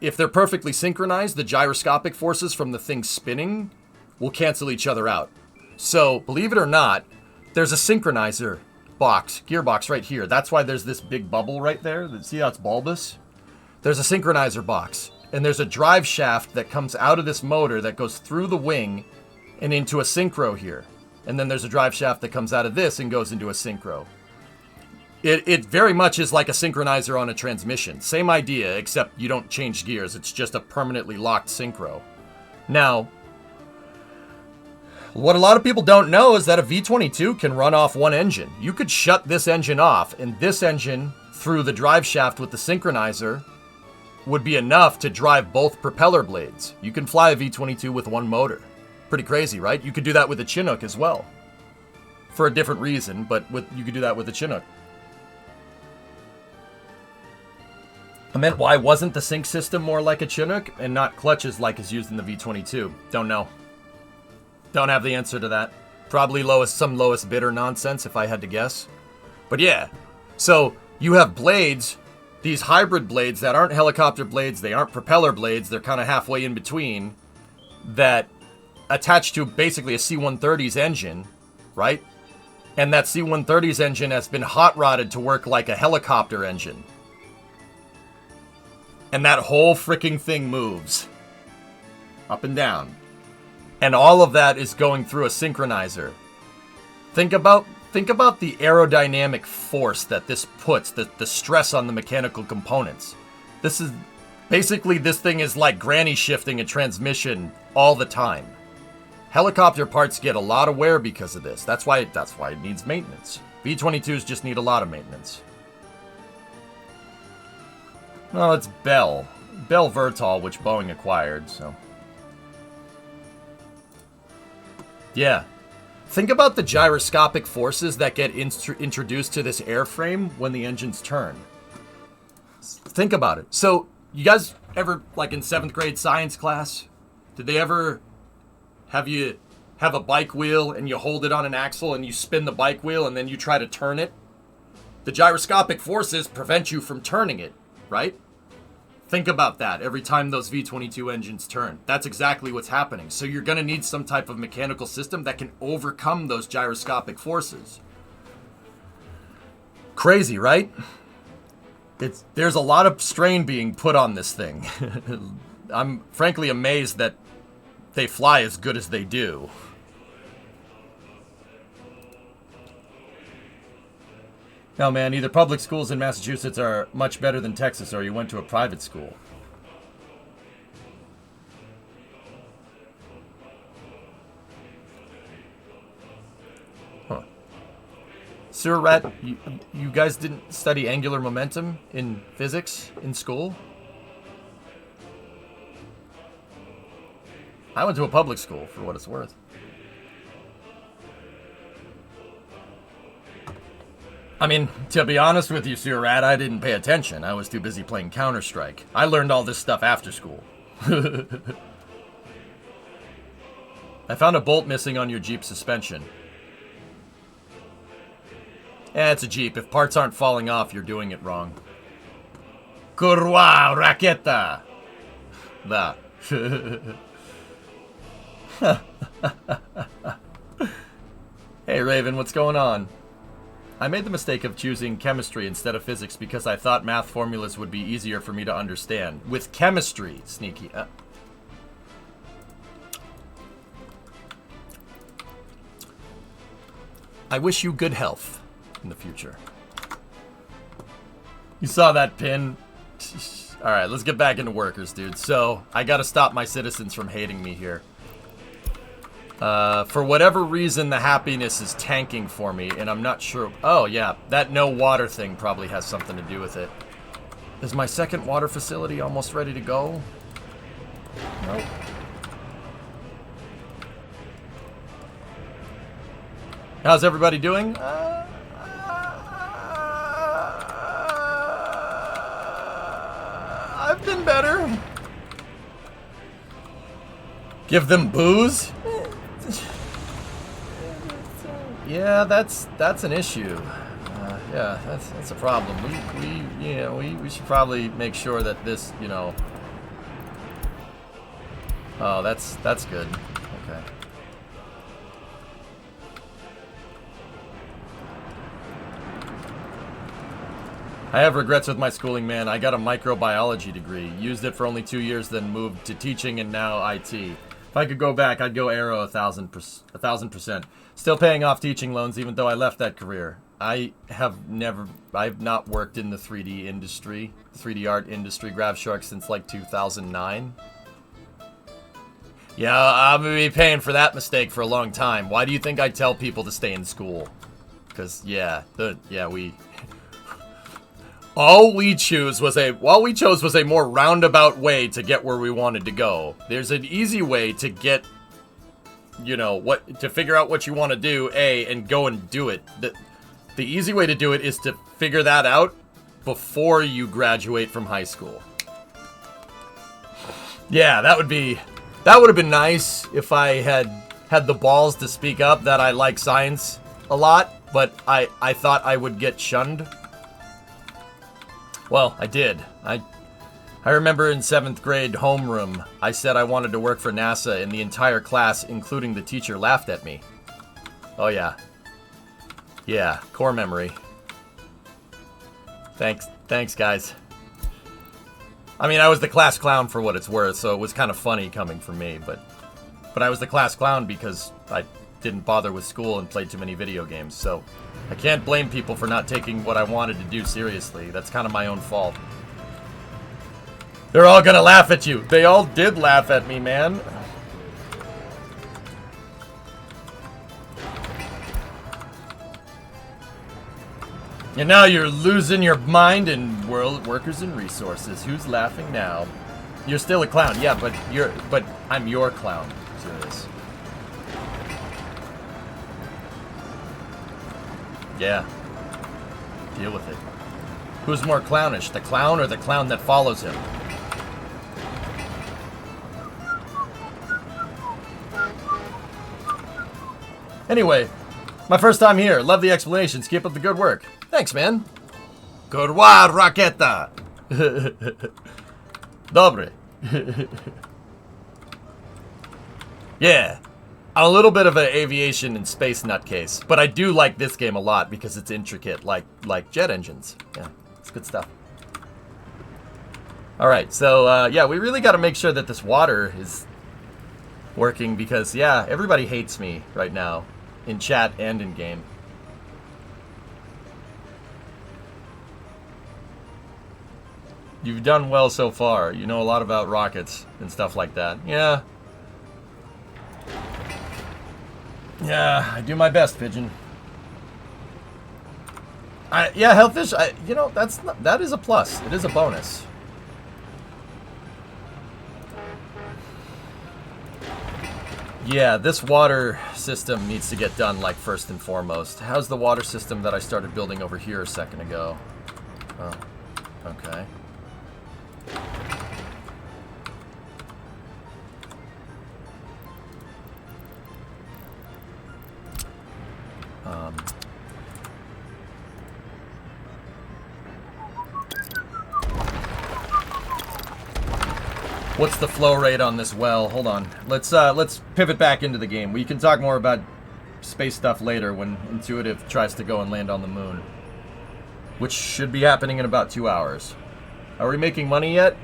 if they're perfectly synchronized, the gyroscopic forces from the thing spinning will cancel each other out. So, believe it or not, there's a synchronizer gearbox right here. That's why there's this big bubble right there. See how it's bulbous? There's a synchronizer box. And there's a drive shaft that comes out of this motor that goes through the wing and into a synchro here. And then there's a drive shaft that comes out of this and goes into a synchro. It very much is like a synchronizer on a transmission. Same idea, except you don't change gears. It's just a permanently locked synchro. Now, what a lot of people don't know is that a V22 can run off one engine. You could shut this engine off, and this engine, through the drive shaft with the synchronizer, would be enough to drive both propeller blades. You can fly a V22 with one motor. Pretty crazy, right? You could do that with a Chinook as well. For a different reason, but you could do that with a Chinook. I meant, why wasn't the sync system more like a Chinook and not clutches like is used in the V22? Don't know. Don't have the answer to that. Probably some lowest bidder nonsense if I had to guess. But yeah, so you have blades, these hybrid blades that aren't helicopter blades, they aren't propeller blades, they're kind of halfway in between, that attach to basically a C-130's engine, right? And that C-130's engine has been hot rodded to work like a helicopter engine. And that whole freaking thing moves up and down. And all of that is going through a synchronizer. Think about the aerodynamic force that this puts, the stress on the mechanical components. This thing is like granny shifting a transmission all the time. Helicopter parts get a lot of wear because of this. That's why it needs maintenance. V-22s just need a lot of maintenance. No, it's Bell Vertol, which Boeing acquired, so. Yeah. Think about the gyroscopic forces that get introduced to this airframe when the engines turn. Think about it. So, you guys ever, like in 7th grade science class, did they ever have you have a bike wheel and you hold it on an axle and you spin the bike wheel and then you try to turn it? The gyroscopic forces prevent you from turning it, right? Think about that every time those V-22 engines turn. That's exactly what's happening. So you're going to need some type of mechanical system that can overcome those gyroscopic forces. Crazy, right? There's a lot of strain being put on this thing. I'm frankly amazed that they fly as good as they do. No, man, either public schools in Massachusetts are much better than Texas or you went to a private school. Huh. Sir Rat, you guys didn't study angular momentum in physics in school? I went to a public school, for what it's worth. I mean, to be honest with you, Sir Rat, I didn't pay attention. I was too busy playing Counter-Strike. I learned all this stuff after school. I found a bolt missing on your Jeep suspension. It's a Jeep. If parts aren't falling off, you're doing it wrong. Kurwa Raketa! Da. Hey, Raven, what's going on? I made the mistake of choosing chemistry instead of physics because I thought math formulas would be easier for me to understand. With chemistry, Sneaky. I wish you good health in the future. You saw that pin? Alright, let's get back into workers, dude. So, I gotta stop my citizens from hating me here. For whatever reason, the happiness is tanking for me, and I'm not sure. Oh, yeah, that no water thing probably has something to do with it. Is my second water facility almost ready to go? Nope. How's everybody doing? I've been better. Give them booze? Yeah, that's an issue. Yeah, that's a problem. We should probably make sure that this, you know. Oh, that's good. Okay. I have regrets with my schooling, man. I got a microbiology degree, used it for only 2 years, then moved to teaching and now IT. If I could go back, I'd go Aero 1,000%. Still paying off teaching loans, even though I left that career. I've not worked in the 3D industry, 3D art industry, GravShark, since like 2009. Yeah, I'm gonna be paying for that mistake for a long time. Why do you think I tell people to stay in school? Because all we chose was a more roundabout way to get where we wanted to go. There's an easy way to get, you know, to figure out what you want to do, and go and do it. The easy way to do it is to figure that out before you graduate from high school. Yeah, that would have been nice if I had the balls to speak up that I like science a lot, but I thought I would get shunned. Well, I did. I remember in 7th grade homeroom, I said I wanted to work for NASA, and the entire class, including the teacher, laughed at me. Oh yeah. Yeah, core memory. Thanks guys. I mean, I was the class clown for what it's worth, so it was kind of funny coming from me, but I was the class clown because I didn't bother with school and played too many video games, so I can't blame people for not taking what I wanted to do seriously. That's kind of my own fault. They're all gonna laugh at you. They all did laugh at me, man. And now you're losing your mind in world workers and resources. Who's laughing now? You're still a clown, yeah, but I'm your clown. Serious. Yeah. Deal with it. Who's more clownish, the clown or the clown that follows him? Anyway, my first time here. Love the explanations. Keep up the good work. Thanks, man. Kurwa raketa. Dobre. Yeah. I'm a little bit of an aviation and space nutcase, but I do like this game a lot because it's intricate, like jet engines. Yeah, it's good stuff. All right, so yeah, we really got to make sure that this water is working because yeah, everybody hates me right now, in chat and in game. You've done well so far. You know a lot about rockets and stuff like that. Yeah. Yeah, I do my best, Pigeon. Yeah, Hellfish, you know, that is a plus. It is a bonus. Yeah, this water system needs to get done, like, first and foremost. How's the water system that I started building over here a second ago? Oh, okay. What's the flow rate on this well? Hold on. Let's pivot back into the game. We can talk more about space stuff later when Intuitive tries to go and land on the moon, which should be happening in about 2 hours. Are we making money yet?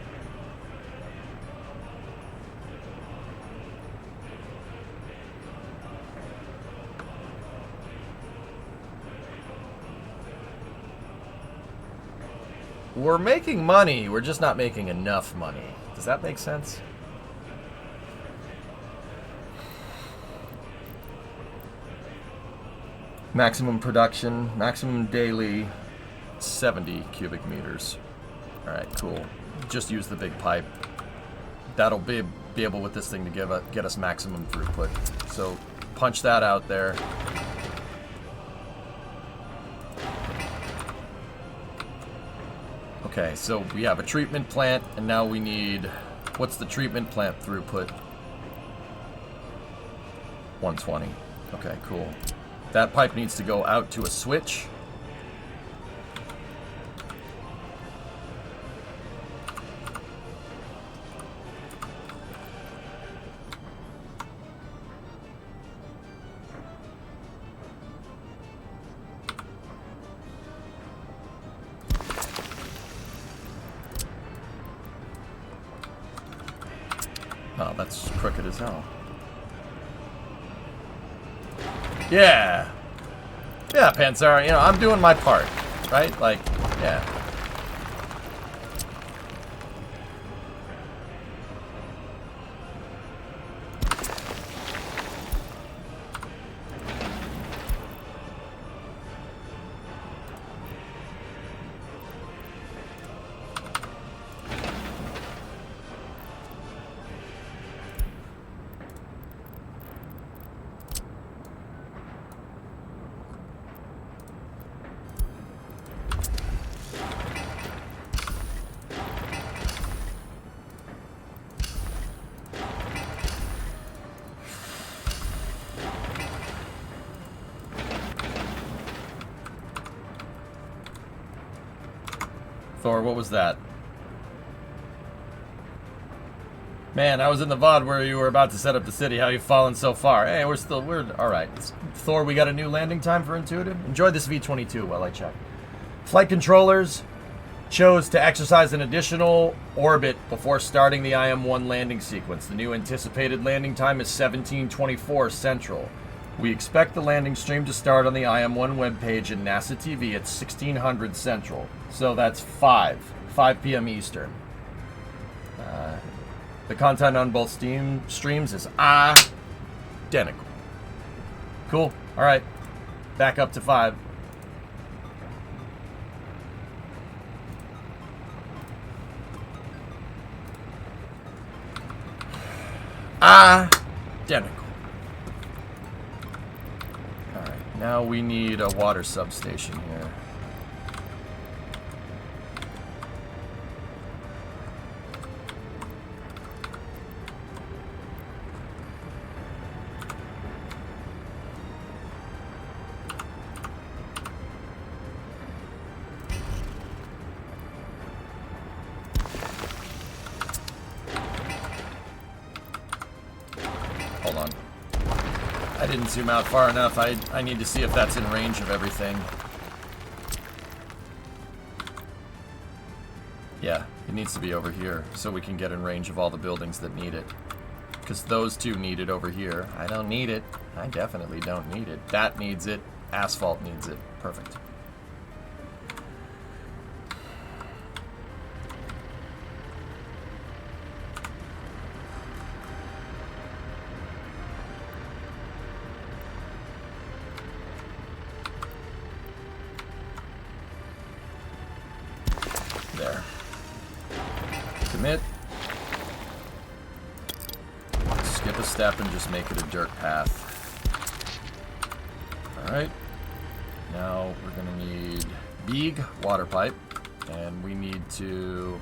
We're making money, we're just not making enough money. Does that make sense? Maximum production, maximum daily, 70 cubic meters. Alright, cool. Just use the big pipe. That'll be able with this thing to get us maximum throughput. So punch that out there. Okay, so we have a treatment plant, and now we need... What's the treatment plant throughput? 120. Okay, cool. That pipe needs to go out to a switch. Oh, that's crooked as hell. Yeah. Yeah, Panzer, you know, I'm doing my part, right? Like, yeah. Thor, what was that? Man, I was in the VOD where you were about to set up the city. How you fallen so far? Hey, we're alright. Thor, we got a new landing time for Intuitive. Enjoy this V-22 while I check. Flight controllers chose to exercise an additional orbit before starting the IM-1 landing sequence. The new anticipated landing time is 17:24 Central. We expect the landing stream to start on the IM-1 webpage in NASA TV at 1600 Central. So that's 5 p.m. Eastern. The content on both streams is identical. Cool. All right. Back up to 5. Identical. All right. Now we need a water substation here. Hold on. I didn't zoom out far enough. I need to see if that's in range of everything. Yeah, it needs to be over here so we can get in range of all the buildings that need it. Because those two need it over here. I don't need it. I definitely don't need it. That needs it. Asphalt needs it. Perfect. There. Commit. Skip a step and just make it a dirt path. Alright. Now we're going to need big water pipe. And we need to...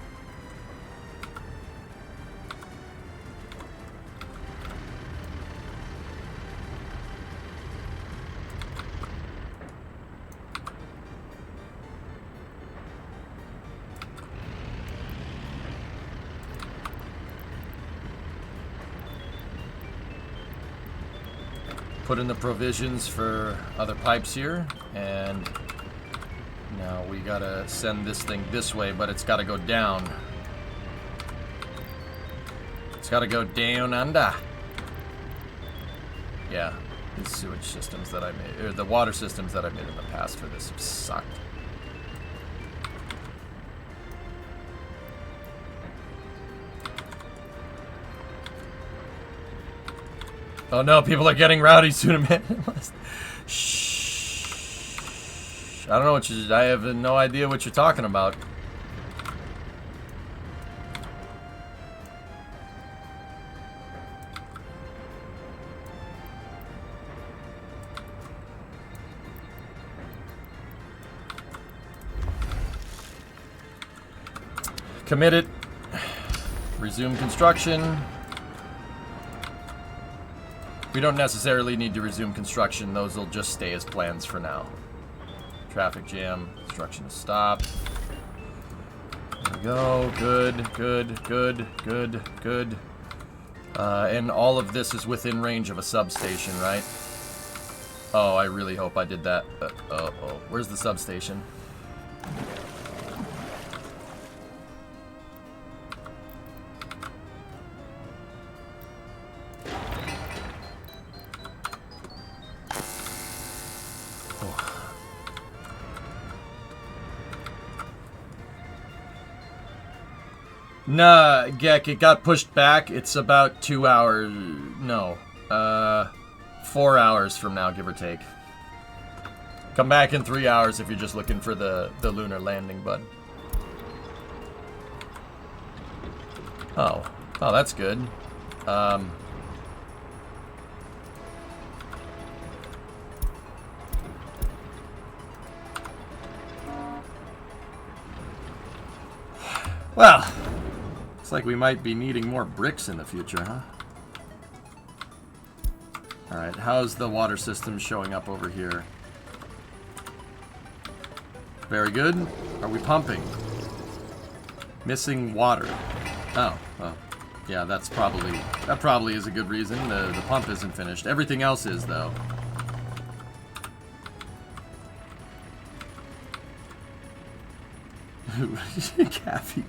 put in the provisions for other pipes here, and now we gotta send this thing this way, but it's gotta go down. It's gotta go down under. Yeah, these sewage systems that I made, or the water systems that I made in the past for this sucked. Oh no, people are getting rowdy soon, man. Shh. I don't know what I have no idea what you're talking about. Commit it. Resume construction. We don't necessarily need to resume construction. Those will just stay as plans for now. Traffic jam. Construction is stopped. There we go. Good, good, good, good, good. And all of this is within range of a substation, right? Oh, I really hope I did that. Oh, where's the substation? Nah, Gek, it got pushed back. It's about 2 hours. No. 4 hours from now, give or take. Come back in 3 hours if you're just looking for the lunar landing, bud. Oh, that's good. Well, looks like we might be needing more bricks in the future, huh? Alright, how's the water system showing up over here? Very good. Are we pumping? Missing water. Oh, well. Yeah, that probably is a good reason. The pump isn't finished. Everything else is, though. Caffeine.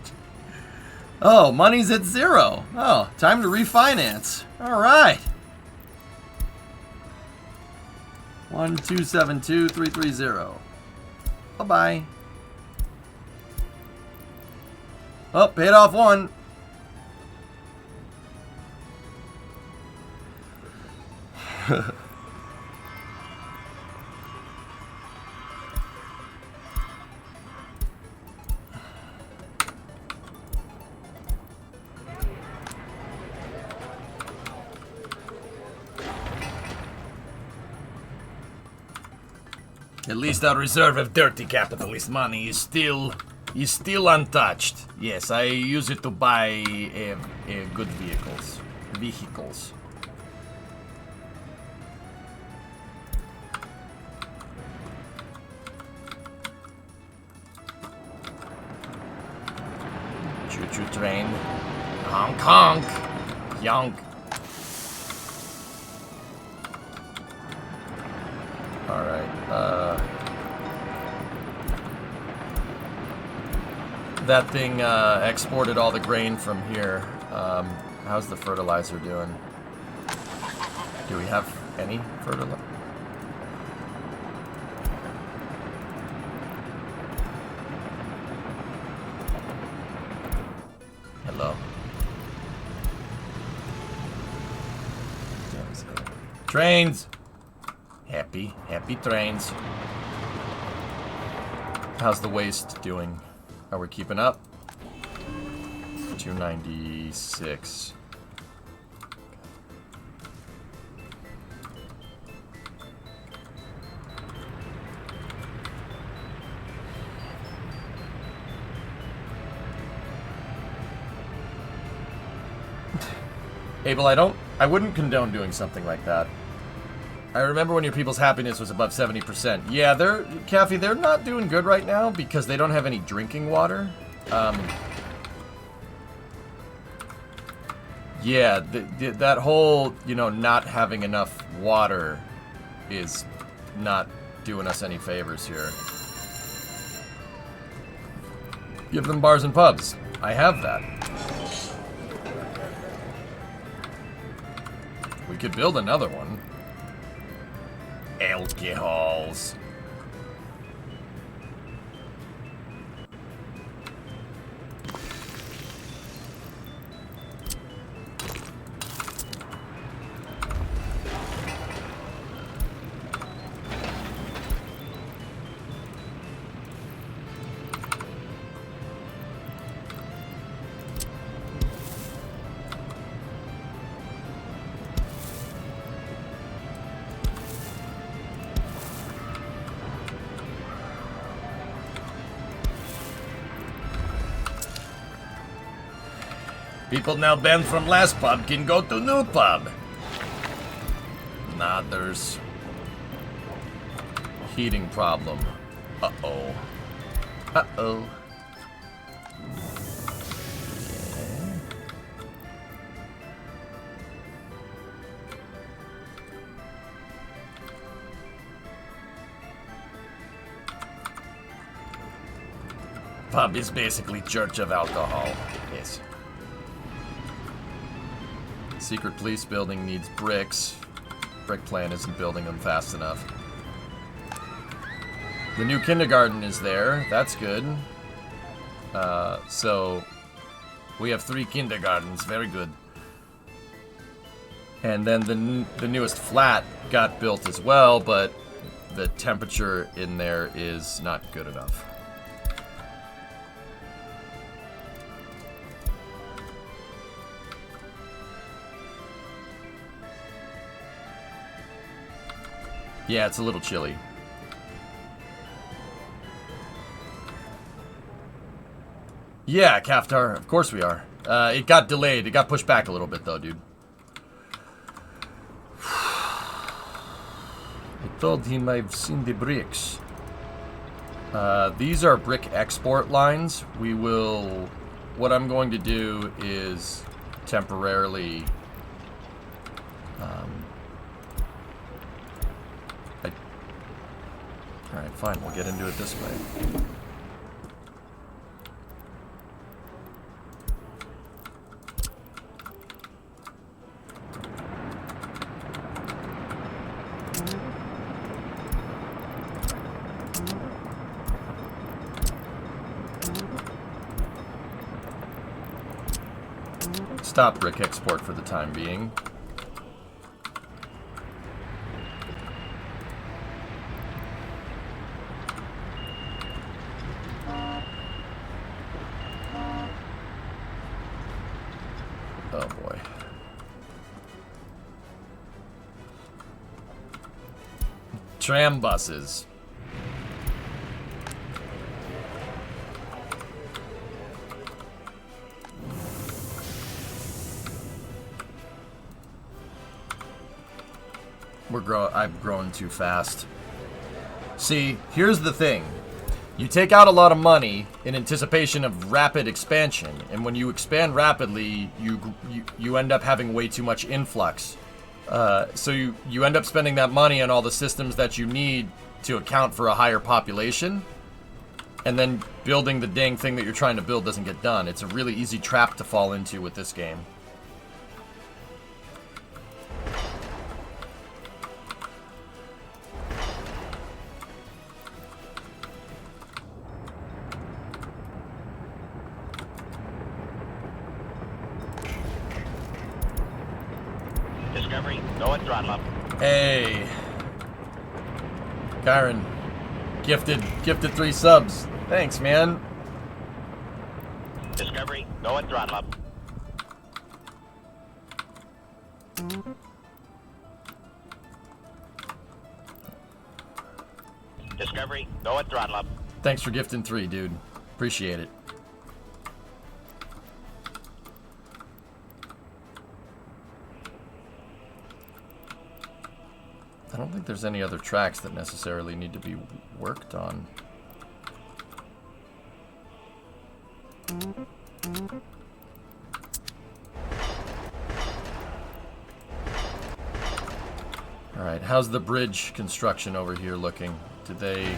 Oh, money's at 0. Oh, time to refinance. All right. 1272330. Bye-bye. Oh, paid off one. At least our reserve of dirty capitalist money is still untouched. Yes, I use it to buy good vehicles. Choo-choo train. Honk honk. Yonk. Alright, that thing exported all the grain from here. How's the fertilizer doing? Do we have any fertilizer? Hello. Trains! Happy trains. How's the waste doing? Are we keeping up? 296. Abel, I wouldn't condone doing something like that. I remember when your people's happiness was above 70%. Yeah, they're not doing good right now because they don't have any drinking water. Yeah, that whole, not having enough water is not doing us any favors here. Give them bars and pubs. I have that. We could build another one. Alcohols. People now banned from last pub can go to new pub. Nah, there's heating problem. Uh-oh. Uh-oh. Pub is basically church of alcohol. Yes. Secret police building needs bricks. Brick plant isn't building them fast enough. The new kindergarten is there. That's good. So we have 3 kindergartens. Very good. And then the newest flat got built as well, but the temperature in there is not good enough. Yeah, it's a little chilly. Yeah, Kaftar, of course we are. It got delayed. It got pushed back a little bit, though, dude. I told him I've seen the bricks. These are brick export lines. We will... What I'm going to do is temporarily... Alright, fine. We'll get into it this way. Stop brick export for the time being. Oh boy. Tram buses. I've grown too fast. See, here's the thing. You take out a lot of money in anticipation of rapid expansion, and when you expand rapidly, you end up having way too much influx. So you end up spending that money on all the systems that you need to account for a higher population, and then building the dang thing that you're trying to build doesn't get done. It's a really easy trap to fall into with this game. Discovery, go and throttle up. Hey. Karen. Gifted 3 subs. Thanks, man. Discovery, go and throttle up. Discovery, go and throttle up. Thanks for gifting 3, dude. Appreciate it. I don't think there's any other tracks that necessarily need to be worked on. Alright, how's the bridge construction over here looking? Did they...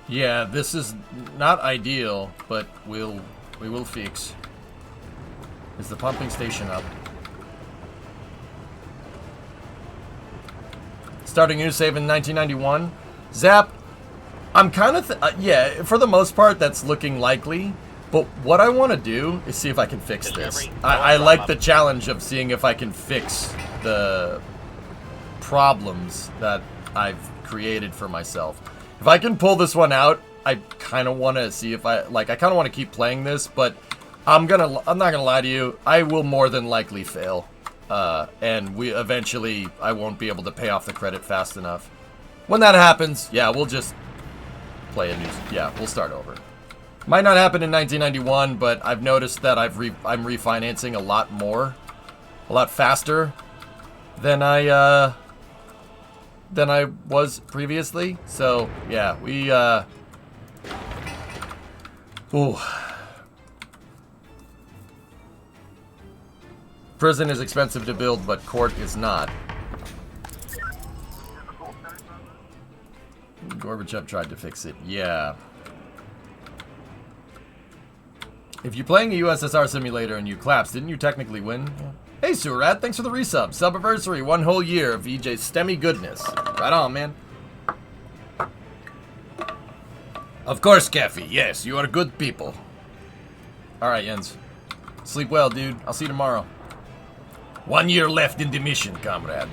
Yeah, this is not ideal, but we will fix. Is the pumping station up? Starting new save in 1991. Zap, I'm kind of... yeah, for the most part, that's looking likely. But what I want to do is see if I can fix this. I like the challenge of seeing if I can fix the problems that I've created for myself. If I can pull this one out, I kind of want to see if I kind of want to keep playing this, but I'm not gonna lie to you, I will more than likely fail. And I won't be able to pay off the credit fast enough. When that happens, yeah, we'll just play a new, yeah, we'll start over. Might not happen in 1991, but I've noticed that I'm refinancing a lot faster than I was previously. So yeah, ooh. Prison is expensive to build, but court is not. Gorbachev tried to fix it. Yeah. If you're playing a USSR simulator and you collapse, didn't you technically win? Yeah. Hey, Surat, thanks for the resub. Subiversary, 1 whole year of EJ's STEMmy goodness. Right on, man. Of course, Caffey. Yes, you are good people. Alright, Jens. Sleep well, dude. I'll see you tomorrow. 1 year left in the mission, comrade.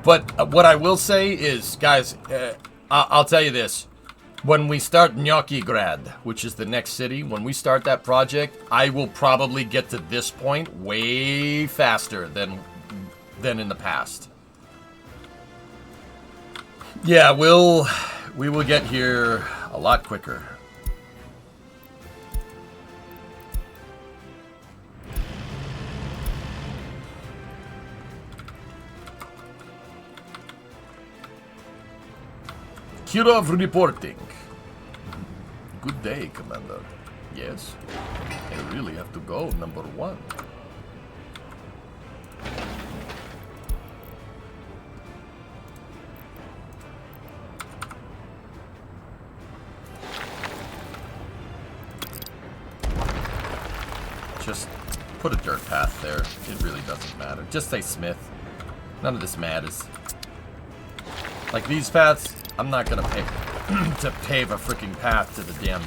But what I will say is, guys, I'll tell you this. When we start Gnocchi-grad, which is the next city, when we start that project, I will probably get to this point way faster than in the past. Yeah, we will get here a lot quicker. Kirov reporting. Good day, Commander. Yes, I really have to go, number 1. Just put a dirt path there. It really doesn't matter. Just say Smith. None of this matters. Like these paths, I'm not gonna pay to pave a freaking path to the damn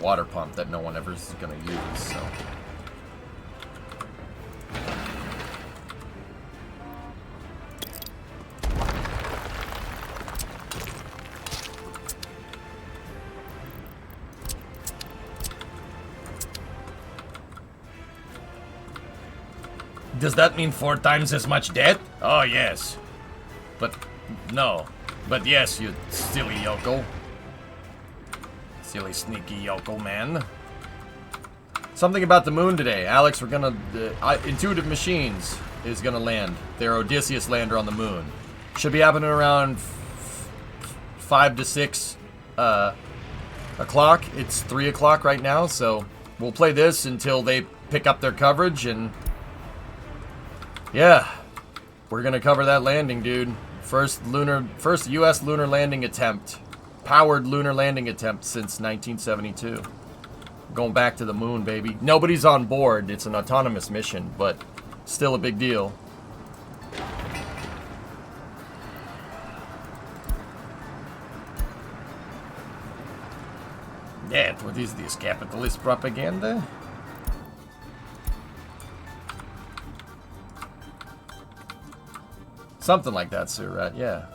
water pump that no one ever is gonna use, so. Does that mean 4 times as much debt? Oh, yes. But, no. But yes, you silly Yoko. Silly sneaky Yoko man. Something about the moon today. Alex, we're gonna... Intuitive Machines is gonna land. Their Odysseus lander on the moon. Should be happening around 5 to 6 o'clock. It's 3 o'clock right now, so we'll play this until they pick up their coverage, and... yeah. We're gonna cover that landing, dude. First U.S. lunar landing attempt. Powered lunar landing attempt since 1972. Going back to the moon, baby. Nobody's on board. It's an autonomous mission, but still a big deal. Yeah, what is this? Capitalist propaganda? Something like that, Surat, yeah.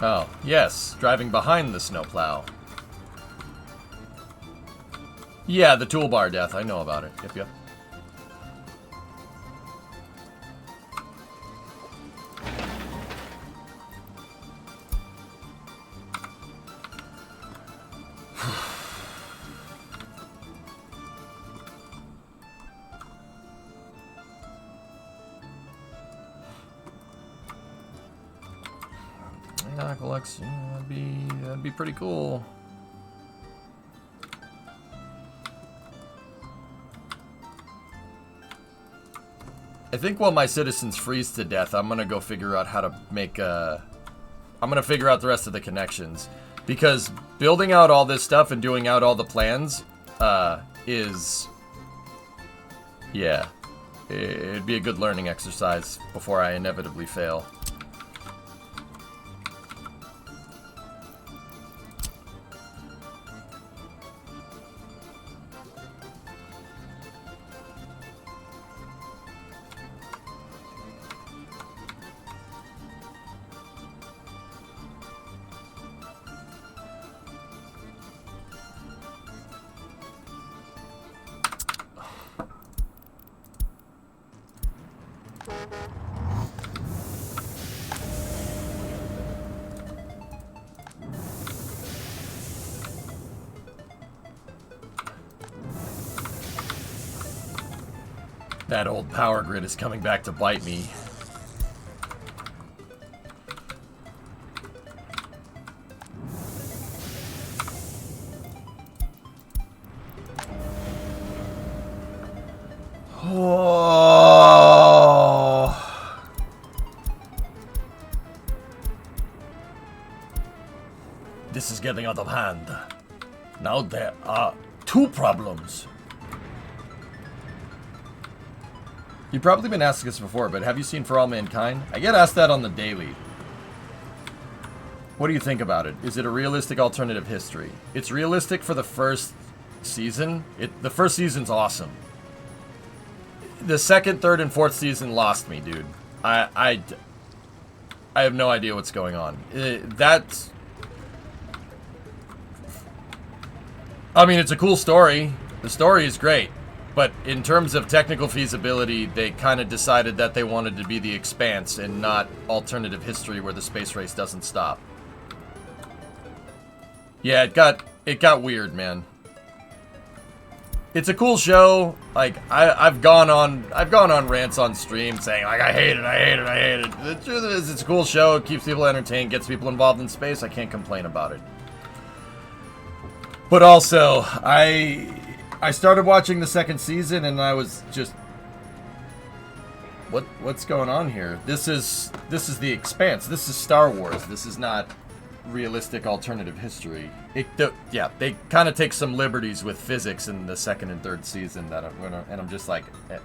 Oh, yes, driving behind the snowplow. Yeah, the toolbar death, I know about it. Yep, yep. That'd be pretty cool. I think while my citizens freeze to death, I'm gonna go figure out how to make I'm gonna figure out the rest of the connections. Because building out all this stuff and doing out all the plans, is... Yeah. It'd be a good learning exercise before I inevitably fail. That old power grid is coming back to bite me. Oh. This is getting out of hand. Now there are two problems. You've probably been asking this before, but have you seen For All Mankind? I get asked that on the daily. What do you think about it? Is it a realistic alternative history? It's realistic for the first season. The first season's awesome. The second, third, and fourth season lost me, dude. I have no idea what's going on. I mean, it's a cool story. The story is great. But in terms of technical feasibility, they kind of decided that they wanted to be The Expanse and not alternative history where the space race doesn't stop. Yeah, it got weird, man. It's a cool show. Like I've gone on rants on stream saying like I hate it. The truth is, it's a cool show. It keeps people entertained, gets people involved in space. I can't complain about it. But also, I started watching the second season and I was just, what's going on here? This is The Expanse. This is Star Wars. This is not realistic alternative history. Yeah, they kind of take some liberties with physics in the second and third season that I'm just like, eh.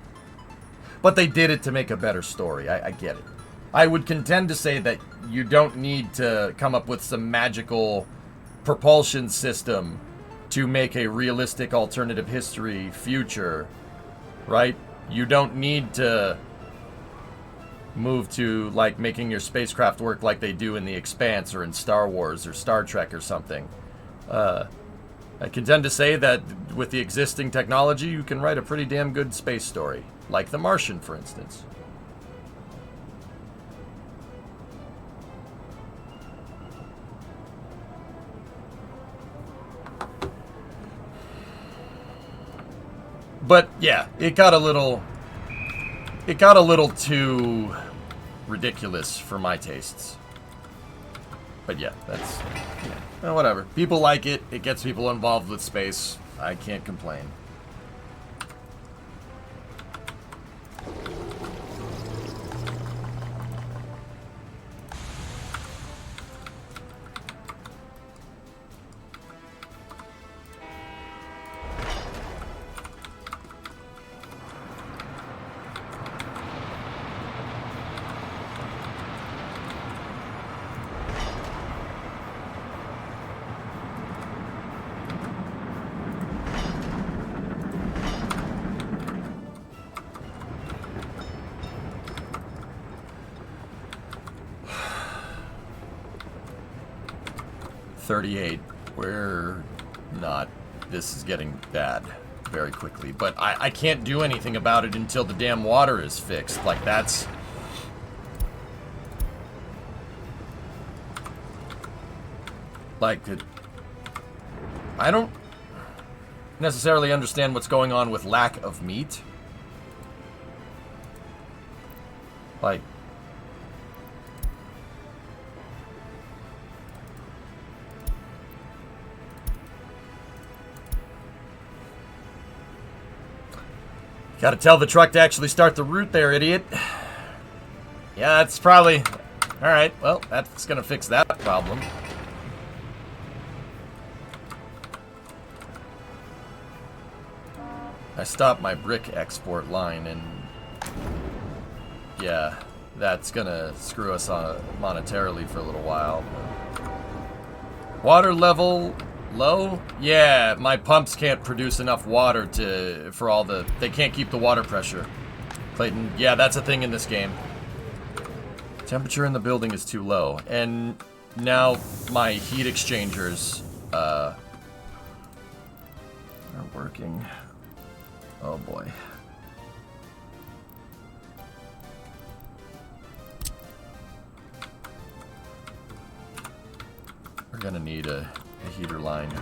But they did it to make a better story. I get it. I would contend to say that you don't need to come up with some magical propulsion system to make a realistic alternative history future, right? You don't need to move to like making your spacecraft work like they do in The Expanse or in Star Wars or Star Trek or something. I contend to say that with the existing technology, you can write a pretty damn good space story, like The Martian, for instance. But yeah, it got a little too ridiculous for my tastes. But yeah, that's, yeah, well, whatever. People like it. It gets people involved with space. I can't complain. We're not. This is getting bad very quickly, but I can't do anything about it until the damn water is fixed. Like, that's... Like, I don't necessarily understand what's going on with lack of meat. Like... Gotta tell the truck to actually start the route there, idiot. Yeah, that's probably Alright, well, that's gonna fix that problem. I stopped my brick export line, and yeah, that's gonna screw us on monetarily for a little while. Water level low? Yeah, my pumps can't produce enough water for all the... They can't keep the water pressure. Clayton, yeah, that's a thing in this game. Temperature in the building is too low, and now my heat exchangers are working. Oh boy. We're gonna need a heater line.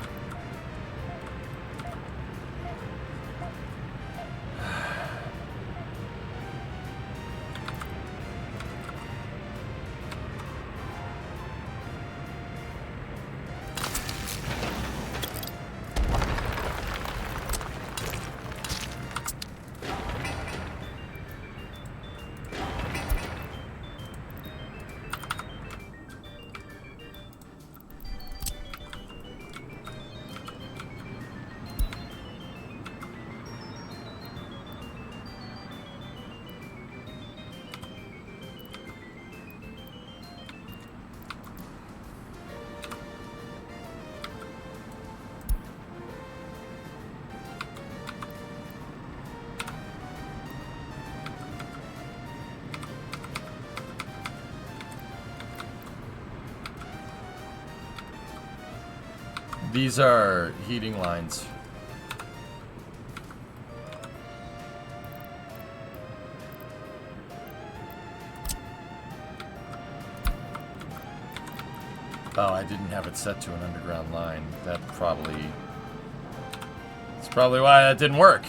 These are heating lines. Oh, I didn't have it set to an underground line. That's probably why that didn't work.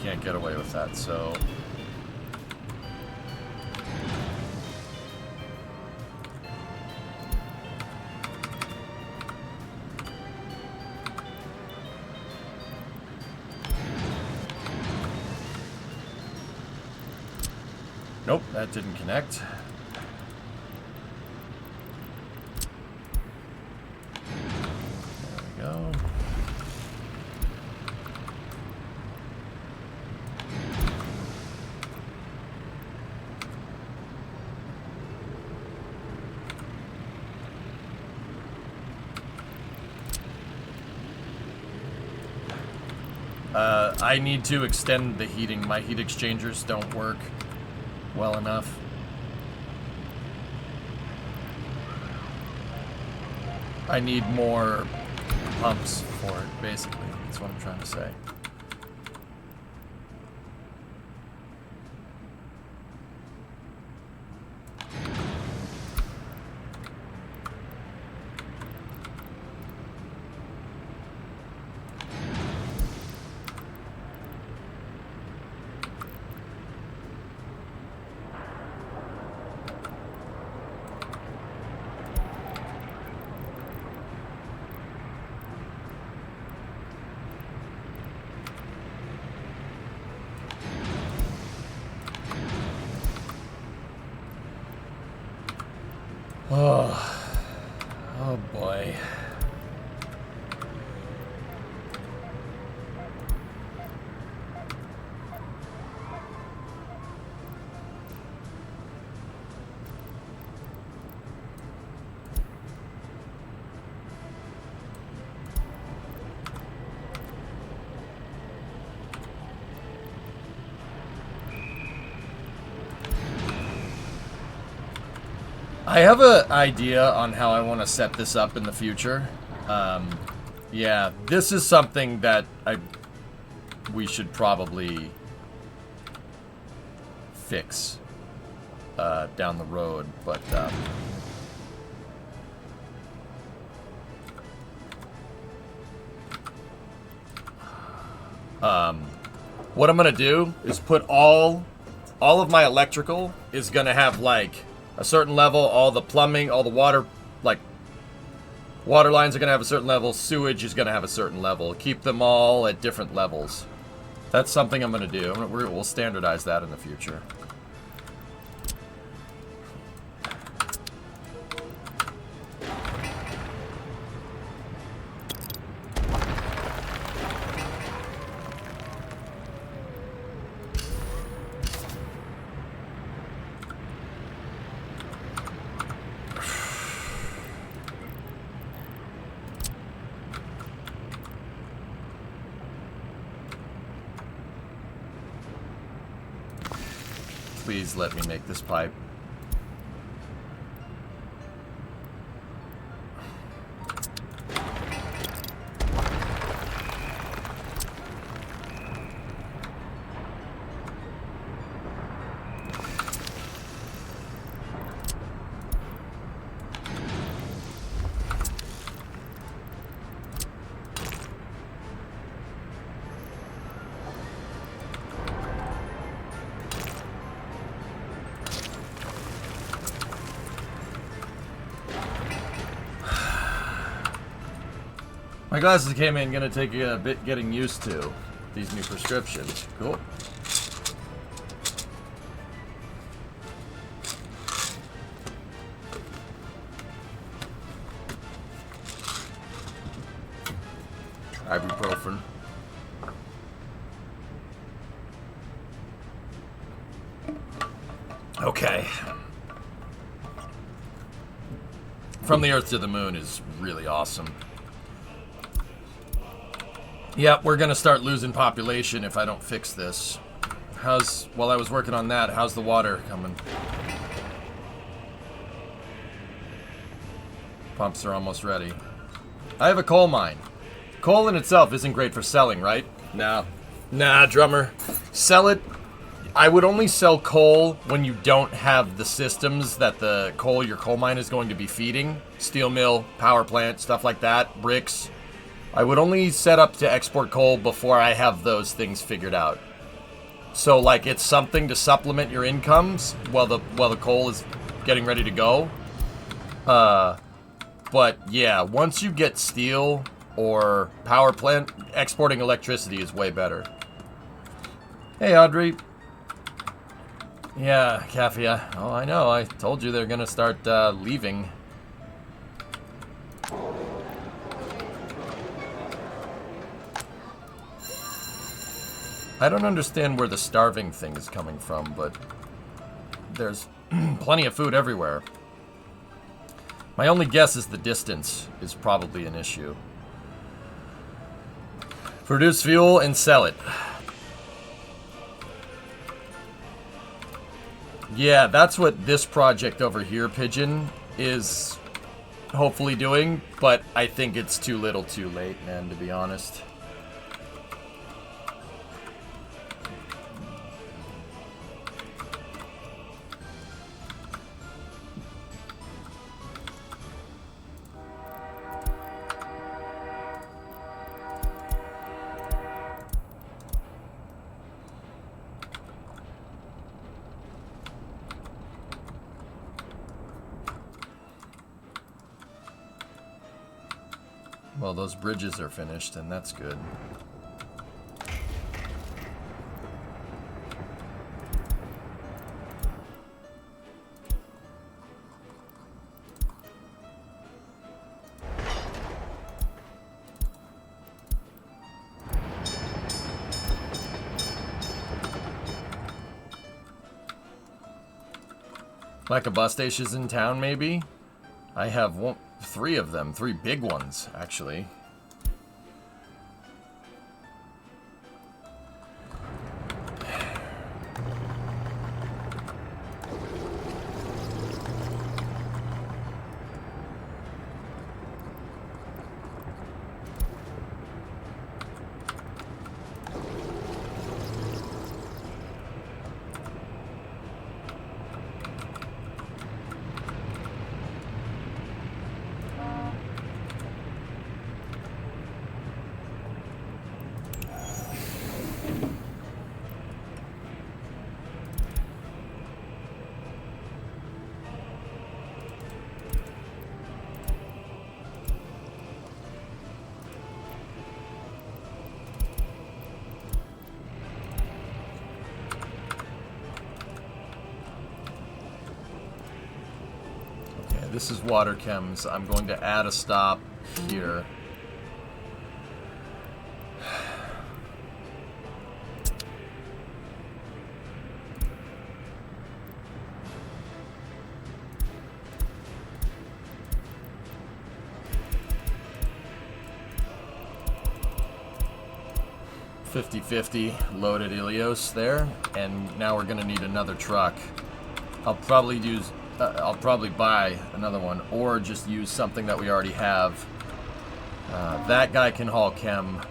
Can't get away with that, so nope, that didn't connect. There we go. I need to extend the heating. My heat exchangers don't work well enough. I need more pumps for it, basically. That's what I'm trying to say. Oh boy. I have an idea on how I want to set this up in the future. Yeah, this is something that we should probably fix down the road, but what I'm gonna do is put all of my electrical is gonna have like a certain level, all the plumbing, all the water, like Water lines are going to have a certain level. Sewage is going to have a certain level. Keep them all at different levels. That's something I'm going to do. We'll standardize that in the future. Please let me make this pipe. My glasses came in, gonna take a bit getting used to these new prescriptions. Cool. Ibuprofen. Okay. From the Earth to the Moon is really awesome. Yep, we're gonna start losing population if I don't fix this. While I was working on that, how's the water coming? Pumps are almost ready. I have a coal mine. Coal in itself isn't great for selling, right? No. Nah, drummer. Sell it. I would only sell coal when you don't have the systems that your coal mine is going to be feeding. Steel mill, power plant, stuff like that, bricks. I would only set up to export coal before I have those things figured out. So, like, it's something to supplement your incomes while the coal is getting ready to go. But yeah, once you get steel or power plant, exporting electricity is way better. Hey, Audrey. Yeah, Kaffia. Oh, I know. I told you they're gonna start leaving. I don't understand where the starving thing is coming from, but there's plenty of food everywhere. My only guess is the distance is probably an issue. Produce fuel and sell it. Yeah, that's what this project over here, Pigeon, is hopefully doing, but I think it's too little too late, man, to be honest. Well, those bridges are finished, and that's good. Like a bus stations in town, maybe? I have three of them. 3 big ones, actually. Okay, this is water chems. I'm going to add a stop here. $50-50 loaded Ilios there, and now we're gonna need another truck. I'll probably buy another one, or just use something that we already have. That guy can haul chem.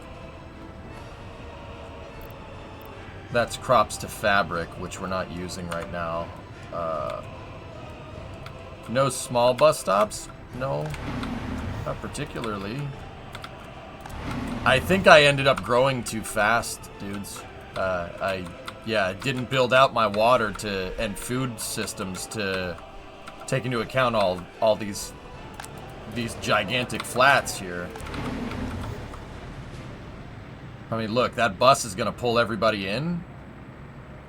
That's crops to fabric, which we're not using right now. No small bus stops? No, not particularly. I think I ended up growing too fast, dudes. I didn't build out my water and food systems to take into account all these gigantic flats here. I mean, look, that bus is gonna pull everybody in,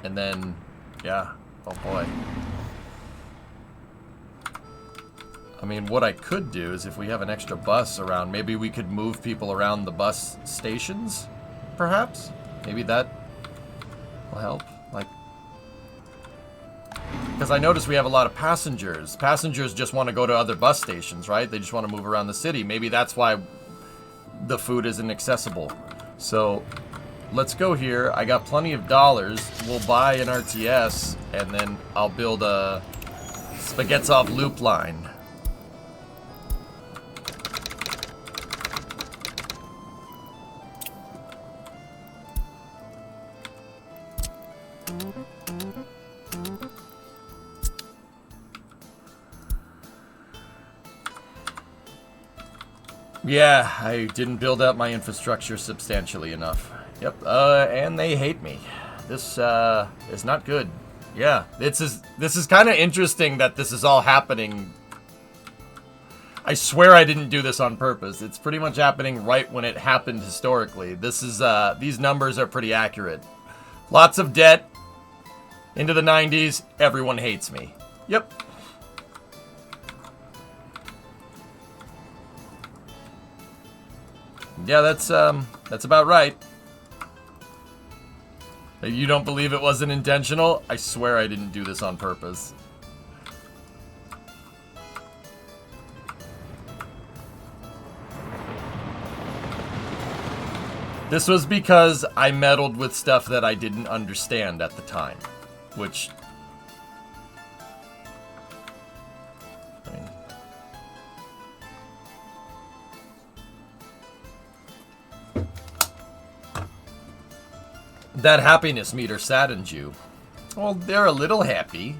and then, yeah, oh boy. I mean, what I could do is if we have an extra bus around, maybe we could move people around the bus stations, perhaps? Maybe that will help, like... Because I notice we have a lot of passengers. Passengers just want to go to other bus stations, right? They just want to move around the city. Maybe that's why the food isn't accessible. So, let's go here. I got plenty of dollars. We'll buy an RTS, and then I'll build a Spaghettov loop line. Yeah, I didn't build out my infrastructure substantially enough. Yep, and they hate me. This is not good. Yeah, this is kind of interesting that this is all happening. I swear I didn't do this on purpose. It's pretty much happening right when it happened historically. This is these numbers are pretty accurate. Lots of debt. Into the 90s, everyone hates me. Yep. Yeah, that's about right. You don't believe it wasn't intentional? I swear I didn't do this on purpose. This was because I meddled with stuff that I didn't understand at the time, which... I mean... That happiness meter saddens you. Well, they're a little happy.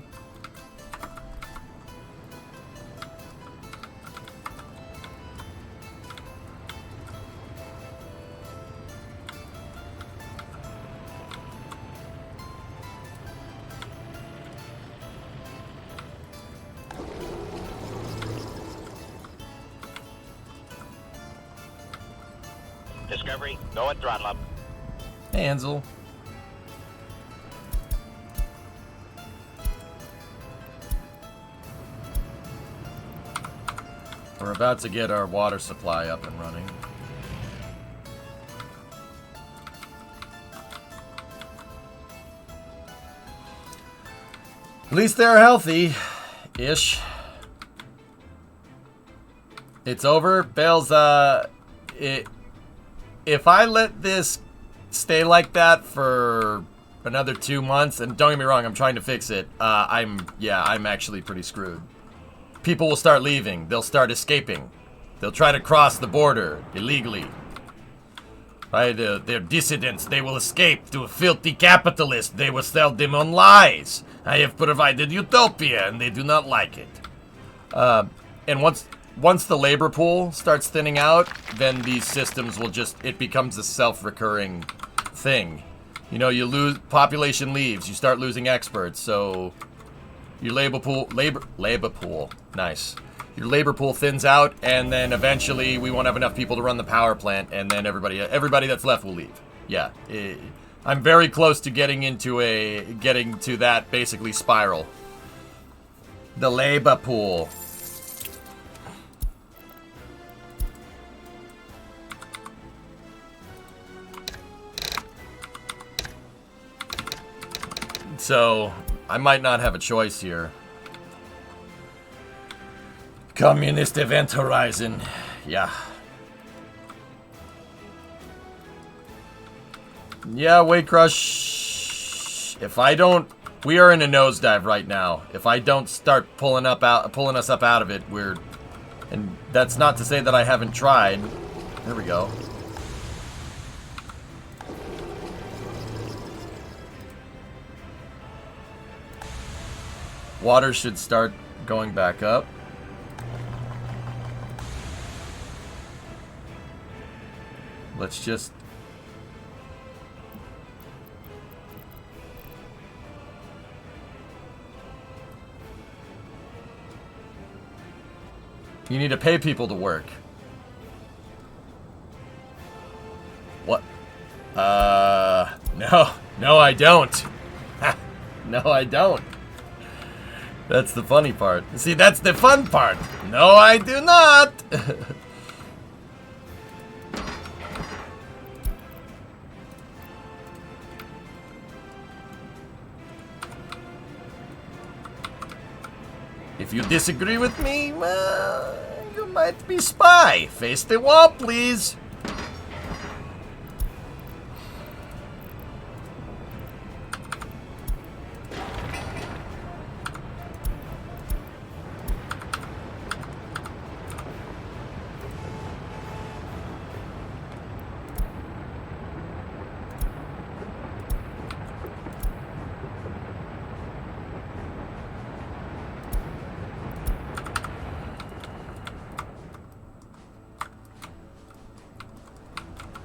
Discovery, go at throttle up. Hey, Ansel. We're about to get our water supply up and running. At least they're healthy-ish. It's over. Bales, if I let this stay like that for another 2 months, and don't get me wrong, I'm trying to fix it, I'm actually pretty screwed. People will start leaving. They'll start escaping. They'll try to cross the border illegally. Right? They're dissidents. They will escape to a filthy capitalist. They will sell them on lies. I have provided utopia, and they do not like it. And once the labor pool starts thinning out, then these systems will it becomes a self-recurring thing. You know, you lose, population leaves, you start losing experts, so your labor pool, nice. Your labor pool thins out, and then eventually we won't have enough people to run the power plant, and then everybody that's left will leave. Yeah, I'm very close to getting to that basically spiral. The labor pool. So, I might not have a choice here. Communist Event Horizon. Yeah. Yeah, Weight Crush. If I don't... We are in a nosedive right now. If I don't start pulling us up out of it, we're... And that's not to say that I haven't tried. There we go. Water should start going back up. Let's just... You need to pay people to work. What? No. No, I don't. No, I don't. That's the funny part. See, that's the fun part. No, I do not. If you disagree with me, well, you might be spy. Face the wall, please.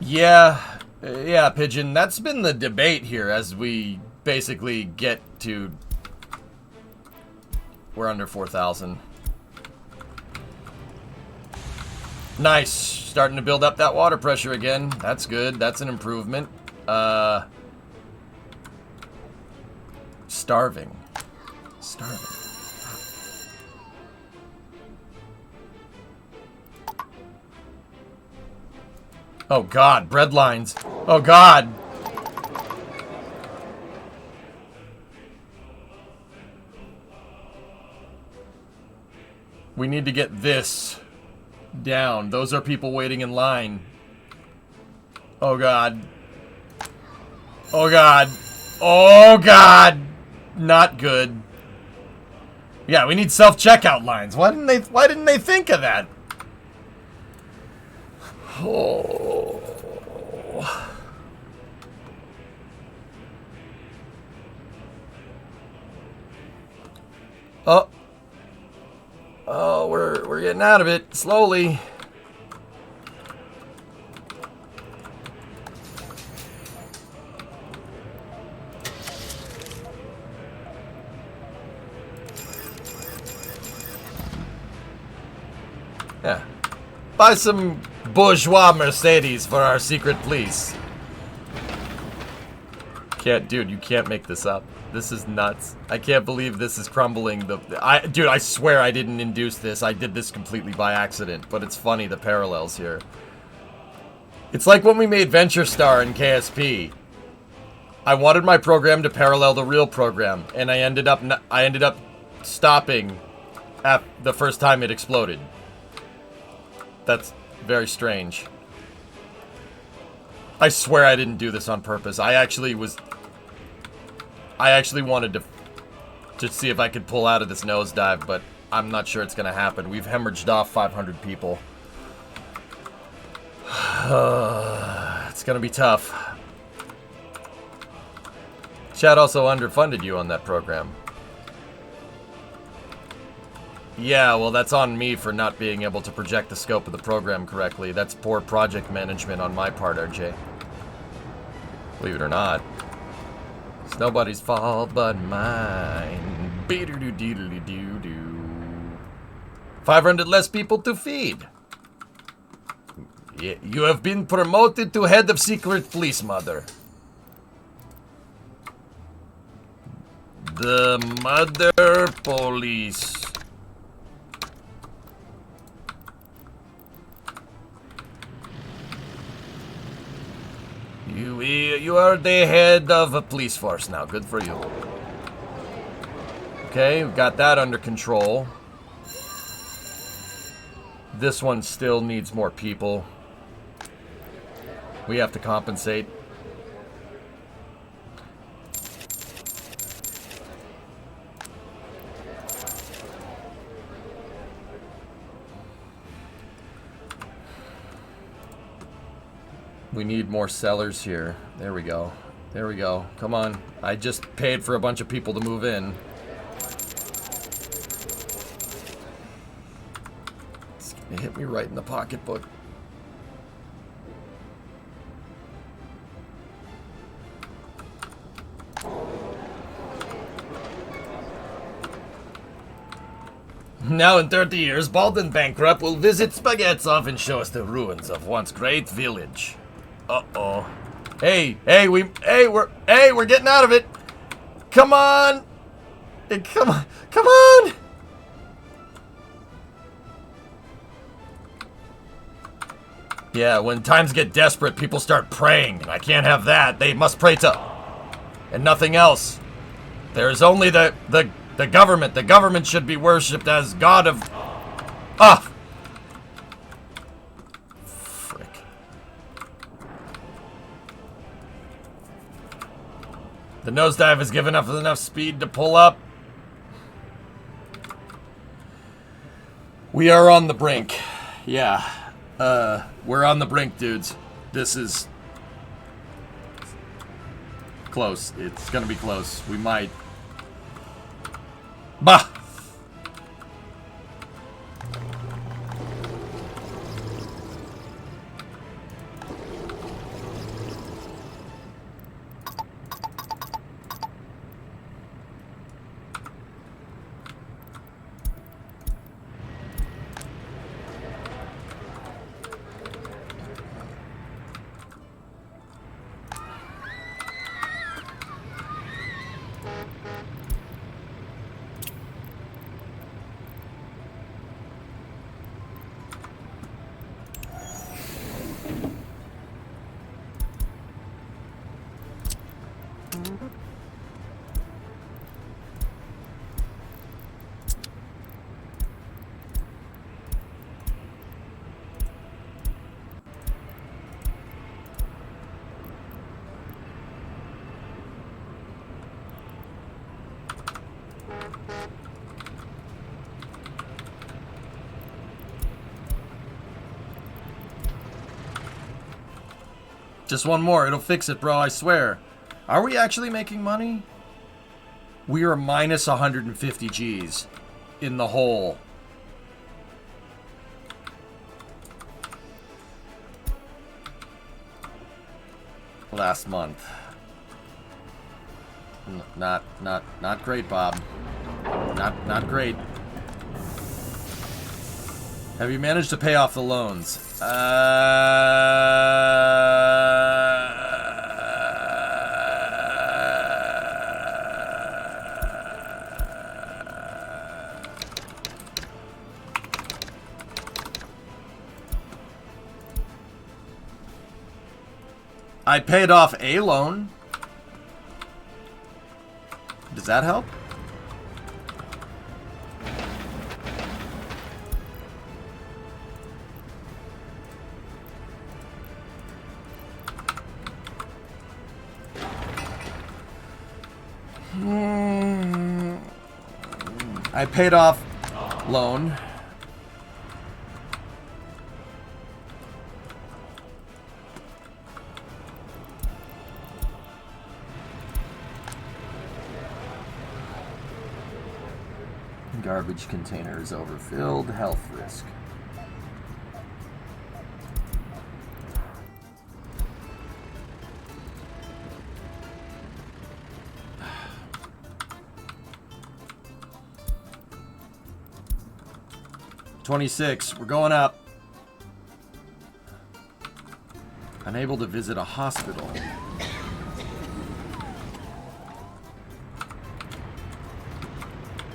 Yeah, Pigeon, that's been the debate here as we basically get to... We're under 4,000. Nice. Starting to build up that water pressure again. That's good. That's an improvement. Starving. Oh God, bread lines. Oh God. We need to get this down. Those are people waiting in line. Oh God. Oh God. Oh God. Not good. Yeah, we need self-checkout lines. Why didn't they think of that? Oh. Oh. Oh, we're getting out of it slowly. Yeah. Buy some bourgeois Mercedes for our secret police. Dude, you can't make this up. This is nuts. I can't believe this is crumbling. Dude, I swear I didn't induce this. I did this completely by accident, but it's funny, the parallels here. It's like when we made Venture Star in KSP. I wanted my program to parallel the real program, and I ended up stopping at the first time it exploded. That's very strange. I swear I didn't do this on purpose. I actually wanted to see if I could pull out of this nosedive, but I'm not sure it's gonna happen. We've hemorrhaged off 500 people. It's gonna be tough. Chad also underfunded you on that program. Yeah, well, that's on me for not being able to project the scope of the program correctly. That's poor project management on my part, RJ. Believe it or not. It's nobody's fault but mine. 500 less people to feed. You have been promoted to head of secret police, mother. The mother police. You are the head of a police force now. Good for you. Okay, we've got that under control. This one still needs more people. We have to compensate. We need more sellers here. There we go. There we go. Come on. I just paid for a bunch of people to move in. It's gonna hit me right in the pocketbook. Now in 30 years, Baldwin Bankrupt will visit Spaghettov and show us the ruins of once great village. Uh-oh. Hey, we're getting out of it. Come on. Hey, come on. Yeah, when times get desperate, people start praying. I can't have that. They must pray to... and nothing else. There is only the government. The government should be worshipped as God of... Ah! Frick. The nosedive has given up with enough speed to pull up. We are on the brink. Yeah. We're on the brink, dudes. This is... close. It's gonna be close. We might... Bah! Just one more. It'll fix it, bro. I swear. Are we actually making money? We are minus 150 G's in the hole. Last month. Not great, Bob. Not great. Have you managed to pay off the loans? I paid off a loan. Does that help? I paid off loan. Garbage container is overfilled. Health risk. $26. We're going up. Unable to visit a hospital.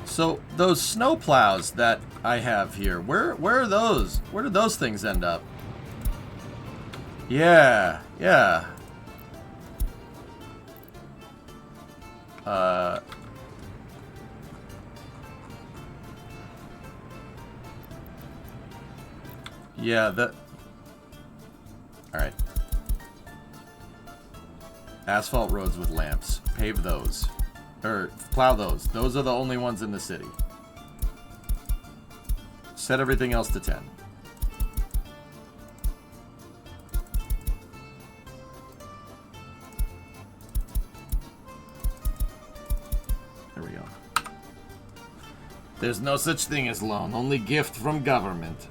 So those snow plows that I have here, where are those? Where did those things end up? Yeah. Yeah, that... Alright. Asphalt roads with lamps. Pave those. Or, plow those. Those are the only ones in the city. Set everything else to 10. There we go. There's no such thing as loan, only gift from government.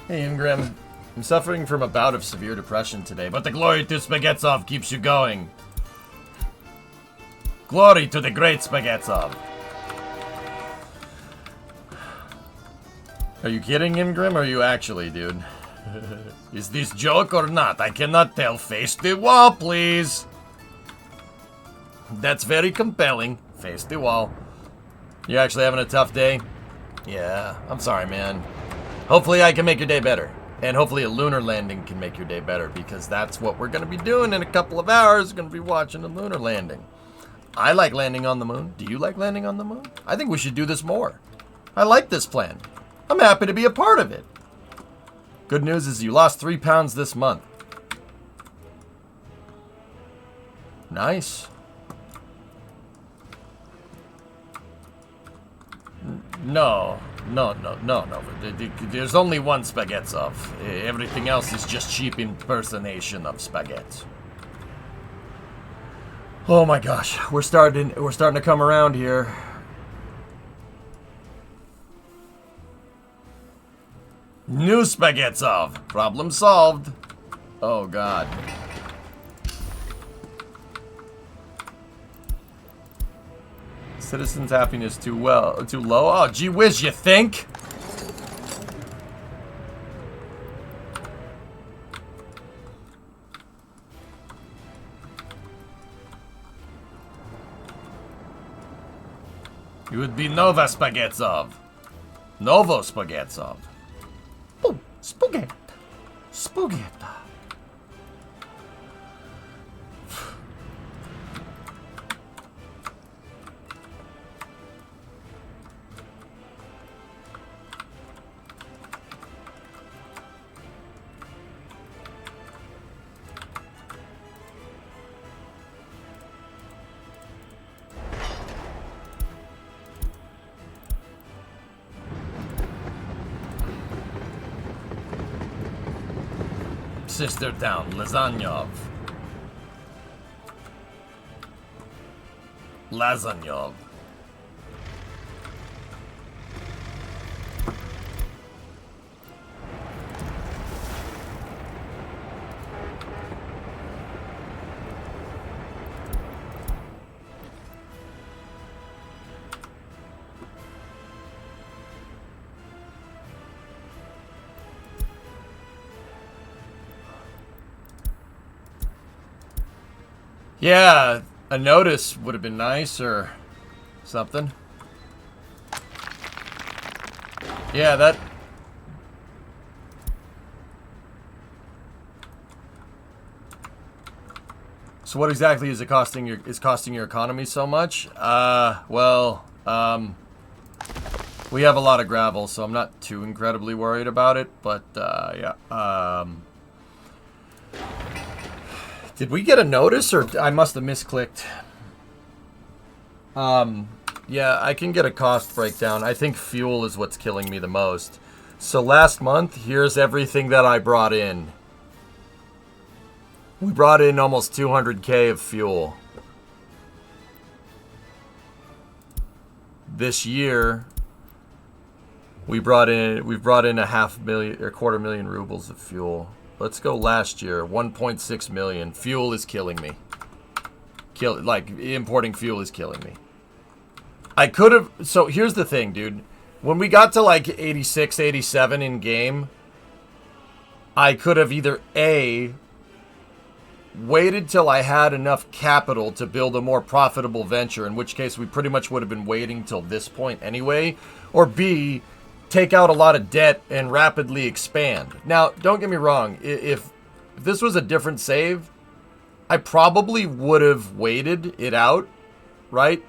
Hey, Ingram. I'm suffering from a bout of severe depression today, but the glory to Spaghetzov keeps you going. Glory to the great Spaghetzov. Are you kidding, Ingram? Or are you actually, dude? Is this joke or not? I cannot tell. Face the wall, please. That's very compelling. Face the wall. You actually having a tough day? Yeah, I'm sorry, man. Hopefully I can make your day better. And hopefully a lunar landing can make your day better, because that's what we're going to be doing in a couple of hours. We're going to be watching a lunar landing. I like landing on the moon. Do you like landing on the moon? I think we should do this more. I like this plan. I'm happy to be a part of it. Good news is you lost 3 pounds this month. Nice. No. There's only one Spaghetzov. Everything else is just cheap impersonation of spaghetti. Oh my gosh, we're starting to come around here. New Spaghetzov. Problem solved. Oh god. Citizens' happiness too low. Oh, gee whiz, you think? You would be Nova Spaghetzov. Novo Spaghetzov. Oh, spaghetti. Spaghetti. Sister town, Lazanyov. Lazanyov. Yeah, a notice would have been nice, or something. Yeah, that... So what exactly is it costing your economy so much? We have a lot of gravel, so I'm not too incredibly worried about it, but yeah. Did we get a notice, or I must have misclicked? Yeah, I can get a cost breakdown. I think fuel is what's killing me the most. So last month, here's everything that I brought in. We brought in almost 200K of fuel. This year, we've brought in a $250,000 rubles of fuel. Let's go last year, 1.6 million. Fuel is killing me. Importing fuel is killing me. I could have... So here's the thing, dude. When we got to like 86, 87 in game, I could have either A, waited till I had enough capital to build a more profitable venture, in which case we pretty much would have been waiting till this point anyway, or B, take out a lot of debt and rapidly expand. Now, don't get me wrong, if If this was a different save, I probably would have waited it out, right?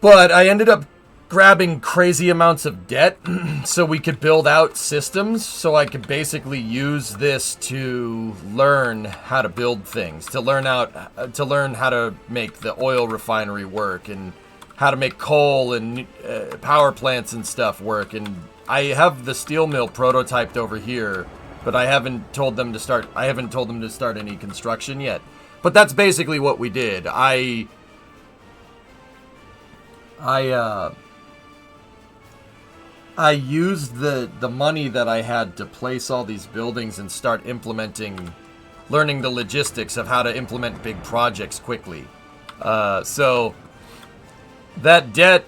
But I ended up grabbing crazy amounts of debt so we could build out systems, so I could basically use this to learn how to build things, to learn how to make the oil refinery work, and how to make coal and power plants and stuff work. And I have the steel mill prototyped over here, but I haven't told them to start any construction yet. But that's basically what we did. I used the money that I had to place all these buildings and start learning the logistics of how to implement big projects quickly. So that debt,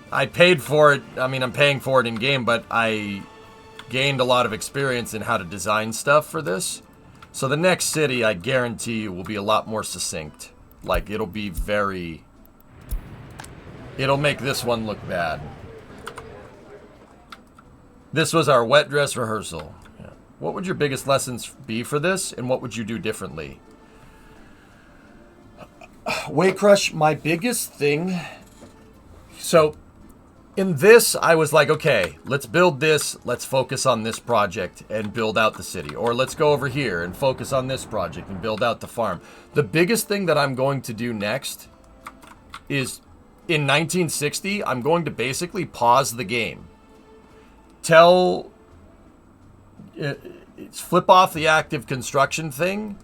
I paid for it. I mean, I'm paying for it in game, but I gained a lot of experience in how to design stuff for this. So the next city, I guarantee you, will be a lot more succinct. Like, it'll make this one look bad. This was our wet dress rehearsal. Yeah. What would your biggest lessons be for this, and what would you do differently? Waycrush, my biggest thing... So, in this, I was like, okay, let's build this, let's focus on this project and build out the city. Or let's go over here and focus on this project and build out the farm. The biggest thing that I'm going to do next is, in 1960, I'm going to basically pause the game. Flip off the active construction thing,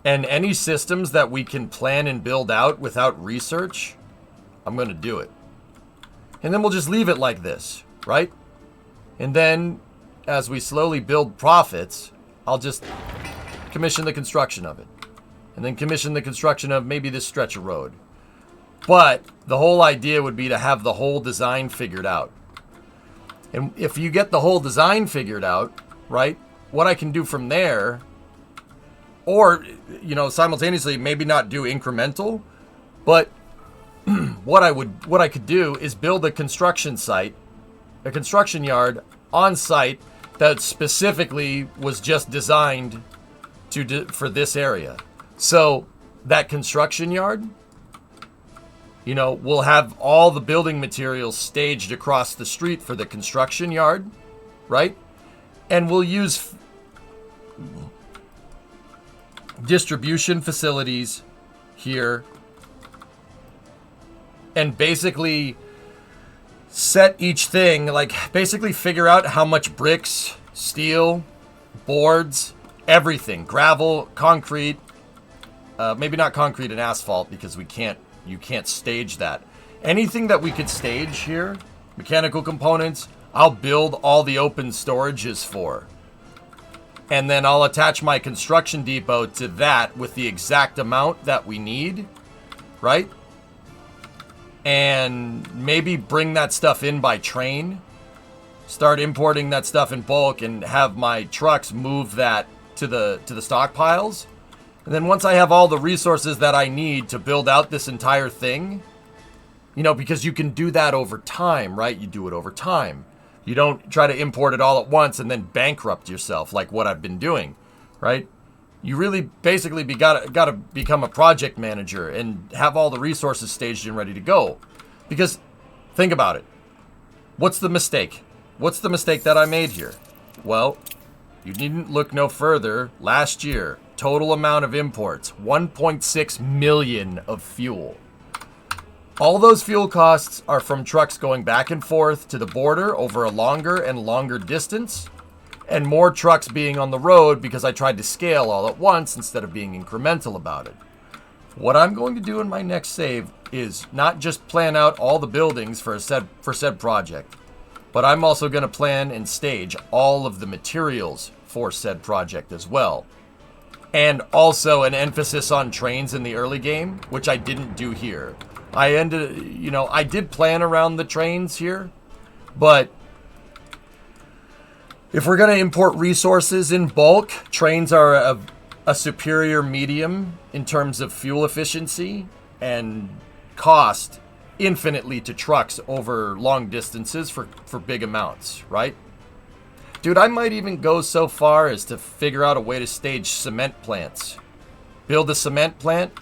and any systems that we can plan and build out without research, I'm going to do it. And then we'll just leave it like this, right? And then, as we slowly build profits, I'll just commission the construction of it. And then commission the construction of maybe this stretch of road. But the whole idea would be to have the whole design figured out. And if you get the whole design figured out, right, what I can do from there, or, simultaneously maybe not do incremental, but what I could do is build a construction yard on site that specifically was just designed for this area. So that construction yard, we'll have all the building materials staged across the street for the construction yard, right? And we'll use distribution facilities here and basically set each thing, basically figure out how much bricks, steel, boards, everything, gravel, concrete, maybe not concrete and asphalt because you can't stage that. Anything that we could stage here, mechanical components, I'll build all the open storages for. And then I'll attach my construction depot to that with the exact amount that we need, right? And maybe bring that stuff in by train. Start importing that stuff in bulk and have my trucks move that to the stockpiles. And then once I have all the resources that I need to build out this entire thing, because you can do that over time, right? You do it over time. You don't try to import it all at once and then bankrupt yourself like what I've been doing, right? You really basically gotta become a project manager and have all the resources staged and ready to go. Because think about it. What's the mistake? What's the mistake that I made here? Well, you needn't look no further. Last year, total amount of imports, 1.6 million of fuel. All those fuel costs are from trucks going back and forth to the border over a longer and longer distance, and more trucks being on the road because I tried to scale all at once instead of being incremental about it. What I'm going to do in my next save is not just plan out all the buildings for said project, but I'm also going to plan and stage all of the materials for said project as well. And also an emphasis on trains in the early game, which I didn't do here. I did plan around the trains here, but if we're going to import resources in bulk, trains are a superior medium in terms of fuel efficiency and cost infinitely to trucks over long distances for big amounts, right? Dude, I might even go so far as to figure out a way to stage cement plants. Build a cement plant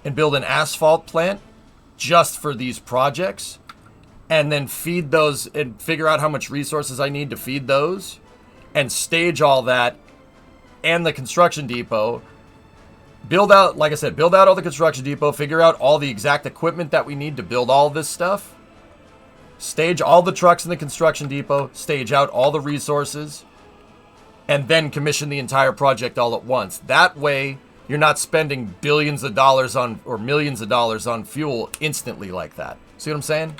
and build an asphalt plant just for these projects. And then feed those and figure out how much resources I need to feed those. And stage all that and the construction depot. Build out, like I said, build out all the construction depot. Figure out all the exact equipment that we need to build all this stuff. Stage all the trucks in the construction depot, stage out all the resources, and then commission the entire project all at once. That way, you're not spending billions of dollars on, or millions of dollars on fuel instantly like that. See what I'm saying?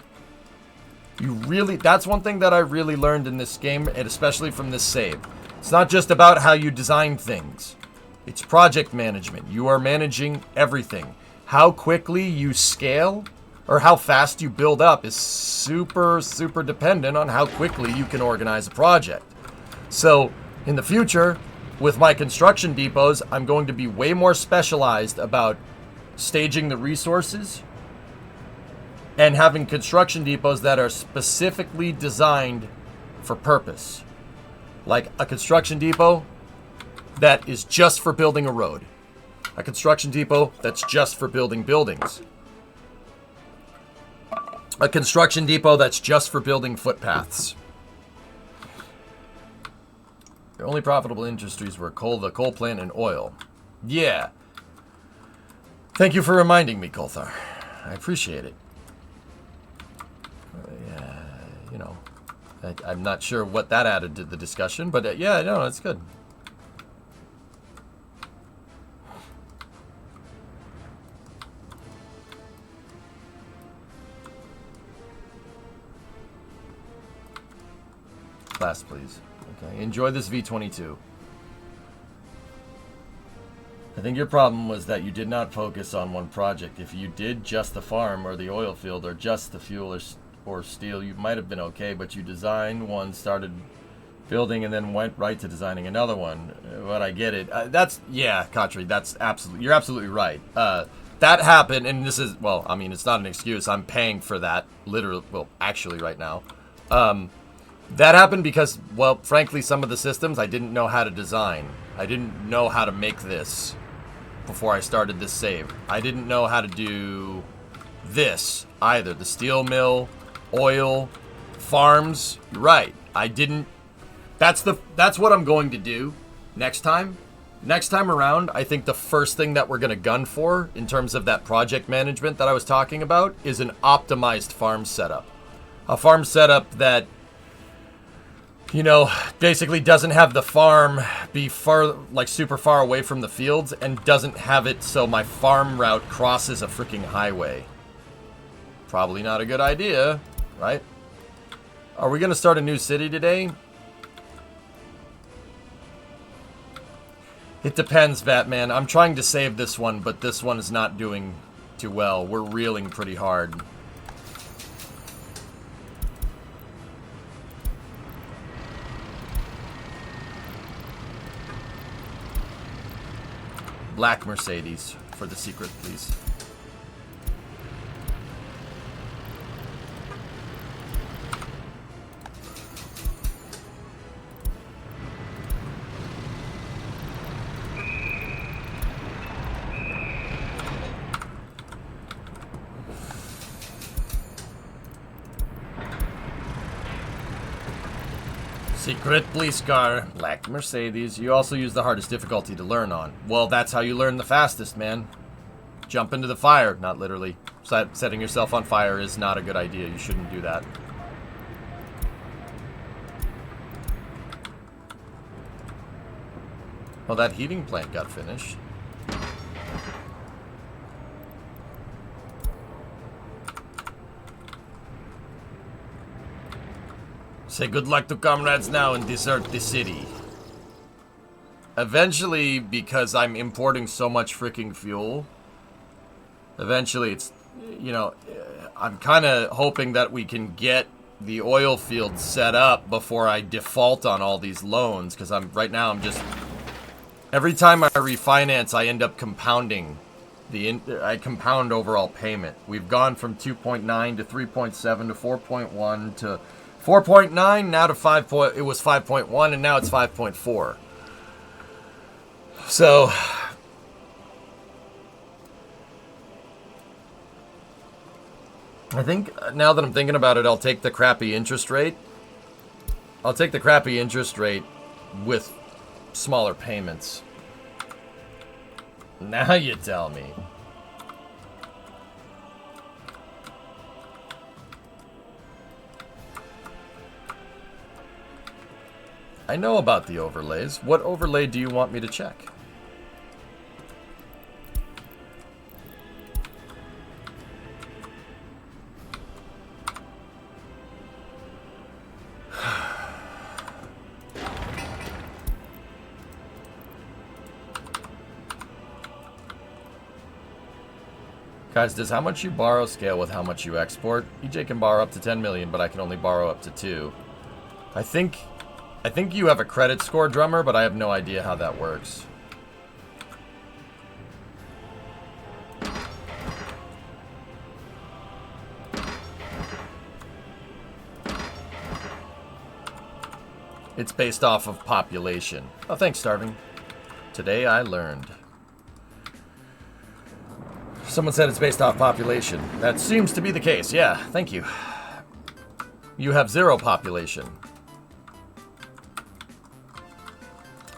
That's one thing that I really learned in this game, and especially from this save. It's not just about how you design things. It's project management. You are managing everything. How quickly you scale or how fast you build up is super, super dependent on how quickly you can organize a project. So, in the future, with my construction depots, I'm going to be way more specialized about staging the resources and having construction depots that are specifically designed for purpose. Like a construction depot that is just for building a road. A construction depot that's just for building buildings. A construction depot that's just for building footpaths. The only profitable industries were coal, the coal plant, and oil. Yeah. Thank you for reminding me, Kolthar. I appreciate it. Yeah, you know, I'm not sure what that added to the discussion, but yeah, no, it's good. Class, please. Okay, enjoy this V22. I think your problem was that you did not focus on one project. If you did just the farm or the oil field or just the fuel or steel, you might have been okay, but you designed one, started building, and then went right to designing another one. But I get it. Yeah, Katri, you're absolutely right. That happened, and this is, well, I mean, it's not an excuse. I'm paying for that, literally, well, actually right now. That happened because, well, frankly, some of the systems I didn't know how to design. I didn't know how to make this before I started this save. I didn't know how to do this either. The steel mill, oil, farms. You're right. I didn't. That's what I'm going to do next time. Next time around, I think the first thing that we're going to gun for in terms of that project management that I was talking about is an optimized farm setup. A farm setup that, you know, basically doesn't have the farm be super far away from the fields and doesn't have it so my farm route crosses a freaking highway. Probably not a good idea, right? Are we going to start a new city today? It depends, Batman. I'm trying to save this one, but this one is not doing too well. We're reeling pretty hard. Black Mercedes for the secret, please. Secret police car, black Mercedes. You also use the hardest difficulty to learn on. Well, that's how you learn the fastest, man. Jump into the fire. Not literally. Setting yourself on fire is not a good idea. You shouldn't do that. Well, that heating plant got finished. Say good luck to comrades now and desert the city. Eventually, because I'm importing so much freaking fuel, eventually it's, you know, I'm kind of hoping that we can get the oil field set up before I default on all these loans, because right now I'm just, every time I refinance, I end up compounding. I compound overall payment. We've gone from 2.9 to 3.7 to 4.1 to 4.9 now to 5. It was 5.1 and now it's 5.4. So I think now that I'm thinking about it, I'll take the crappy interest rate. I'll take the crappy interest rate with smaller payments. Now you tell me. I know about the overlays. What overlay do you want me to check? Guys, does how much you borrow scale with how much you export? EJ can borrow up to 10 million, but I can only borrow up to 2. I think you have a credit score, Drummer, but I have no idea how that works. It's based off of population. Oh, thanks, Starving. Today I learned. Someone said it's based off population. That seems to be the case. Yeah, thank you. You have 0 population.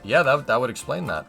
Yeah, that would explain that.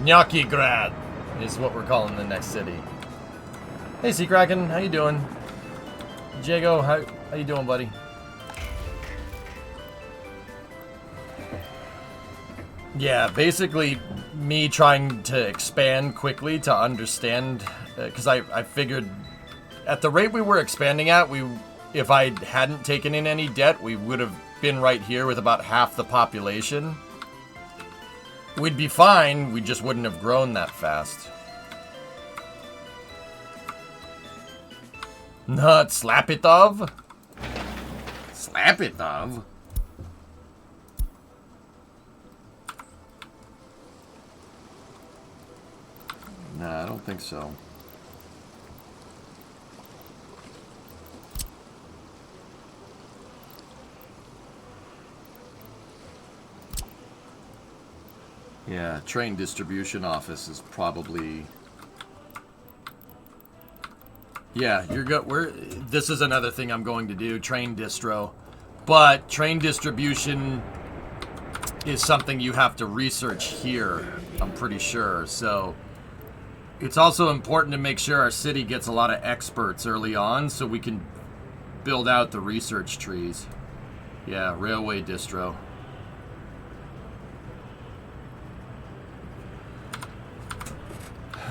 Gnocchi Grad is what we're calling the next city. Hey, Sea Kraken, how you doing? Jago, how you doing, buddy? Yeah, basically me trying to expand quickly to understand, because I figured at the rate we were expanding at, if I hadn't taken in any debt, we would have been right here with about half the population. We'd be fine, we just wouldn't have grown that fast. Not Slapitov? Slapitov? Nah, I don't think so. Yeah, train distribution office is probably... Yeah, you're good. This is another thing I'm going to do, train distro. But train distribution is something you have to research here, I'm pretty sure. So it's also important to make sure our city gets a lot of experts early on so we can build out the research trees. Yeah, railway distro.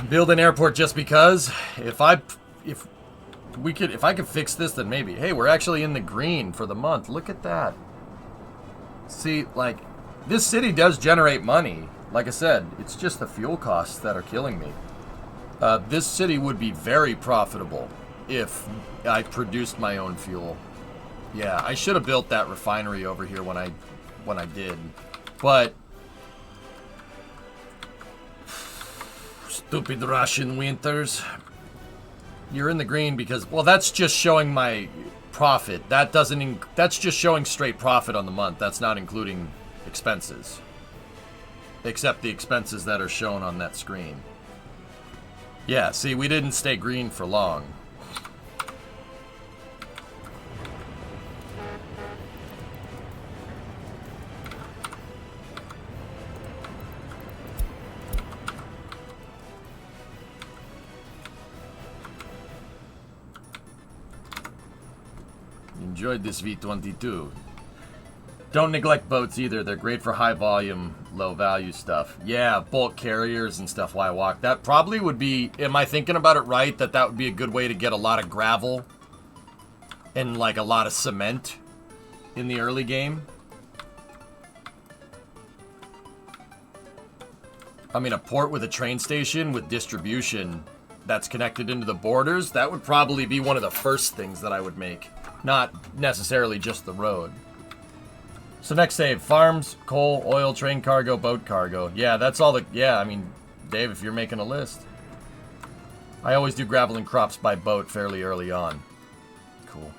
Build an airport just because. If I could fix this, then maybe. Hey, we're actually in the green for the month. Look at that. See, like, this city does generate money. Like I said, it's just the fuel costs that are killing me. This city would be very profitable if I produced my own fuel. Yeah, I should have built that refinery over here when I did. But stupid Russian winters. You're in the green because, well, that's just showing my profit. That doesn't, that's just showing straight profit on the month. That's not including expenses. Except the expenses that are shown on that screen. Yeah, see, we didn't stay green for long. Enjoyed this V22. Don't neglect boats either. They're great for high volume, low value stuff. Yeah, bulk carriers and stuff while I walk. That probably would be, am I thinking about it right, that that would be a good way to get a lot of gravel and like a lot of cement in the early game? I mean, a port with a train station with distribution that's connected into the borders, that would probably be one of the first things that I would make. Not necessarily just the road. So next save, farms, coal, oil, train cargo, boat cargo. Yeah, that's all the, yeah, I mean, Dave, if you're making a list. I always do gravel and crops by boat fairly early on. Cool.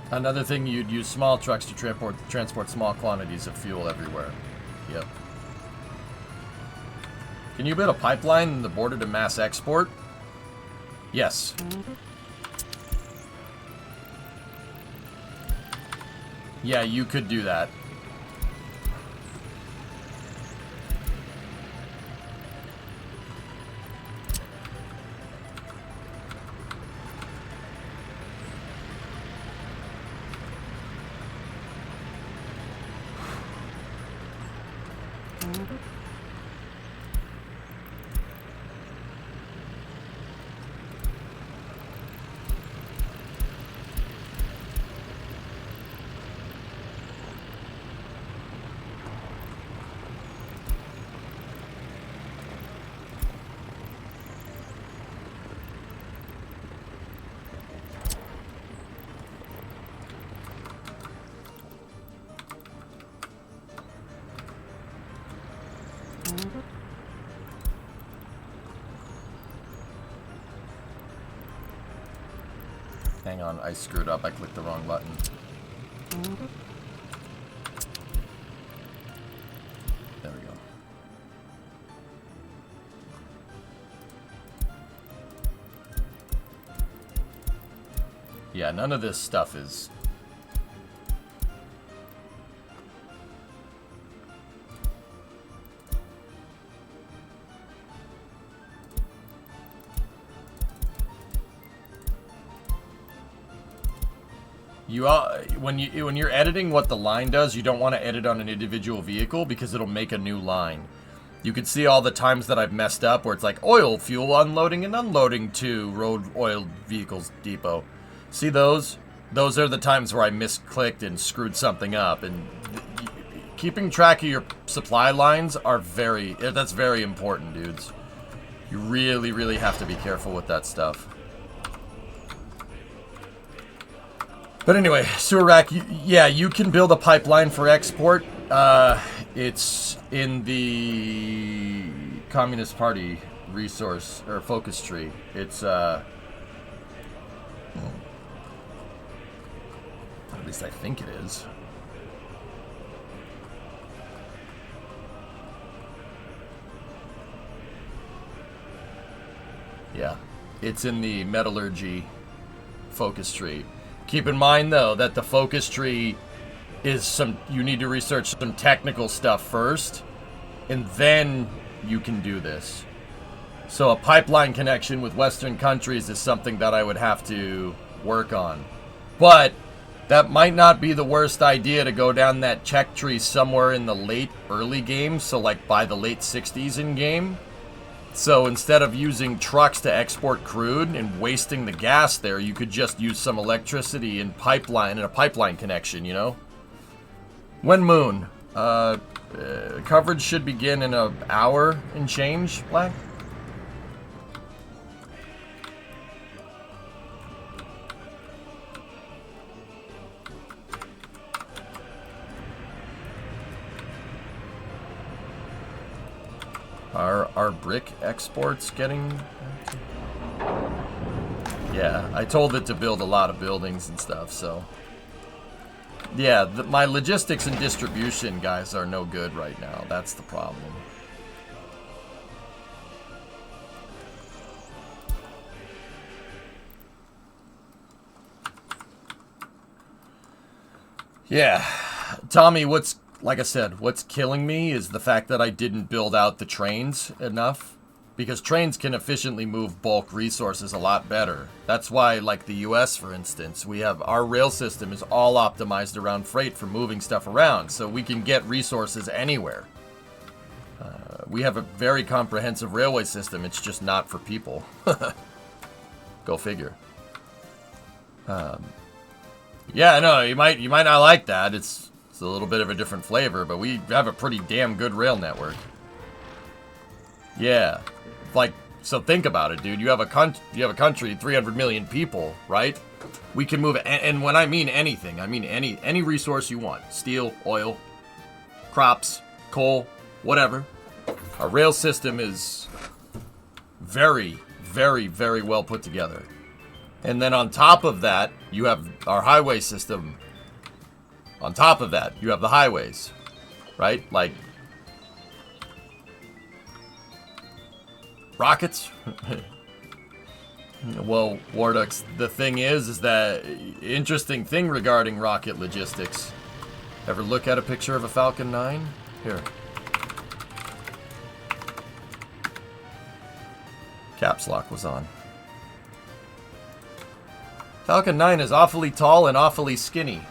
Another thing, you'd use small trucks to transport small quantities of fuel everywhere. Yep. Can you build a pipeline in the border to mass export? Yes. Yeah, you could do that. Hang on, I screwed up. I clicked the wrong button. There we go. Yeah, none of this stuff is... when you're editing what the line does, you don't want to edit on an individual vehicle because it'll make a new line. You can see all the times that I've messed up where it's like oil, fuel, unloading and unloading to road oil vehicles depot. See those? Those are the times where I misclicked and screwed something up. And keeping track of your supply lines are that's very important, dudes. You really, really have to be careful with that stuff. But anyway, sewer rack, yeah, you can build a pipeline for export. It's in the Communist Party resource, or focus tree. It's, at least I think it is. Yeah, it's in the metallurgy focus tree. Keep in mind, though, that the focus tree is you need to research some technical stuff first, and then you can do this. So a pipeline connection with Western countries is something that I would have to work on. But that might not be the worst idea to go down that check tree somewhere in the early game, so like by the late 60s in game. So instead of using trucks to export crude and wasting the gas there, you could just use some electricity and a pipeline connection, you know? When moon? Coverage should begin in an hour and change, Black? Are brick exports getting... Yeah, I told it to build a lot of buildings and stuff, so... Yeah, my logistics and distribution guys are no good right now. That's the problem. Yeah. Tommy, like I said, what's killing me is the fact that I didn't build out the trains enough. Because trains can efficiently move bulk resources a lot better. That's why, like the US, for instance, our rail system is all optimized around freight for moving stuff around, so we can get resources anywhere. We have a very comprehensive railway system, it's just not for people. Go figure. Yeah, no, you might not like that. It's a little bit of a different flavor, but we have a pretty damn good rail network. Yeah. Like, so think about it, dude. You have a country, 300 million people, right? We can move, and when I mean anything, I mean any resource you want. Steel, oil, crops, coal, whatever. Our rail system is very, very, very well put together. And then on top of that, you have our highway system. On top of that, you have the highways, right? Like, rockets? Well, Wardux, the thing is that interesting thing regarding rocket logistics. Ever look at a picture of a Falcon 9? Here. Caps lock was on. Falcon 9 is awfully tall and awfully skinny.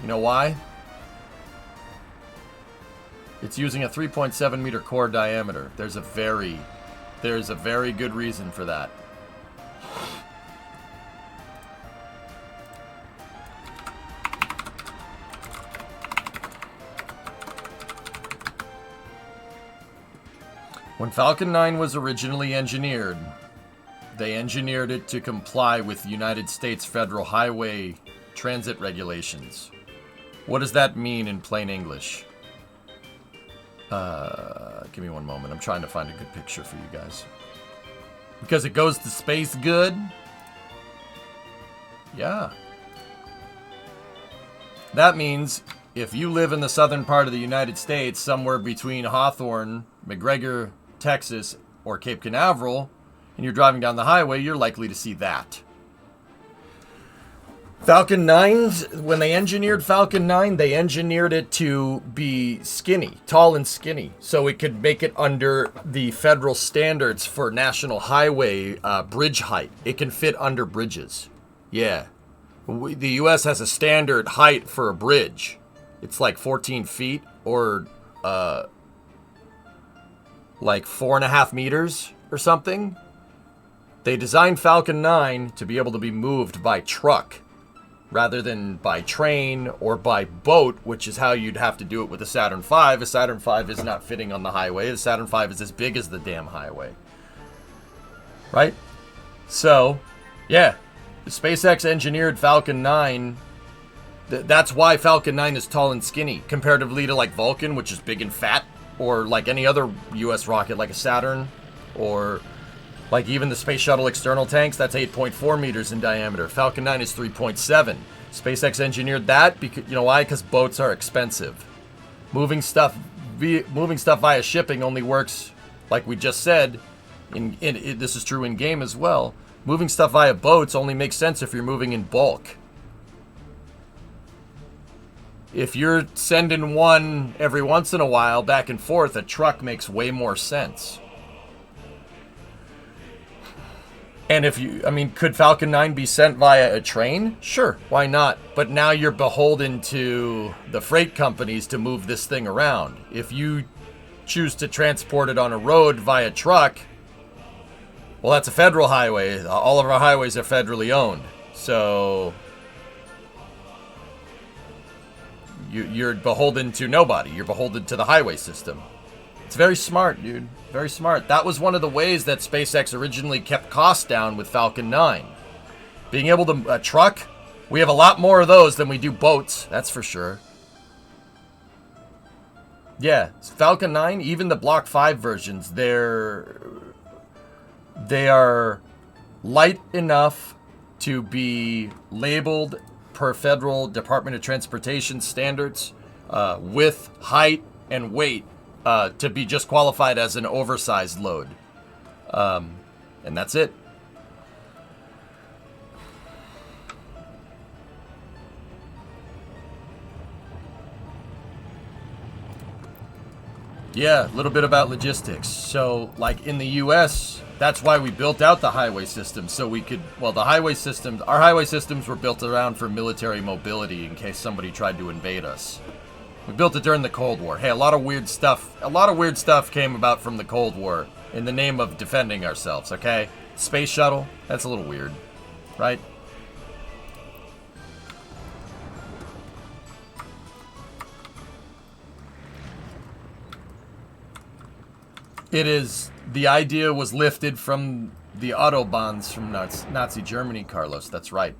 You know why? It's using a 3.7 meter core diameter. There's a very good reason for that. When Falcon 9 was originally engineered, they engineered it to comply with United States federal highway transit regulations. What does that mean in plain English? Give me one moment. I'm trying to find a good picture for you guys. Because it goes to space good? Yeah. That means if you live in the southern part of the United States, somewhere between Hawthorne, McGregor, Texas, or Cape Canaveral, and you're driving down the highway, you're likely to see that. Falcon 9s, when they engineered Falcon 9, they engineered it to be skinny, tall and skinny, so it could make it under the federal standards for national highway bridge height. It can fit under bridges. Yeah. The U.S. has a standard height for a bridge. It's like 14 feet or like 4.5 meters or something. They designed Falcon 9 to be able to be moved by truck rather than by train or by boat, which is how you'd have to do it with a Saturn V. A Saturn V is not fitting on the highway. A Saturn V is as big as the damn highway. Right? So, yeah. SpaceX engineered Falcon 9. That's why Falcon 9 is tall and skinny, comparatively to like Vulcan, which is big and fat, or like any other US rocket like a Saturn, or like even the Space Shuttle external tanks, that's 8.4 meters in diameter. Falcon 9 is 3.7. SpaceX engineered that because, you know why? Because boats are expensive. Moving stuff via shipping only works, like we just said, this is true in game as well. Moving stuff via boats only makes sense if you're moving in bulk. if you're sending one every once in a while back and forth, a truck makes way more sense. And if you, I mean, could Falcon 9 be sent via a train? Sure, why not? But now you're beholden to the freight companies to move this thing around. If you choose to transport it on a road via truck, well, that's a federal highway. All of our highways are federally owned. So you're beholden to nobody. You're beholden to the highway system. It's very smart, dude. Very smart. That was one of the ways that SpaceX originally kept costs down with Falcon 9. Being able to, a truck, we have a lot more of those than we do boats, that's for sure. Yeah, Falcon 9, even the Block 5 versions, they are light enough to be labeled per federal Department of Transportation standards with height and weight to be just qualified as an oversized load. And that's it. Yeah, a little bit about logistics. So, like in the US, that's why we built out the highway system, so we could, well, the highway systems, our highway systems were built around for military mobility in case somebody tried to invade us. We built it during the Cold War. Hey, a lot of weird stuff came about from the Cold War in the name of defending ourselves, okay? Space shuttle, that's a little weird, right? It is, the idea was lifted from the Autobahns from Nazi Germany, Carlos. That's right.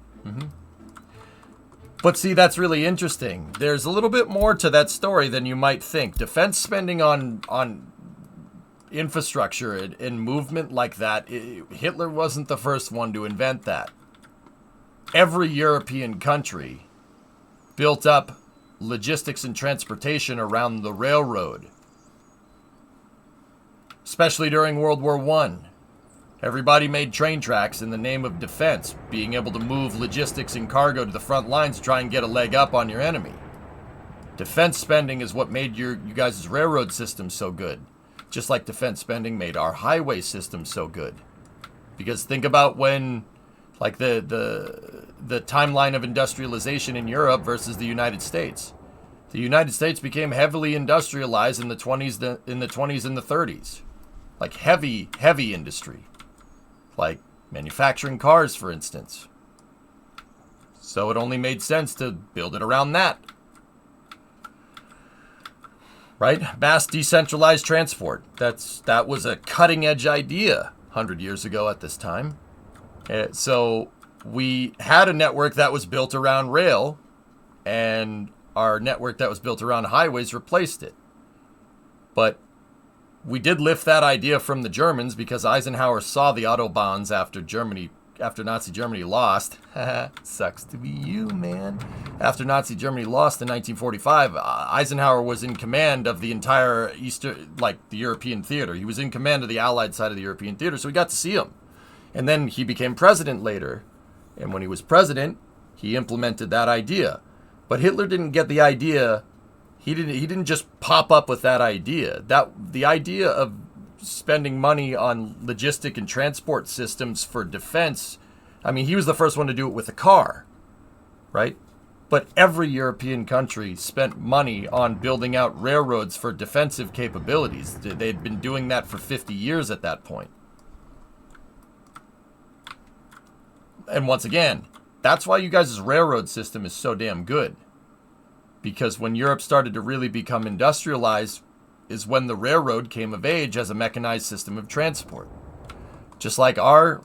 But see, that's really interesting. There's a little bit more to that story than you might think. Defense spending on infrastructure and movement like that, Hitler wasn't the first one to invent that. Every European country built up logistics and transportation around the railroad. Especially during World War I. Everybody made train tracks in the name of defense, being able to move logistics and cargo to the front lines to try and get a leg up on your enemy. Defense spending is what made you guys' railroad system so good. Just like defense spending made our highway system so good. Because think about when, like the timeline of industrialization in Europe versus the United States. The United States became heavily industrialized in the 20s and the 30s. Like heavy industry. Like manufacturing cars, for instance. So it only made sense to build it around that. Right? Mass decentralized transport. That was a cutting edge idea 100 years ago at this time. So we had a network that was built around rail, and our network that was built around highways replaced it. But we did lift that idea from the Germans because Eisenhower saw the Autobahns after Nazi Germany lost. Sucks to be you, man. After Nazi Germany lost in 1945, Eisenhower was in command of the entire the European theater. He was in command of the Allied side of the European theater, so we got to see him. And then he became president later. And when he was president, he implemented that idea. But Hitler didn't get the idea. He didn't just pop up with that idea. The idea of spending money on logistic and transport systems for defense, I mean, he was the first one to do it with a car, right? But every European country spent money on building out railroads for defensive capabilities. They'd been doing that for 50 years at that point. And once again, that's why you guys' railroad system is so damn good. Because when Europe started to really become industrialized is when the railroad came of age as a mechanized system of transport. Just like our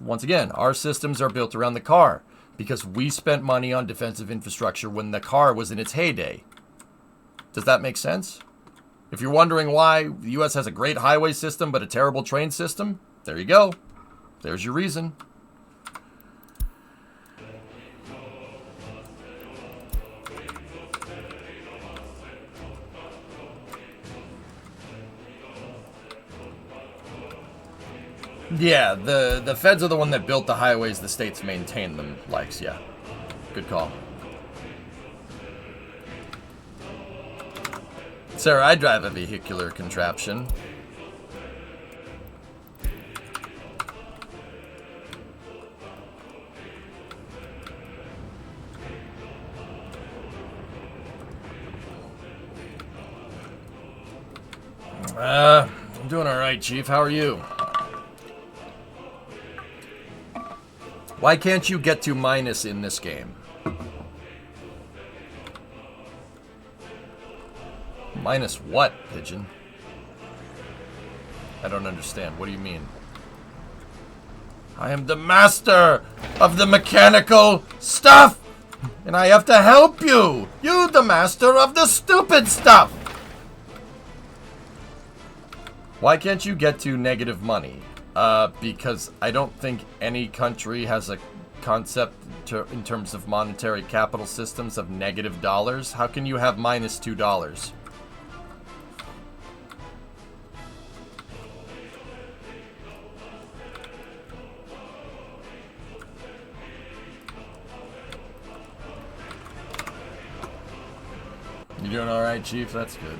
systems are built around the car because we spent money on defensive infrastructure when the car was in its heyday. Does that make sense? If you're wondering why the U.S. has a great highway system but a terrible train system, there you go. There's your reason. Yeah, the feds are the one that built the highways, the states maintain them, yeah. Good call. Sir, I drive a vehicular contraption. I'm doing alright, Chief. How are you? Why can't you get to minus in this game? Minus what, Pigeon? I don't understand. What do you mean? I am the master of the mechanical stuff! And I have to help you! You the master of the stupid stuff! Why can't you get to negative money? Because I don't think any country has a concept in terms of monetary capital systems of negative dollars. How can you have minus $2? You doing alright, Chief? That's good.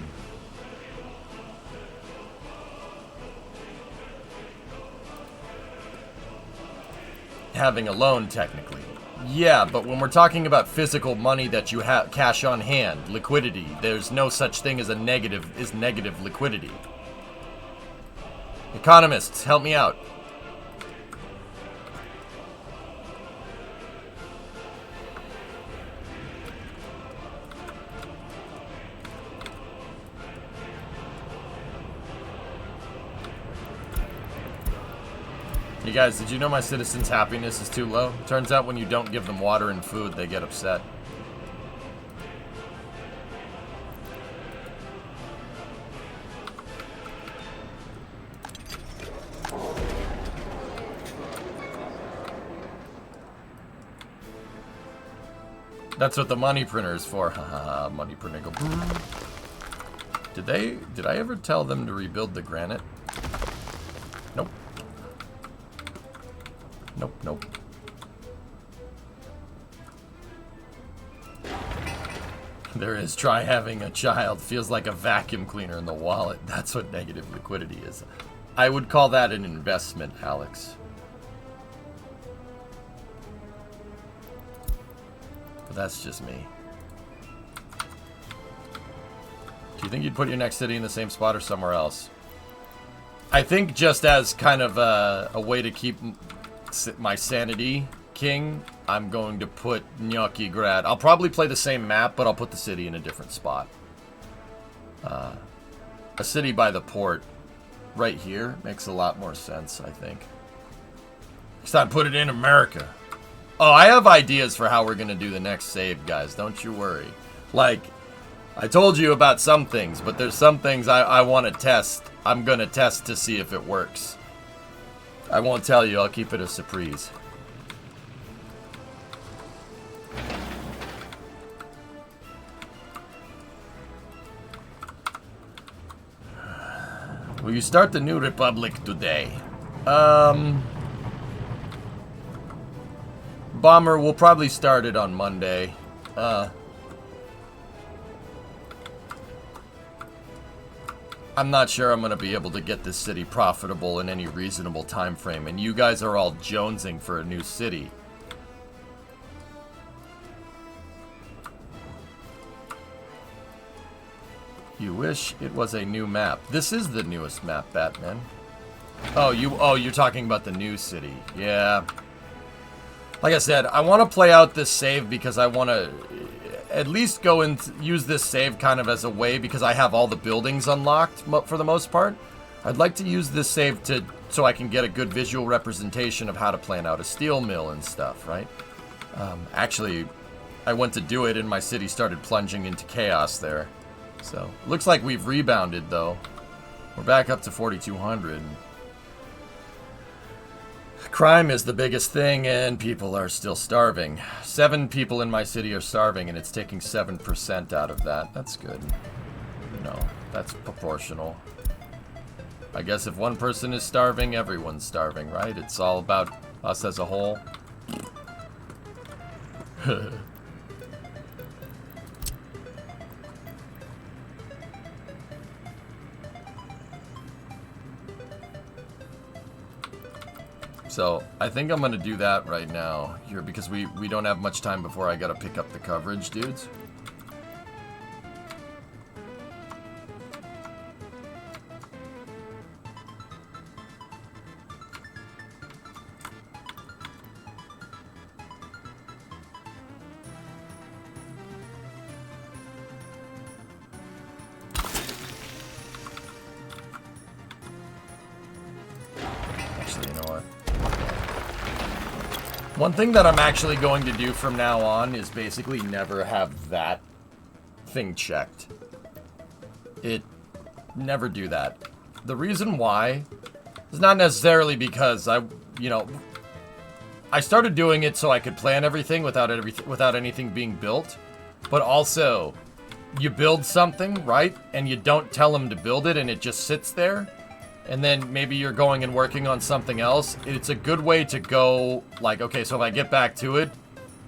Having a loan, technically. Yeah, but when we're talking about physical money that you have cash on hand, liquidity, there's no such thing as negative liquidity. Economists, help me out. You guys, did you know my citizens' happiness is too low? Turns out when you don't give them water and food, they get upset. That's what the money printer is for. Haha, money printer go. Did I ever tell them to rebuild the granite? Nope. Nope. There is. Try having a child. Feels like a vacuum cleaner in the wallet. That's what negative liquidity is. I would call that an investment, Alex. But that's just me. Do you think you'd put your next city in the same spot or somewhere else? I think just as kind of a way to keep my sanity king, I'm going to put Gnocchi Grad. I'll probably play the same map, but I'll put the city in a different spot. A city by the port right here makes a lot more sense, I think. Next time, put it in America. Oh, I have ideas for how we're going to do the next save, guys. Don't you worry. Like, I told you about some things, but there's some things I want to test. I'm going to test to see if it works. I won't tell you. I'll keep it a surprise. Will you start the New Republic today? Bomber, we'll probably start it on Monday. I'm not sure I'm going to be able to get this city profitable in any reasonable time frame, and you guys are all jonesing for a new city. You wish it was a new map. This is the newest map, Batman. Oh, you're talking about the new city. Yeah. Like I said, I want to play out this save because I want to at least go and use this save kind of as a way, because I have all the buildings unlocked for the most part. I'd like to use this save so I can get a good visual representation of how to plan out a steel mill and stuff, right? Actually, I went to do it and my city started plunging into chaos there. So, looks like we've rebounded though. We're back up to 4,200. Crime is the biggest thing, and people are still starving. 7 people in my city are starving, and it's taking 7% out of that. That's good. No, that's proportional. I guess if one person is starving, everyone's starving, right? It's all about us as a whole. So I think I'm gonna do that right now here because we don't have much time before I gotta pick up the coverage, dudes. Actually, you know what? One thing that I'm actually going to do from now on is basically never have that thing checked. Never do that. The reason why is not necessarily because I started doing it so I could plan everything without anything being built, but also you build something, right? And you don't tell them to build it and it just sits there. And then maybe you're going and working on something else. It's a good way to go, like, okay, so if I get back to it,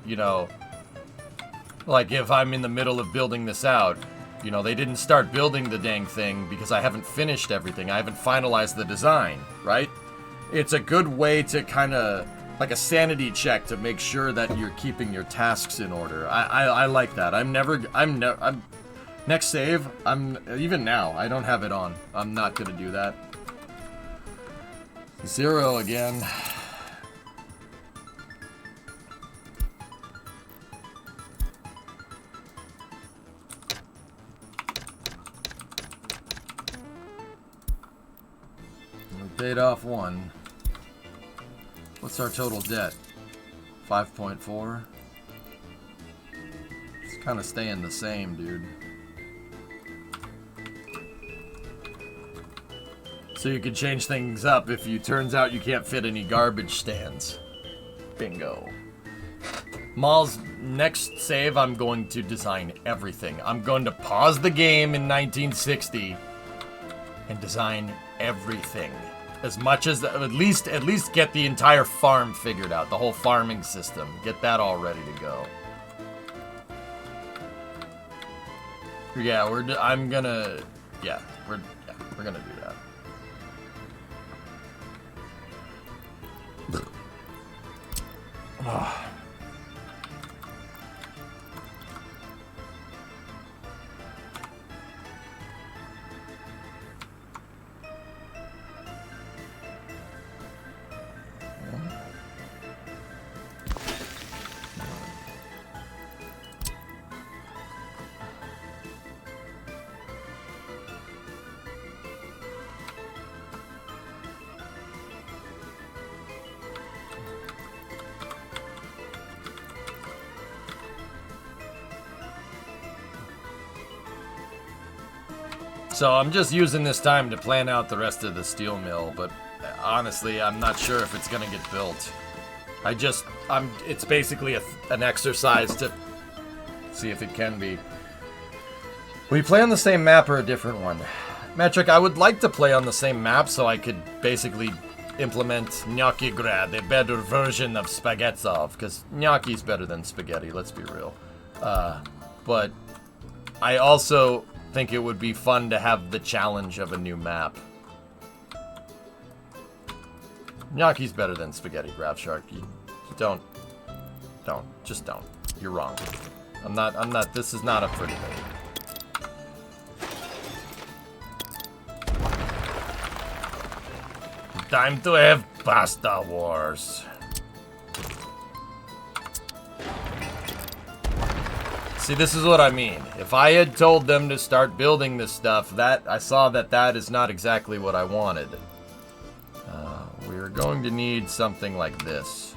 you know, like if I'm in the middle of building this out, you know, they didn't start building the dang thing because I haven't finished everything. I haven't finalized the design, right? It's a good way to kind of, like a sanity check to make sure that you're keeping your tasks in order. I like that. Next save, even now, I don't have it on. I'm not gonna do that. 0 again. We paid off 1. What's our total debt? 5.4. It's kind of staying the same, dude. So you can change things up if you turns out you can't fit any garbage stands. Bingo. Maul's next save, I'm going to design everything. I'm going to pause the game in 1960 and design everything. As much as, at least get the entire farm figured out. The whole farming system. Get that all ready to go. Yeah, we're gonna do that. Oh. So I'm just using this time to plan out the rest of the steel mill, but honestly, I'm not sure if it's gonna get built. It's basically an exercise to see if it can be. We play on the same map or a different one? Metric, I would like to play on the same map so I could basically implement Gnocchi Grad, a better version of Spaghetzov, because gnocchi's better than spaghetti, let's be real. But I also think it would be fun to have the challenge of a new map. Gnocchi's better than spaghetti, Graph Shark. You don't. Just don't. You're wrong. I'm not, this is not up for debate. Time to have pasta wars. See, this is what I mean. If I had told them to start building this stuff, I saw that is not exactly what I wanted. We're going to need something like this.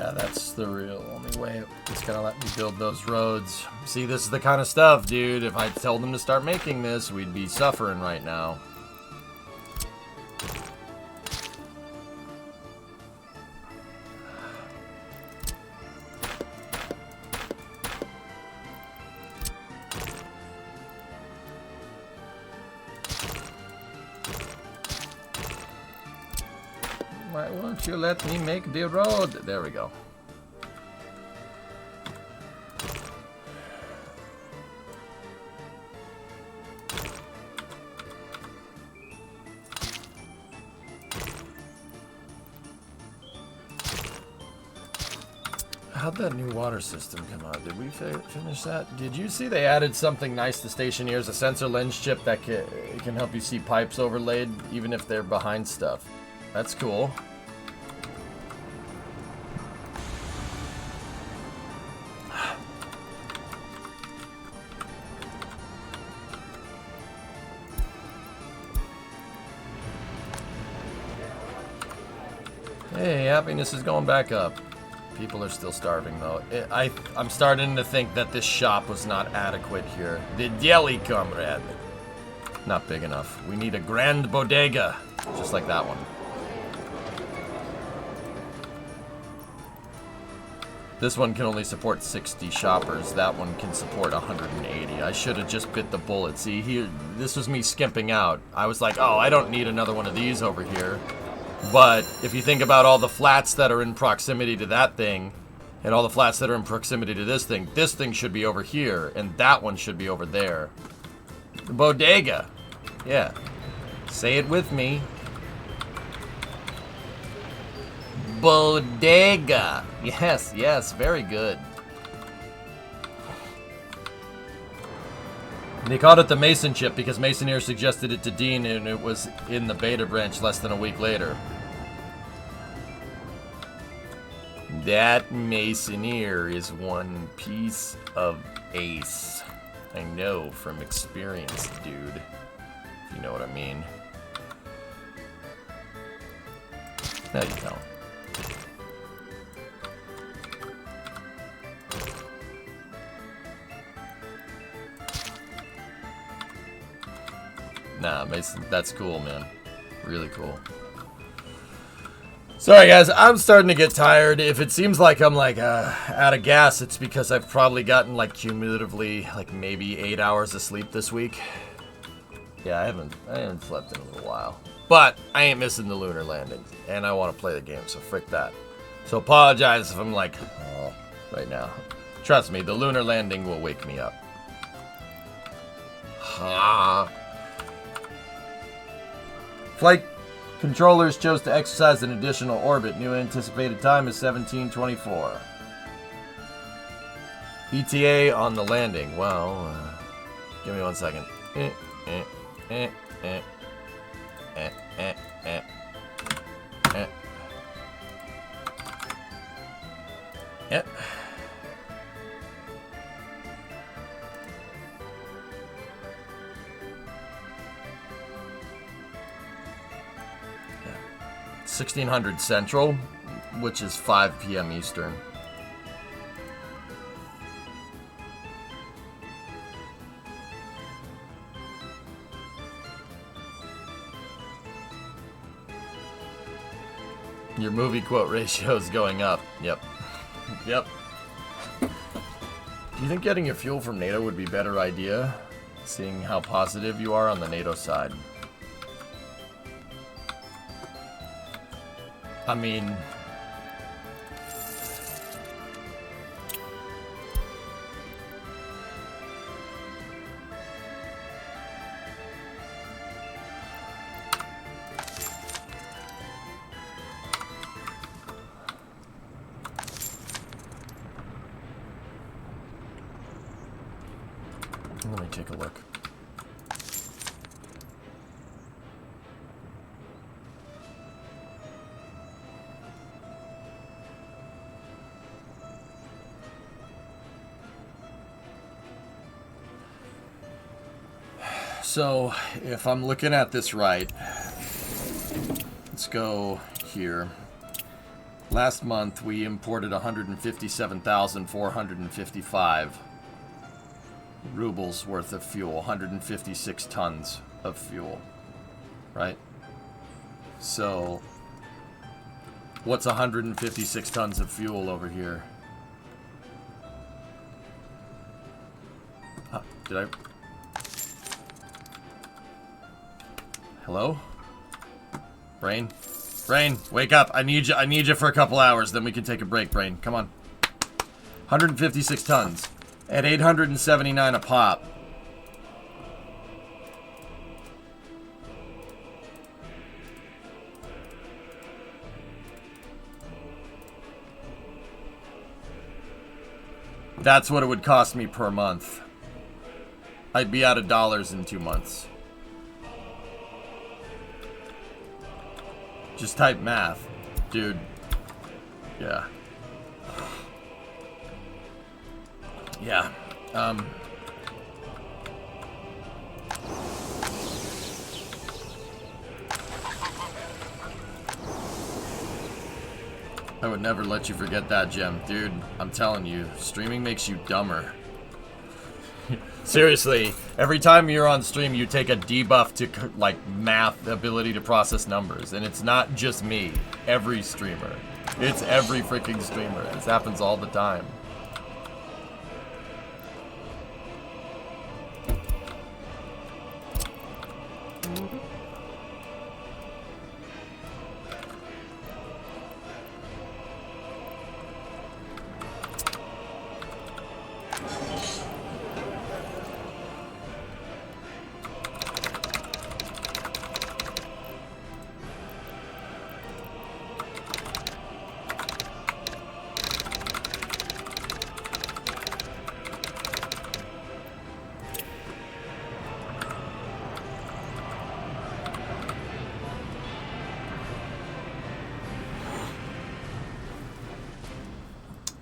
Yeah, that's the real only way it's gonna let me build those roads. See, this is the kind of stuff, dude. If I told them to start making this, we'd be suffering right now. Why won't you let me make the road? There we go. How'd that new water system come out? Did we finish that? Did you see they added something nice to Stationeers? A sensor lens chip that can help you see pipes overlaid even if they're behind stuff. That's cool. Hey, happiness is going back up. People are still starving, though. I'm starting to think that this shop was not adequate here. The deli, comrade. Not big enough. We need a grand bodega, just like that one. This one can only support 60 shoppers. That one can support 180. I should have just bit the bullet. See, here, this was me skimping out. I was like, oh, I don't need another one of these over here. But if you think about all the flats that are in proximity to that thing, and all the flats that are in proximity to this thing should be over here, and that one should be over there. Bodega. Yeah. Say it with me. Bodega. Yes, yes, very good. They called it the Mason chip because Masoneer suggested it to Dean and it was in the beta branch less than a week later. That Masoneer is one piece of ace. I know from experience, dude. If you know what I mean. No, you don't. Nah, Mason, that's cool, man. Really cool. Sorry, guys, I'm starting to get tired. If it seems like I'm, like, out of gas, it's because I've probably gotten, like, cumulatively, like, maybe 8 hours of sleep this week. Yeah, I haven't slept in a little while. But I ain't missing the lunar landing, and I want to play the game, so frick that. So apologize if I'm, like, oh, right now. Trust me, the lunar landing will wake me up. Ha. Flight controllers chose to exercise an additional orbit. New anticipated time is 17:24. ETA on the landing. Well, give me 1 second. Yep. Yeah. 1600 Central, which is 5 p.m. Eastern. Your movie quote ratio is going up. Yep. Yep. Do you think getting your fuel from NATO would be a better idea, seeing how positive you are on the NATO side? I mean... Let me take a look. So, if I'm looking at this right, let's go here. Last month, we imported 157,455 rubles worth of fuel. 156 tons of fuel. Right? So, what's 156 tons of fuel over here? Did I... Hello? Brain? Brain, wake up. I need you for a couple hours, then we can take a break, Brain. Come on. 156 tons. At 879 a pop. That's what it would cost me per month. I'd be out of dollars in 2 months. Just type math, dude. Yeah. Yeah. I would never let you forget that, Gem. Dude, I'm telling you, streaming makes you dumber. Seriously, every time you're on stream, you take a debuff to, like, math ability to process numbers. And it's not just me. Every streamer. It's every freaking streamer. This happens all the time.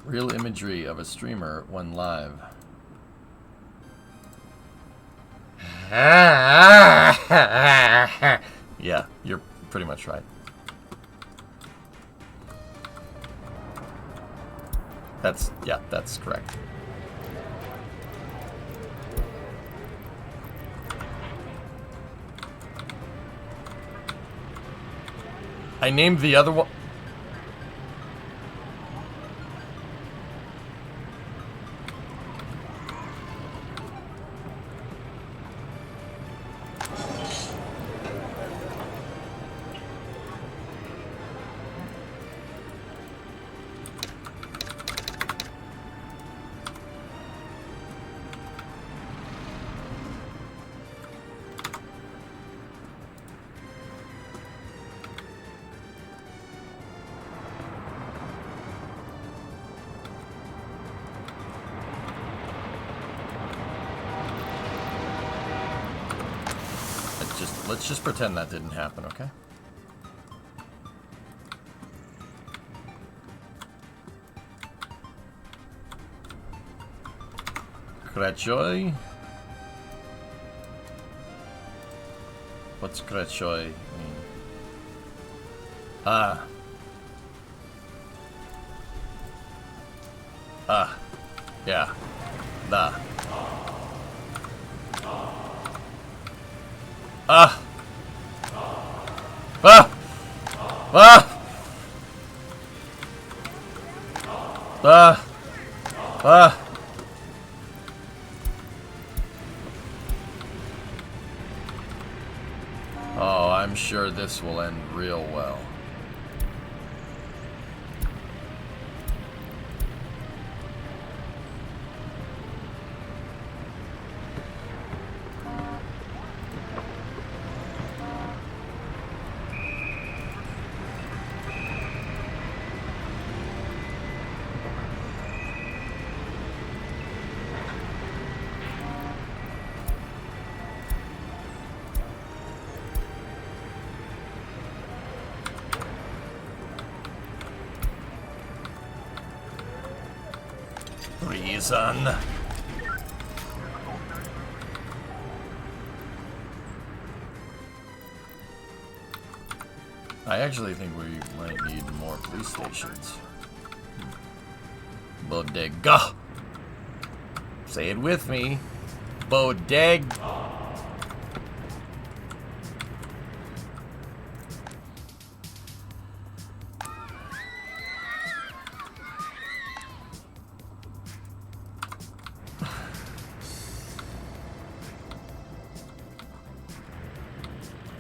Real imagery of a streamer when live. Yeah, you're pretty much right. That's correct. I named the other one. Let's just pretend that didn't happen, okay? Krachoy? What's Krachoy mean? Yeah. Oh, I'm sure this will end real well. Reason. I actually think we might need more police stations. Bodega. Say it with me. Bodega.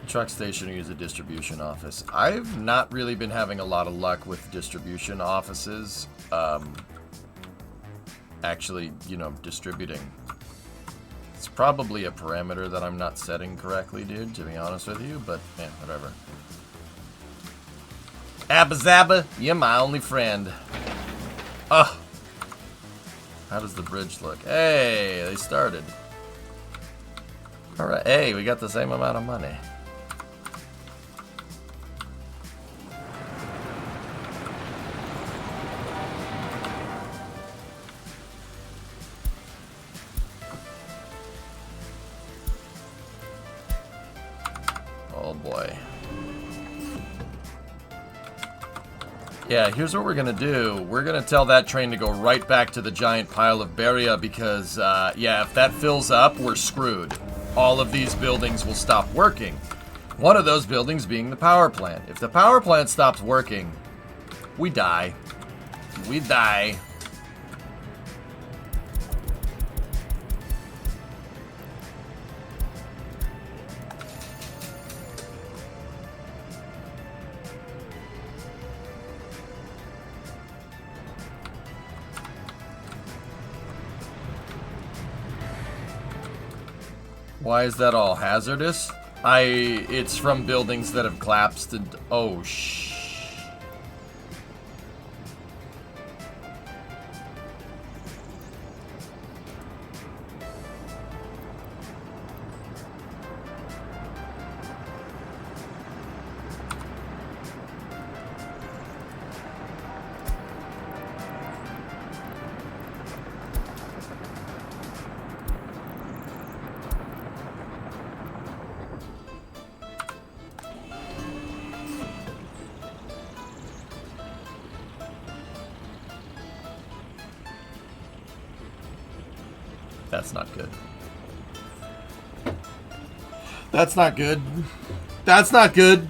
Truck station is a distribution office. I've not really been having a lot of luck with distribution offices. Actually, you know, distributing. It's probably a parameter that I'm not setting correctly, dude, to be honest with you, but yeah, whatever. Abba Zabba, you're my only friend. Ugh. How does the bridge look? Hey, they started. Alright, hey, we got the same amount of money. Oh boy. Yeah, here's what we're gonna do. We're gonna tell that train to go right back to the giant pile of Beria because, yeah, if that fills up, we're screwed. All of these buildings will stop working. One of those buildings being the power plant. If the power plant stops working, we die. We die. Why is that all hazardous? It's from buildings that have collapsed and, oh shh. That's not good. That's not good. That's not good.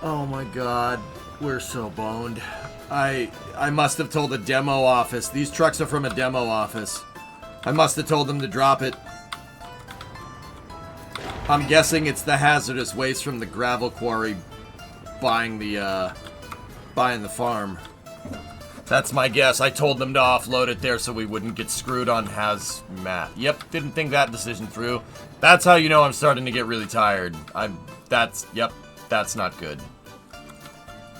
Oh my god, we're so boned. I must have told a demo office. These trucks are from a demo office. I must have told them to drop it. I'm guessing it's the hazardous waste from the gravel quarry buying the farm. That's my guess. I told them to offload it there so we wouldn't get screwed on hazmat. Yep, didn't think that decision through. That's how you know I'm starting to get really tired. Yep, that's not good.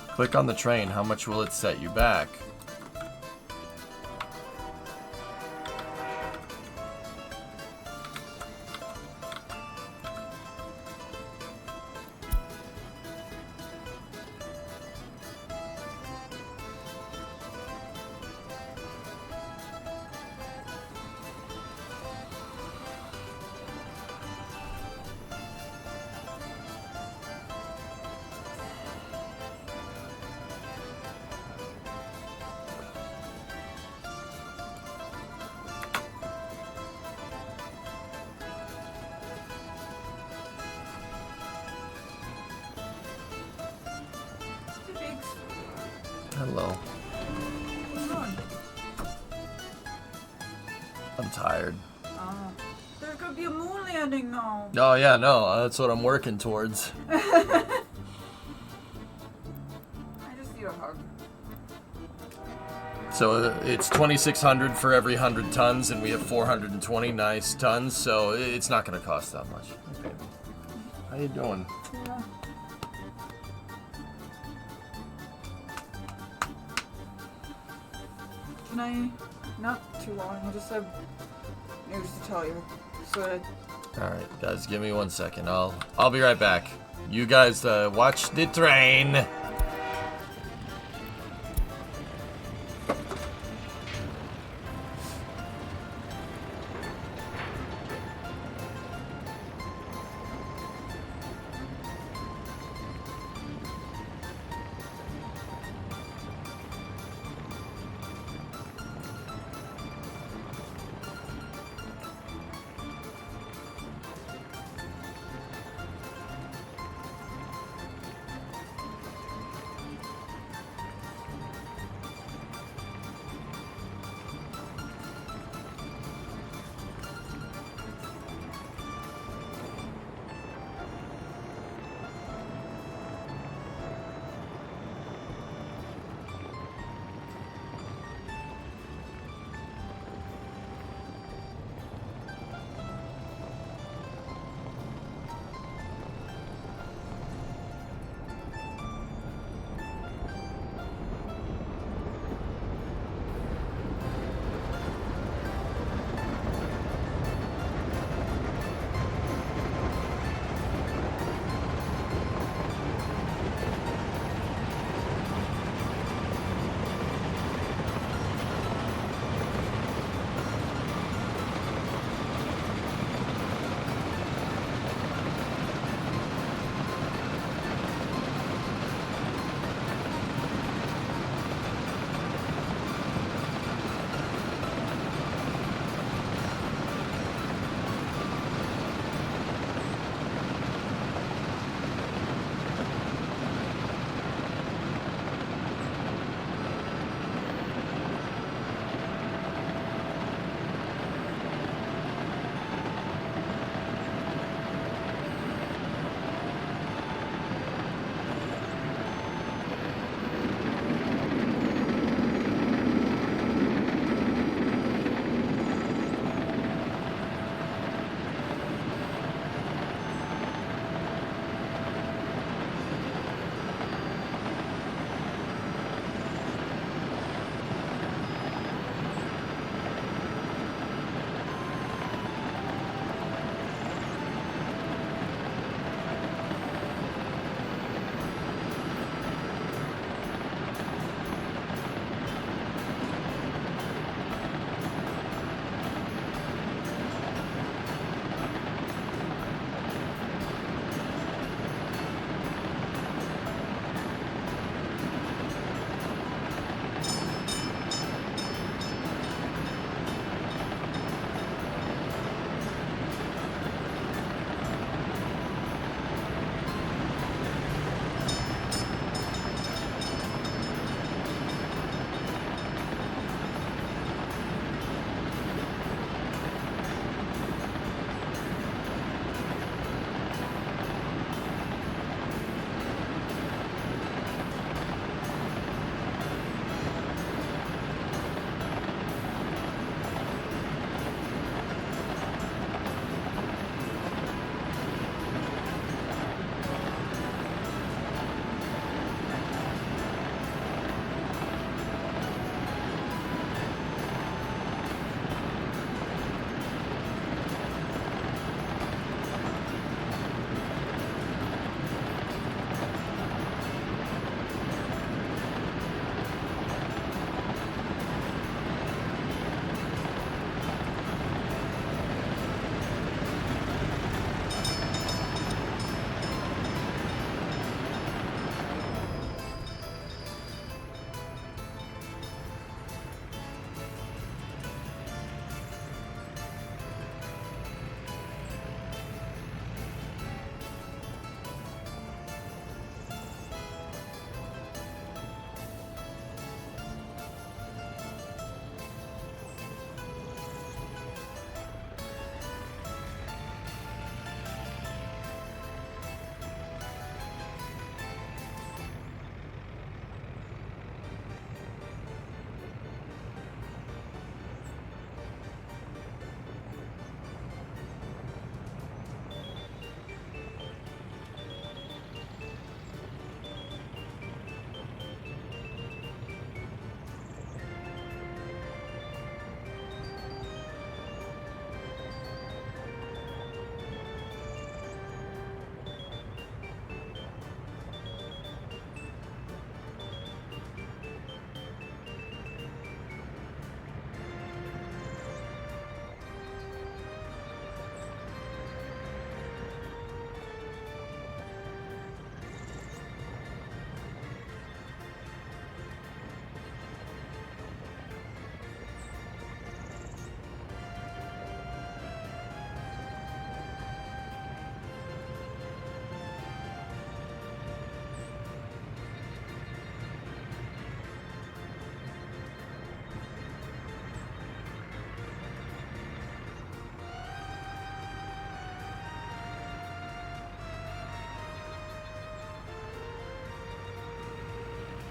Click on the train. How much will it set you back? Hello. What's on? I'm tired. There could be a moon landing now. Oh yeah, no, that's what I'm working towards. I just need a hug. So it's 2,600 for every 100 tons, and we have 420 nice tons, so it's not going to cost that much. Okay. How you doing? Yeah. Can I? Not too long. I just have news to tell you. So All right, guys, give me 1 second. I'll be right back. You guys watch the train.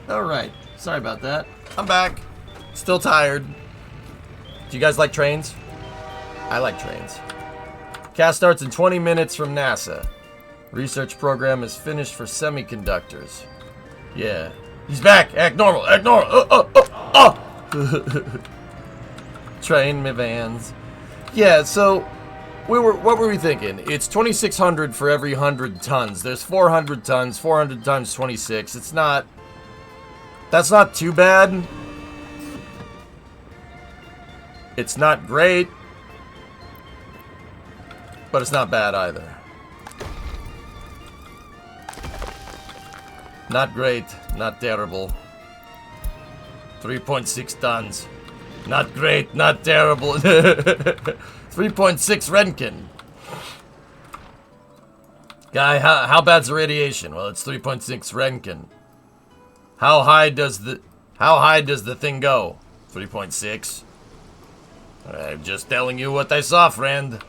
Alright, sorry about that. I'm back. Still tired. Do you guys like trains? I like trains. Cast starts in 20 minutes from NASA. Research program is finished for semiconductors. Yeah. He's back! Act normal! Act normal! Train me vans. Yeah, so what were we thinking? It's 2,600 for every 100 tons. There's 400 tons. 400 times 26. It's not... That's not too bad. It's not great. But it's not bad either. Not great. Not terrible. 3.6 tons. Not great. Not terrible. 3.6 Renkin. Guy, how bad's the radiation? Well, it's 3.6 Renkin. How high does the thing go? 3.6. I'm just telling you what I saw, friend.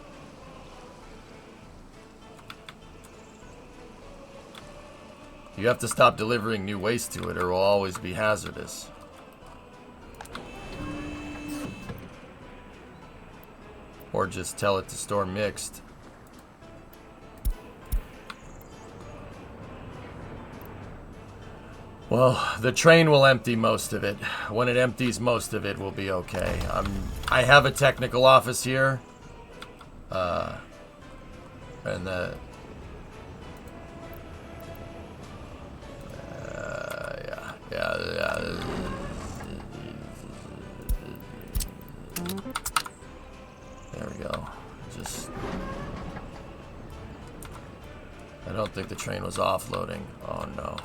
You have to stop delivering new waste to it or it will always be hazardous. Or just tell it to store mixed. Well, the train will empty most of it. When it empties, most of it will be okay. I have a technical office here. And the... Yeah. There we go. I don't think the train was offloading. Oh no.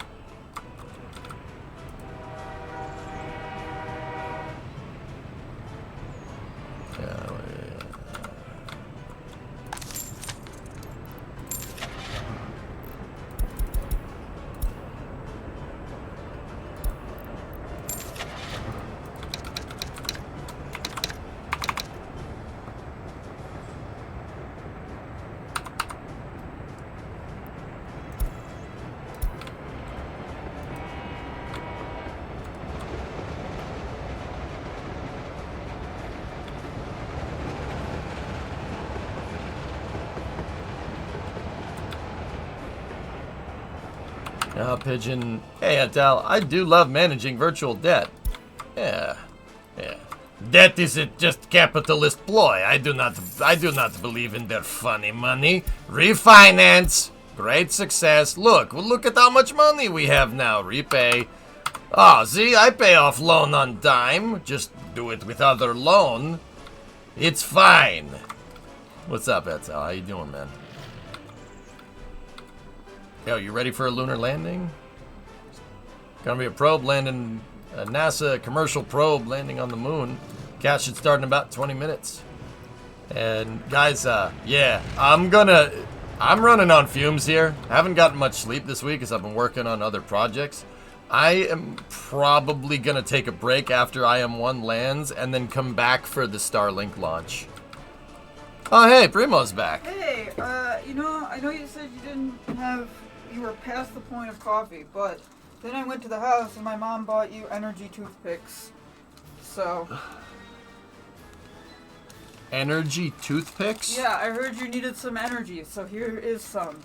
Pigeon. Hey, Adele, I do love managing virtual debt. Yeah. Debt is just capitalist ploy. I do not believe in their funny money. Refinance. Great success. Look at how much money we have now. Repay. Oh, see, I pay off loan on dime. Just do it with other loan. It's fine. What's up, Adele? How you doing, man? Yo, you ready for a lunar landing? Gonna be a probe landing, a NASA commercial probe landing on the moon. Cast should start in about 20 minutes. And guys, yeah, I'm running on fumes here. I haven't gotten much sleep this week because I've been working on other projects. I am probably gonna take a break after IM-1 lands and then come back for the Starlink launch. Oh, hey, Primo's back. Hey, I know you said you were past the point of coffee, but then I went to the house and my mom bought you energy toothpicks. So. Energy toothpicks? Yeah, I heard you needed some energy, so here is some.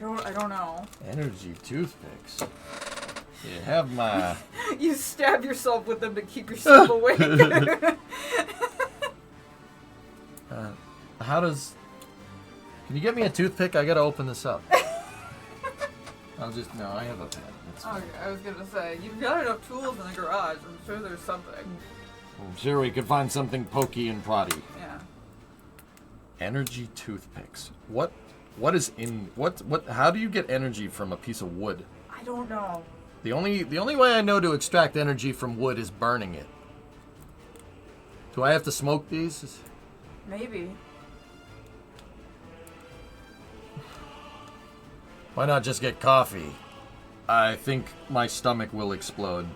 I don't know. Energy toothpicks. You have my... You stab yourself with them to keep yourself awake. How does... Can you get me a toothpick? I gotta open this up. No, I have a pen. Okay, I was gonna say, you've got enough tools in the garage. I'm sure there's something. I'm sure we could find something pokey and proddy. Yeah. Energy toothpicks. What how do you get energy from a piece of wood? I don't know. The only way I know to extract energy from wood is burning it. Do I have to smoke these? Maybe. Why not just get coffee? I think my stomach will explode.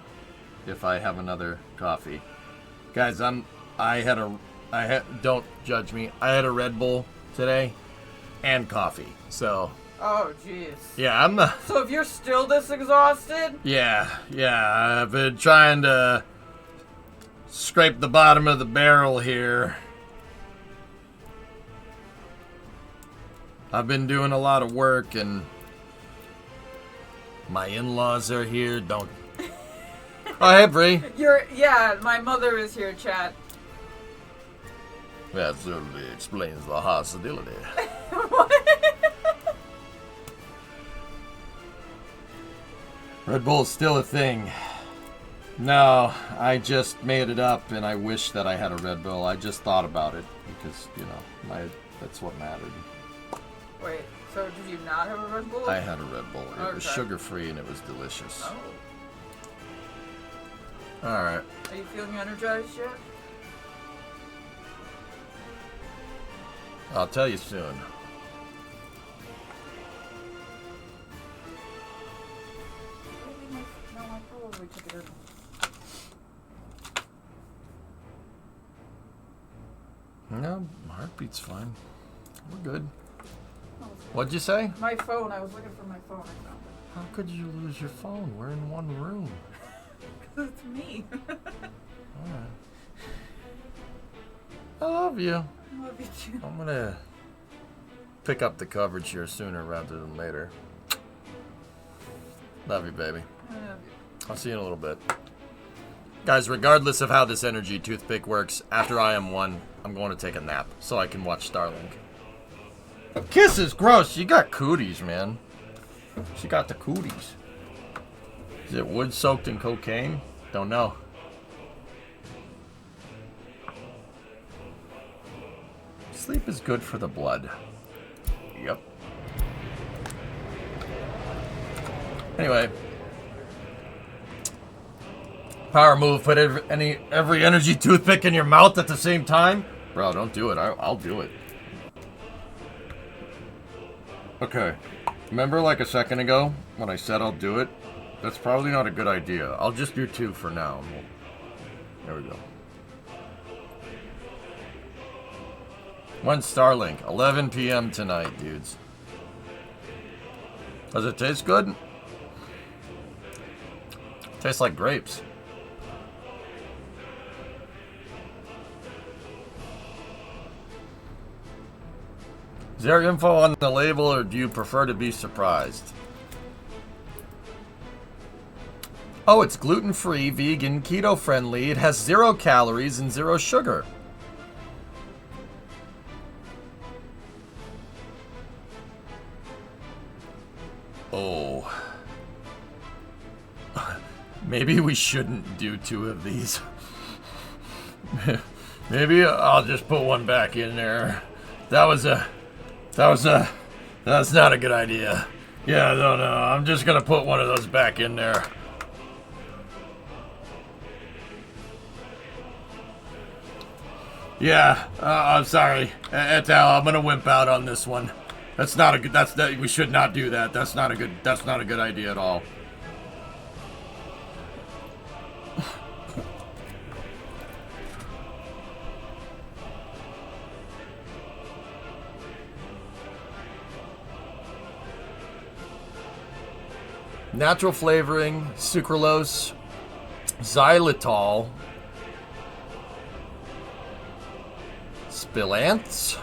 if I have another coffee. Guys, don't judge me. I had a Red Bull today and coffee. So, Oh, jeez. yeah, So if you're still this exhausted? yeah, I've been trying to scrape the bottom of the barrel here. I've been doing a lot of work, and my in-laws are here. Don't. Oh, hey, Bree. Yeah, my mother is here, chat. That certainly explains the hostility. Red Bull's still a thing. No, I just made it up, and I wish that I had a Red Bull. I just thought about it because, that's what mattered. Wait, so did you not have a Red Bull? I had a Red Bull. It was Okay. sugar-free, and it was delicious. Oh. All right. Are you feeling energized yet? I'll tell you soon. No, I probably took it in. No, my heartbeat's fine. We're good. Oh, What'd you say? my phone. I was looking for my phone. I found it. How could you lose your phone? We're in one room. Because it's me. Alright. I love you. I love you too. I'm gonna pick up the coverage here sooner rather than later. Love you, baby. I love you. I'll see you in a little bit. Guys, regardless of how this energy toothpick works, after I am one, I'm going to take a nap so I can watch Starlink. A kiss is gross. She got cooties, man. She got the cooties. Is it wood soaked in cocaine? Don't know. Sleep is good for the blood. Yep. Anyway. Power move. Put every energy toothpick in your mouth at the same time? Bro, don't do it. I'll do it. Okay. Remember like a second ago when I said I'll do it? That's probably not a good idea. I'll just do 2 for now. There we go. When's Starlink? 11 p.m. tonight, dudes. Does it taste good? Tastes like grapes. Is there info on the label, or do you prefer to be surprised? Oh, it's gluten-free, vegan, keto-friendly. It has 0 calories and 0 sugar. Oh. Maybe we shouldn't do 2 of these. Maybe I'll just put one back in there. That's not a good idea. Yeah, no, I'm just gonna put one of those back in there. Yeah, I'm sorry. Etal, I'm gonna wimp out on this one. We should not do that. That's not a good idea at all. Natural flavoring, sucralose, xylitol, spillanths.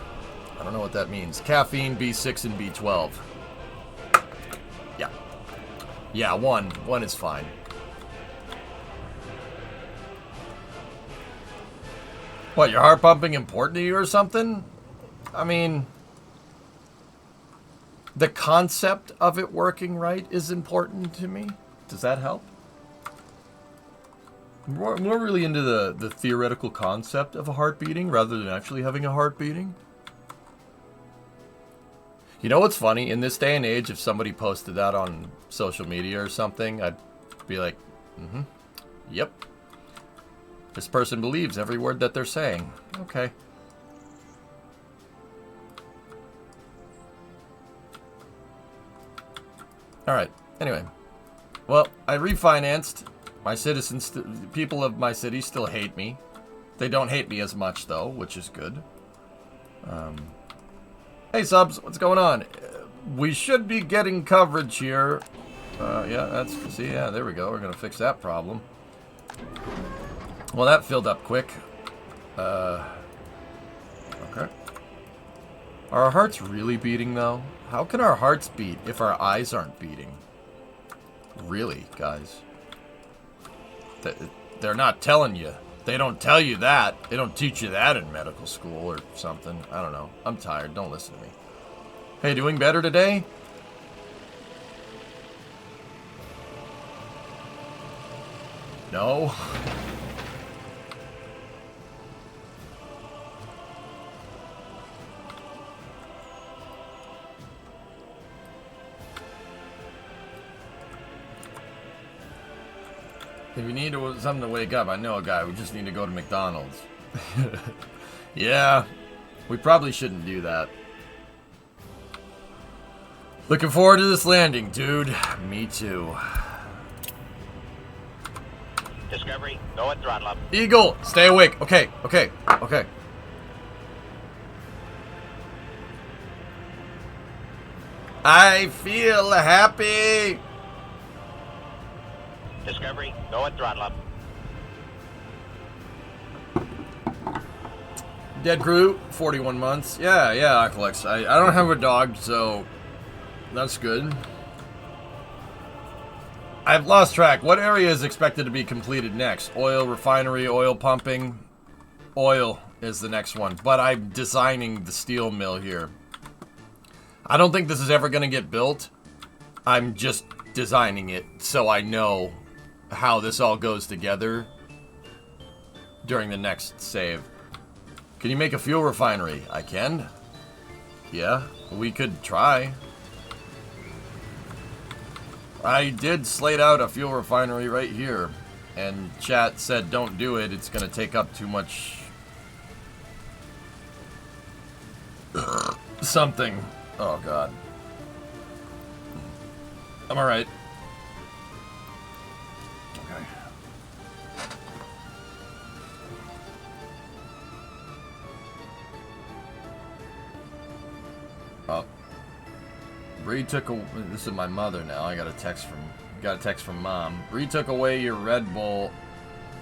I don't know what that means. Caffeine, B6, and B12. Yeah, one is fine. What, your heart pumping important to you or something? I mean, the concept of it working right is important to me. Does that help? More really into the theoretical concept of a heart beating rather than actually having a heart beating. You know what's funny? In this day and age, if somebody posted that on social media or something, I'd be like, yep. This person believes every word that they're saying. Okay. Alright, anyway. Well, I refinanced My citizens, people of my city still hate me. They don't hate me as much, though, which is good. Hey, subs, what's going on? We should be getting coverage here. Yeah, yeah, there we go. We're going to fix that problem. Well, that filled up quick. Okay. Are our hearts really beating, though? How can our hearts beat if our eyes aren't beating? Really, guys? They're not telling you. They don't tell you that. They don't teach you that in medical school or something. I don't know. I'm tired. Don't listen to me. Hey, doing better today? No. If you need something to wake up, I know a guy. We just need to go to McDonald's. Yeah, we probably shouldn't do that. Looking forward to this landing, dude. Me too. Discovery, go at throttle up. Eagle, stay awake. Okay. I feel happy. Discovery, go at throttle up. Dead crew, 41 months. Yeah, Aqualex. I don't have a dog, so that's good. I've lost track. What area is expected to be completed next? Oil refinery, oil pumping. Oil is the next one, but I'm designing the steel mill here. I don't think this is ever going to get built. I'm just designing it so I know how this all goes together during the next save. Can you make a fuel refinery? I can. Yeah, we could try. I did slate out a fuel refinery right here, and chat said don't do it. It's going to take up too much something. Oh, God. I'm alright. Okay. Oh. Bree took a... This is my mother now. I got a text from Mom. Bree took away your Red Bull,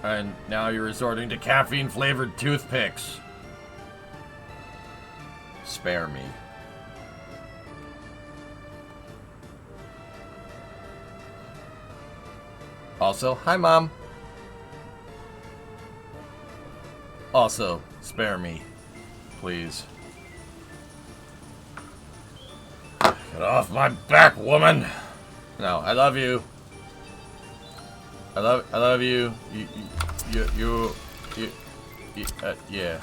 and now you're resorting to caffeine-flavored toothpicks. Spare me. Also, hi, Mom. Also, spare me, please. Get off my back, woman! No, I love you. I love you. You yeah.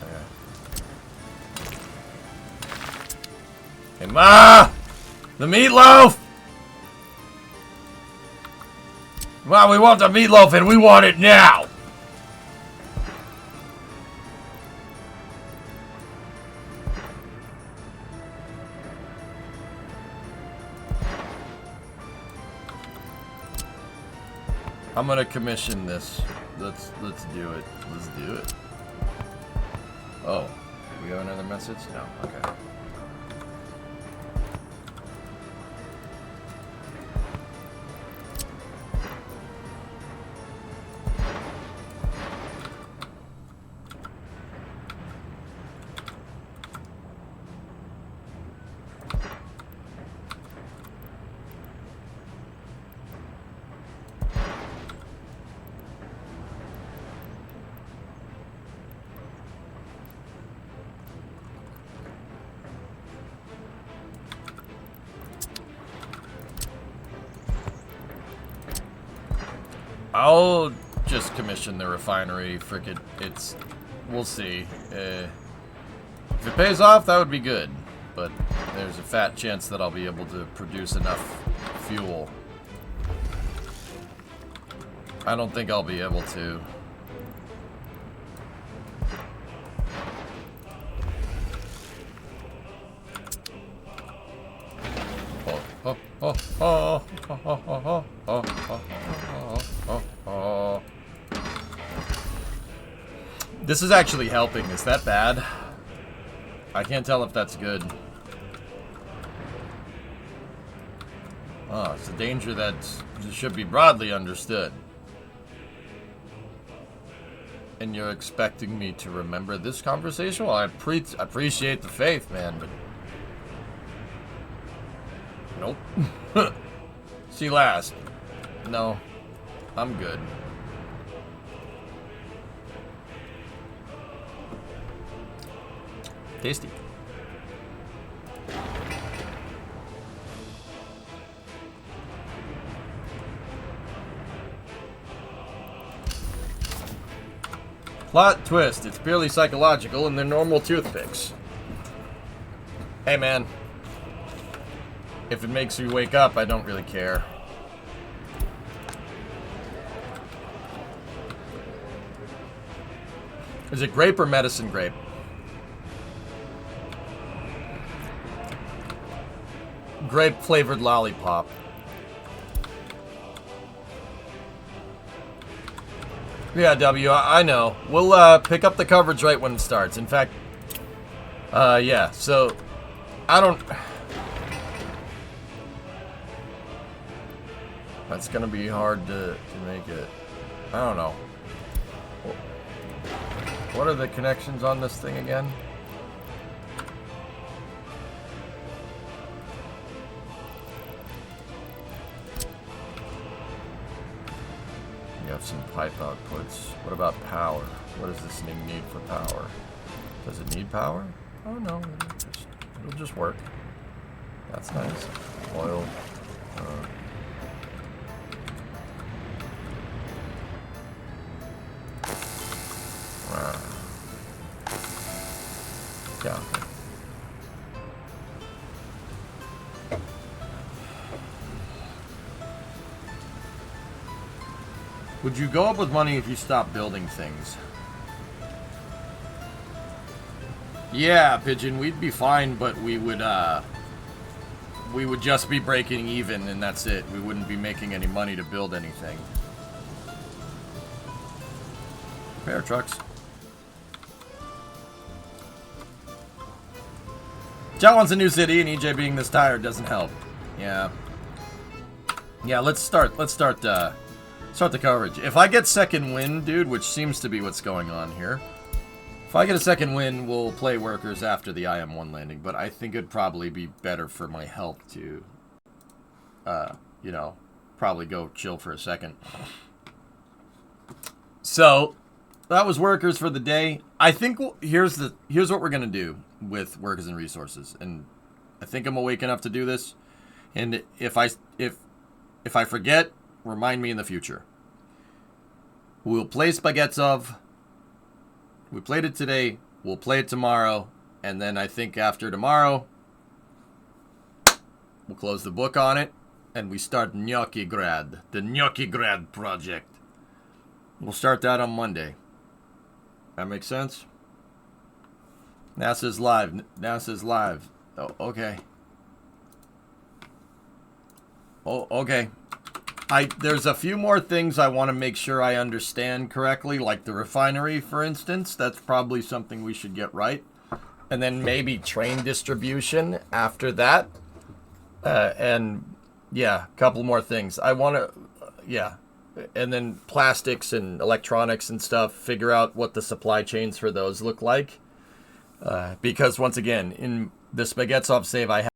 Okay. Hey, Ma! The meatloaf! Well, we want the meatloaf and we want it now! I'm gonna commission this. Let's do it. Let's do it. Oh, we have another message? No, okay. I'll just commission the refinery. Frick it. We'll see. If it pays off, that would be good. But there's a fat chance that I'll be able to produce enough fuel. I don't think I'll be able to. Oh. This is actually helping. Is that bad? I can't tell if that's good. Oh, it's a danger that should be broadly understood. And you're expecting me to remember this conversation? Well, I appreciate the faith, man, but... Nope. See last. No. I'm good. Tasty. Plot twist. It's purely psychological and they're normal toothpicks. Hey, man. If it makes you wake up, I don't really care. Is it grape or medicine grape? Grape flavored lollipop. Yeah, W, I know. We'll pick up the coverage right when it starts. In fact, yeah, so I don't... That's gonna be hard to make it. I don't know. What are the connections on this thing again? You have some pipe outputs. What about power? What does this thing need for power? Does it need power? Oh no, it'll just work. That's nice. Oil. Yeah. Would you go up with money if you stopped building things? Yeah, Pigeon, we'd be fine, but we would just be breaking even, and that's it. We wouldn't be making any money to build anything. Repair trucks. John wants a new city, and EJ being this tired doesn't help. Yeah. Yeah, let's start the coverage. If I get second win, dude, which seems to be what's going on here. If I get a second win, we'll play workers after the IM-1 landing, but I think it'd probably be better for my health to, you know, probably go chill for a second. So, that was workers for the day. I think here's what we're gonna do with workers and resources, and I think I'm awake enough to do this. And if I forget, remind me in the future. We'll play Spaghetzov. We played it today. We'll play it tomorrow, and then I think after tomorrow, we'll close the book on it, and we start Gnocchi Grad, the Gnocchi Grad project. We'll start that on Monday. That makes sense? NASA's live. NASA's live. Oh, okay. Oh, okay. There's a few more things I want to make sure I understand correctly, like the refinery, for instance. That's probably something we should get right. And then maybe train distribution after that. And, yeah, a couple more things. I want to, yeah. And then plastics and electronics and stuff, figure out what the supply chains for those look like. Because, once again, in the Spaghetzov save I have,